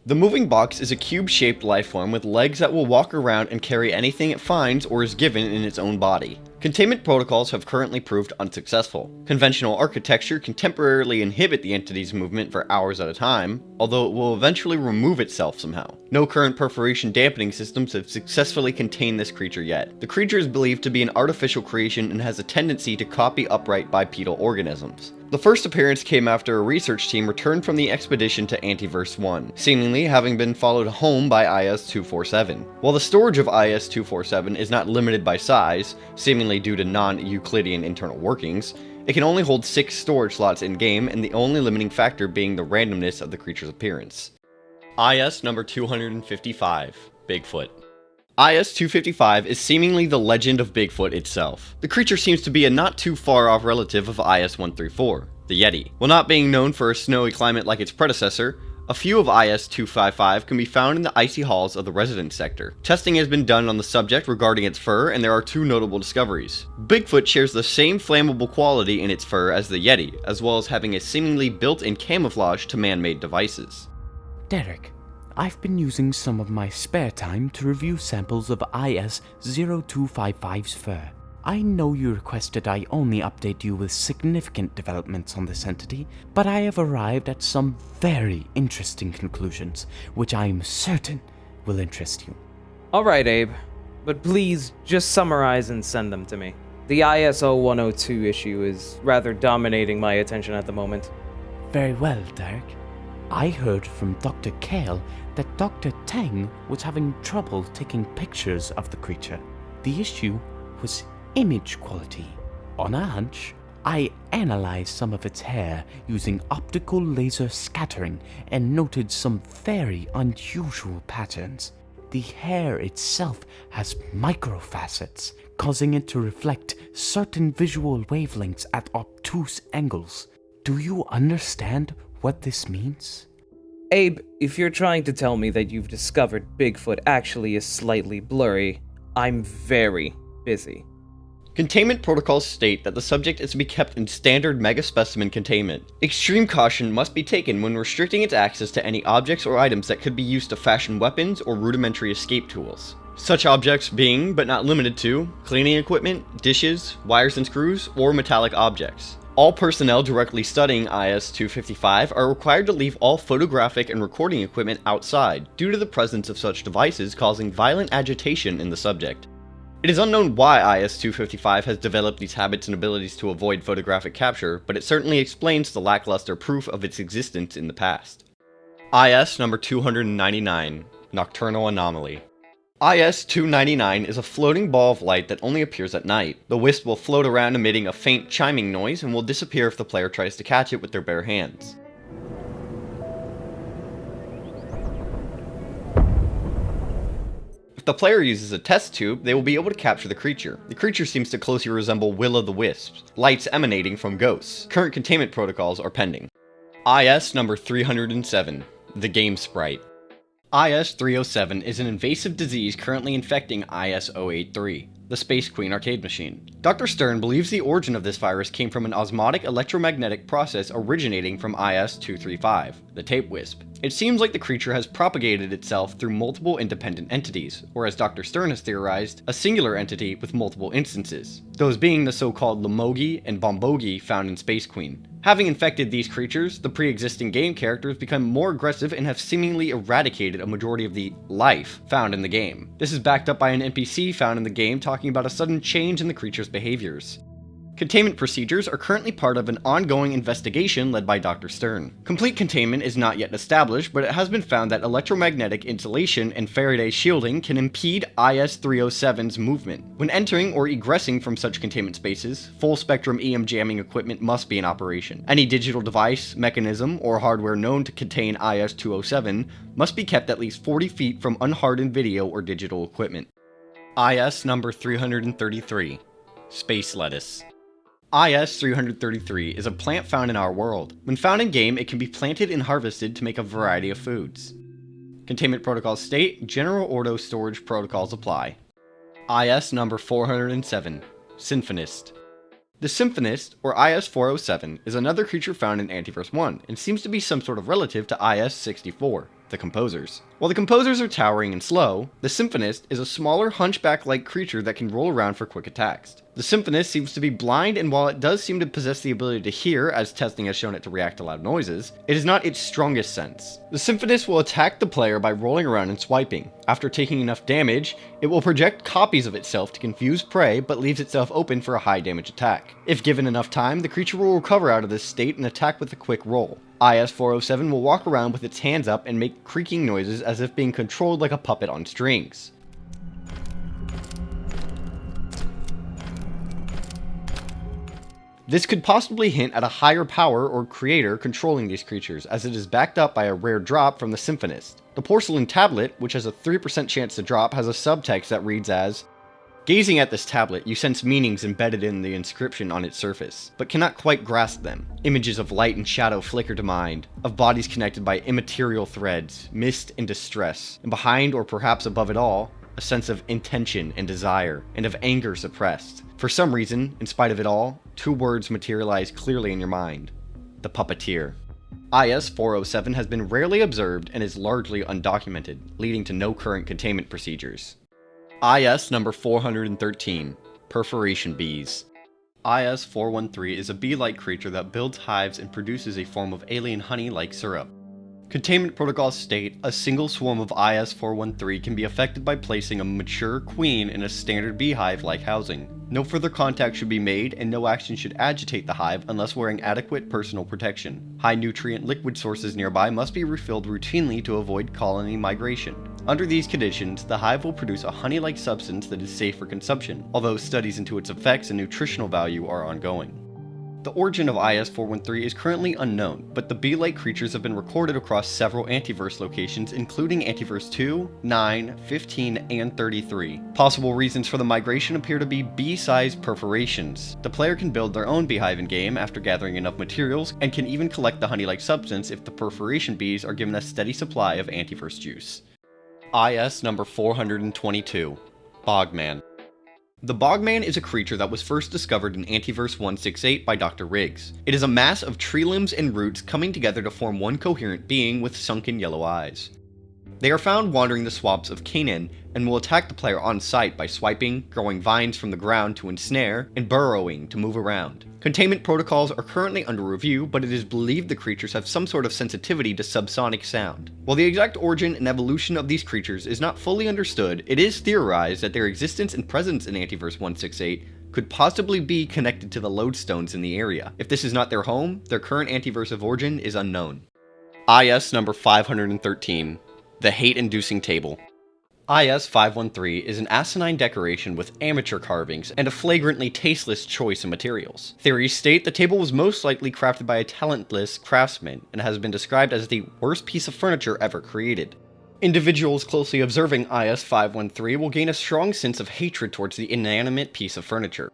The Moving Box is a cube-shaped lifeform with legs that will walk around and carry anything it finds or is given in its own body. Containment protocols have currently proved unsuccessful. Conventional architecture can temporarily inhibit the entity's movement for hours at a time, although it will eventually remove itself somehow. No current perforation dampening systems have successfully contained this creature yet. The creature is believed to be an artificial creation and has a tendency to copy upright bipedal organisms. The first appearance came after a research team returned from the expedition to Antiverse 1, seemingly having been followed home by IS-247. While the storage of IS-247 is not limited by size, seemingly due to non-Euclidean internal workings, it can only hold 6 storage slots in-game, and the only limiting factor being the randomness of the creature's appearance. IS number 255, Bigfoot. IS-255 is seemingly the legend of Bigfoot itself. The creature seems to be a not too far off relative of IS-134, the Yeti. While not being known for a snowy climate like its predecessor, a few of IS-255 can be found in the icy halls of the residence sector. Testing has been done on the subject regarding its fur, and there are 2 notable discoveries. Bigfoot shares the same flammable quality in its fur as the Yeti, as well as having a seemingly built-in camouflage to man-made devices. Derek, I've been using some of my spare time to review samples of IS-0255's fur. I know you requested I only update you with significant developments on this entity, but I have arrived at some very interesting conclusions, which I am certain will interest you. Alright, Abe, but please just summarize and send them to me. The ISO-102 issue is rather dominating my attention at the moment. Very well, Derek. I heard from Dr. Kale that Dr. Tang was having trouble taking pictures of the creature. The issue was image quality. On a hunch, I analyzed some of its hair using optical laser scattering and noted some very unusual patterns. The hair itself has microfacets, causing it to reflect certain visual wavelengths at obtuse angles. Do you understand what this means? Abe, if you're trying to tell me that you've discovered Bigfoot actually is slightly blurry, I'm very busy. Containment protocols state that the subject is to be kept in standard megaspecimen containment. Extreme caution must be taken when restricting its access to any objects or items that could be used to fashion weapons or rudimentary escape tools. Such objects being, but not limited to, cleaning equipment, dishes, wires and screws, or metallic objects. All personnel directly studying IS-255 are required to leave all photographic and recording equipment outside, due to the presence of such devices causing violent agitation in the subject. It is unknown why IS-255 has developed these habits and abilities to avoid photographic capture, but it certainly explains the lackluster proof of its existence in the past. IS number 299, Nocturnal Anomaly. IS-299 is a floating ball of light that only appears at night. The wisp will float around emitting a faint chiming noise and will disappear if the player tries to catch it with their bare hands. If the player uses a test tube, they will be able to capture the creature. The creature seems to closely resemble Will-o'-the-Wisps, lights emanating from ghosts. Current containment protocols are pending. IS number 307, the Game Sprite. IS-307 is an invasive disease currently infecting IS-083, the Space Queen arcade machine. Dr. Stern believes the origin of this virus came from an osmotic electromagnetic process originating from IS-235, the tape wisp. It seems like the creature has propagated itself through multiple independent entities, or as Dr. Stern has theorized, a singular entity with multiple instances, those being the so-called Lamogi and Bombogi found in Space Queen. Having infected these creatures, the pre-existing game characters become more aggressive and have seemingly eradicated a majority of the life found in the game. This is backed up by an NPC found in the game talking about a sudden change in the creature's behaviors. Containment procedures are currently part of an ongoing investigation led by Dr. Stern. Complete containment is not yet established, but it has been found that electromagnetic insulation and Faraday shielding can impede IS-307's movement. When entering or egressing from such containment spaces, full-spectrum EM jamming equipment must be in operation. Any digital device, mechanism, or hardware known to contain IS-207 must be kept at least 40 feet from unhardened video or digital equipment. IS number 333, Space Lettuce. IS-333 is a plant found in our world. When found in game, it can be planted and harvested to make a variety of foods. Containment protocols state, general ordo storage protocols apply. IS number 407, Symphonist. The Symphonist, or IS-407, is another creature found in Antiverse 1, and seems to be some sort of relative to IS-64, the Composers. While the Composers are towering and slow, the Symphonist is a smaller hunchback-like creature that can roll around for quick attacks. The Symphonist seems to be blind, and while it does seem to possess the ability to hear, as testing has shown it to react to loud noises, it is not its strongest sense. The Symphonist will attack the player by rolling around and swiping. After taking enough damage, it will project copies of itself to confuse prey, but leaves itself open for a high damage attack. If given enough time, the creature will recover out of this state and attack with a quick roll. IS-407 will walk around with its hands up and make creaking noises as if being controlled like a puppet on strings. This could possibly hint at a higher power or creator controlling these creatures, as it is backed up by a rare drop from the Symphonist. The porcelain tablet, which has a 3% chance to drop, has a subtext that reads as, "Gazing at this tablet, you sense meanings embedded in the inscription on its surface, but cannot quite grasp them. Images of light and shadow flicker to mind, of bodies connected by immaterial threads, mist and distress, and behind or perhaps above it all, a sense of intention and desire, and of anger suppressed. For some reason, in spite of it all, two words materialize clearly in your mind. The Puppeteer." IS-407 has been rarely observed and is largely undocumented, leading to no current containment procedures. IS number 413, Perforation Bees. IS-413 is a bee-like creature that builds hives and produces a form of alien honey-like syrup. Containment protocols state, a single swarm of IS-413 can be affected by placing a mature queen in a standard beehive-like housing. No further contact should be made, and no action should agitate the hive unless wearing adequate personal protection. High-nutrient liquid sources nearby must be refilled routinely to avoid colony migration. Under these conditions, the hive will produce a honey-like substance that is safe for consumption, although studies into its effects and nutritional value are ongoing. The origin of IS-413 is currently unknown, but the bee-like creatures have been recorded across several Antiverse locations, including Antiverse 2, 9, 15, and 33. Possible reasons for the migration appear to be bee-sized perforations. The player can build their own beehive in-game after gathering enough materials, and can even collect the honey-like substance if the perforation bees are given a steady supply of Antiverse juice. IS number 422, Bogman. The Bogman is a creature that was first discovered in Antiverse 168 by Dr. Riggs. It is a mass of tree limbs and roots coming together to form one coherent being with sunken yellow eyes. They are found wandering the swamps of Canaan and will attack the player on sight by swiping, growing vines from the ground to ensnare, and burrowing to move around. Containment protocols are currently under review, but it is believed the creatures have some sort of sensitivity to subsonic sound. While the exact origin and evolution of these creatures is not fully understood, it is theorized that their existence and presence in Antiverse 168 could possibly be connected to the Lodestones in the area. If this is not their home, their current Antiverse of origin is unknown. IS number 513, the Hate-Inducing Table. IS-513 is an asinine decoration with amateur carvings and a flagrantly tasteless choice of materials. Theories state the table was most likely crafted by a talentless craftsman and has been described as the worst piece of furniture ever created. Individuals closely observing IS-513 will gain a strong sense of hatred towards the inanimate piece of furniture.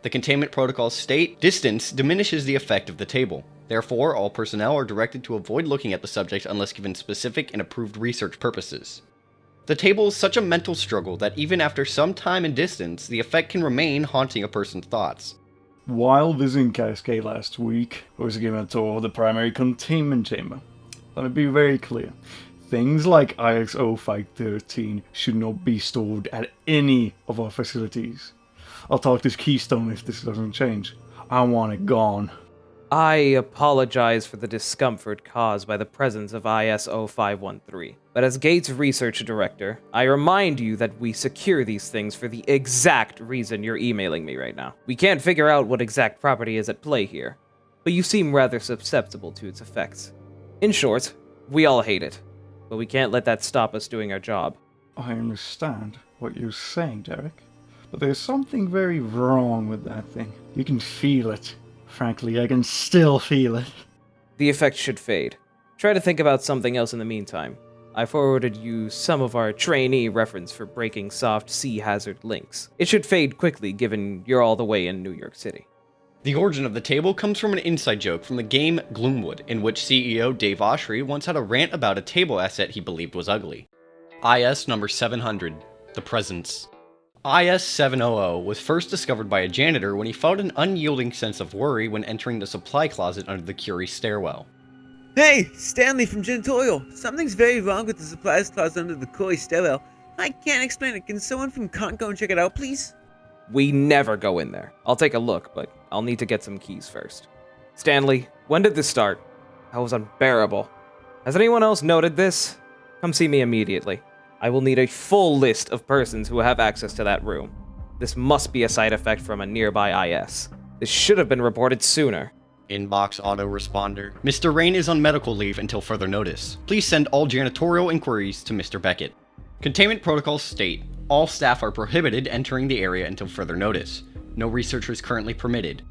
The containment protocols state, distance diminishes the effect of the table. Therefore, all personnel are directed to avoid looking at the subject unless given specific and approved research purposes. The table is such a mental struggle that even after some time and distance, the effect can remain haunting a person's thoughts. While visiting Cascade last week, I was given a tour of the primary containment chamber. Let me be very clear. Things like ISO 513 should not be stored at any of our facilities. I'll talk to Keystone if this doesn't change. I want it gone. I apologize for the discomfort caused by the presence of ISO 513, but as Gates Research Director, I remind you that we secure these things for the exact reason you're emailing me right now. We can't figure out what exact property is at play here, but you seem rather susceptible to its effects. In short, we all hate it, but we can't let that stop us doing our job. I understand what you're saying, Derek, but there's something very wrong with that thing. You can feel it. Frankly, I can still feel it. The effect should fade. Try to think about something else in the meantime. I forwarded you some of our trainee reference for breaking soft sea hazard links. It should fade quickly given you're all the way in New York City. The origin of the table comes from an inside joke from the game Gloomwood, in which CEO Dave Oshry once had a rant about a table asset he believed was ugly. IS number 700, The Presence. IS 700 was first discovered by a janitor when he felt an unyielding sense of worry when entering the supply closet under the Curie stairwell. Hey, Stanley from Janitorial. Something's very wrong with the supplies closet under the Curie stairwell. I can't explain it. Can someone from Con go and check it out, please? We never go in there. I'll take a look, but I'll need to get some keys first. Stanley, when did this start? That was unbearable. Has anyone else noted this? Come see me immediately. I will need a full list of persons who have access to that room. This must be a side effect from a nearby IS. This should have been reported sooner. Inbox autoresponder. Mr. Rain is on medical leave until further notice. Please send all janitorial inquiries to Mr. Beckett. Containment protocols state, all staff are prohibited entering the area until further notice. No researchers currently permitted.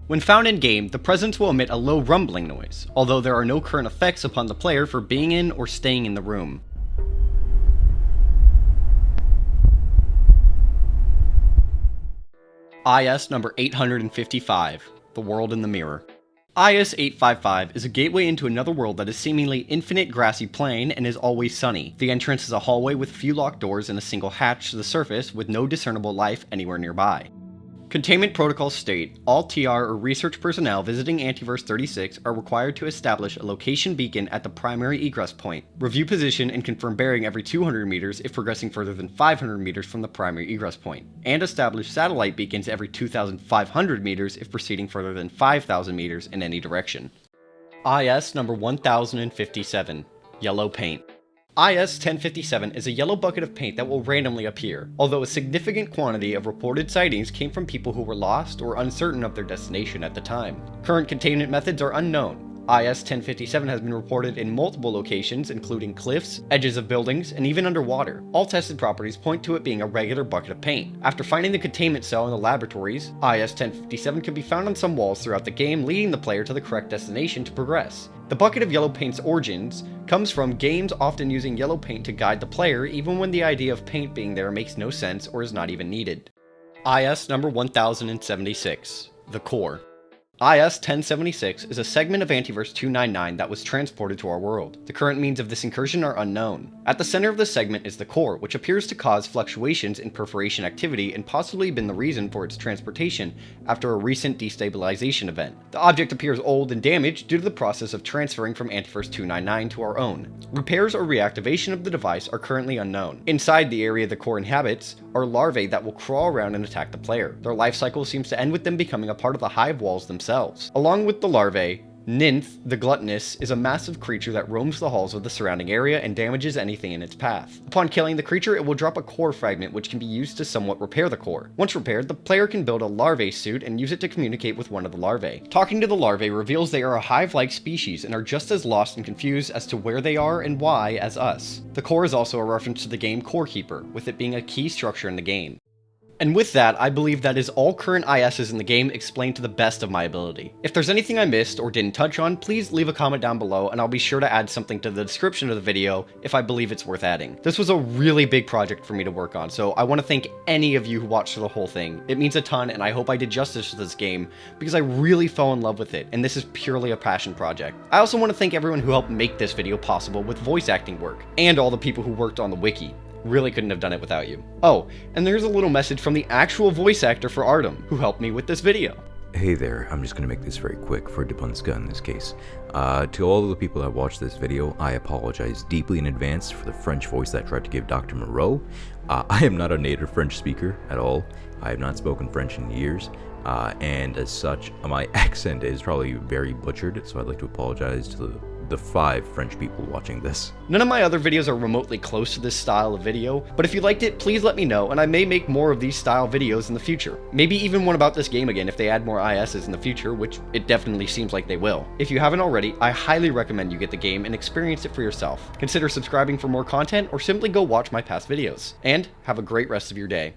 When found in-game, the presence will emit a low rumbling noise, although there are no current effects upon the player for being in or staying in the room. IS number 855, The World in the Mirror. IS 855 is a gateway into another world that is seemingly infinite grassy plain and is always sunny. The entrance is a hallway with few locked doors and a single hatch to the surface with no discernible life anywhere nearby. Containment protocols state, all TR or research personnel visiting Antiverse 36 are required to establish a location beacon at the primary egress point, review position and confirm bearing every 200 meters if progressing further than 500 meters from the primary egress point, and establish satellite beacons every 2,500 meters if proceeding further than 5,000 meters in any direction. IS number 1057, Yellow Paint. IS 1057 is a yellow bucket of paint that will randomly appear, although a significant quantity of reported sightings came from people who were lost or uncertain of their destination at the time. Current containment methods are unknown. IS 1057 has been reported in multiple locations, including cliffs, edges of buildings, and even underwater. All tested properties point to it being a regular bucket of paint. After finding the containment cell in the laboratories, IS 1057 can be found on some walls throughout the game, leading the player to the correct destination to progress. The bucket of yellow paint's origins comes from games often using yellow paint to guide the player even when the idea of paint being there makes no sense or is not even needed. IS number 1076, The Core. IS 1076 is a segment of Antiverse 299 that was transported to our world. The current means of this incursion are unknown. At the center of the segment is the core, which appears to cause fluctuations in perforation activity and possibly been the reason for its transportation after a recent destabilization event. The object appears old and damaged due to the process of transferring from Antiverse 299 to our own. Repairs or reactivation of the device are currently unknown. Inside the area the core inhabits are larvae that will crawl around and attack the player. Their life cycle seems to end with them becoming a part of the hive walls themselves. Along with the larvae, Ninth, the Gluttonous, is a massive creature that roams the halls of the surrounding area and damages anything in its path. Upon killing the creature, it will drop a core fragment which can be used to somewhat repair the core. Once repaired, the player can build a larvae suit and use it to communicate with one of the larvae. Talking to the larvae reveals they are a hive-like species and are just as lost and confused as to where they are and why as us. The core is also a reference to the game Core Keeper, with it being a key structure in the game. And with that, I believe that is all current ISs in the game explained to the best of my ability. If there's anything I missed or didn't touch on, please leave a comment down below and I'll be sure to add something to the description of the video if I believe it's worth adding. This was a really big project for me to work on, so I want to thank any of you who watched the whole thing. It means a ton and I hope I did justice to this game because I really fell in love with it, and this is purely a passion project. I also want to thank everyone who helped make this video possible with voice acting work, and all the people who worked on the wiki. Really couldn't have done it without you. Oh, and there's a little message from the actual voice actor for Artem, who helped me with this video. Hey there, I'm just going to make this very quick for Dubunska in this case. To all of the people that watched this video, I apologize deeply in advance for the French voice that I tried to give Dr. Moreau. I am not a native French speaker at all. I have not spoken French in years, and as such, my accent is probably very butchered, so I'd like to apologize to the 5 French people watching this. None of my other videos are remotely close to this style of video, but if you liked it, please let me know, and I may make more of these style videos in the future. Maybe even one about this game again if they add more ISs in the future, which it definitely seems like they will. If you haven't already, I highly recommend you get the game and experience it for yourself. Consider subscribing for more content, or simply go watch my past videos. And have a great rest of your day.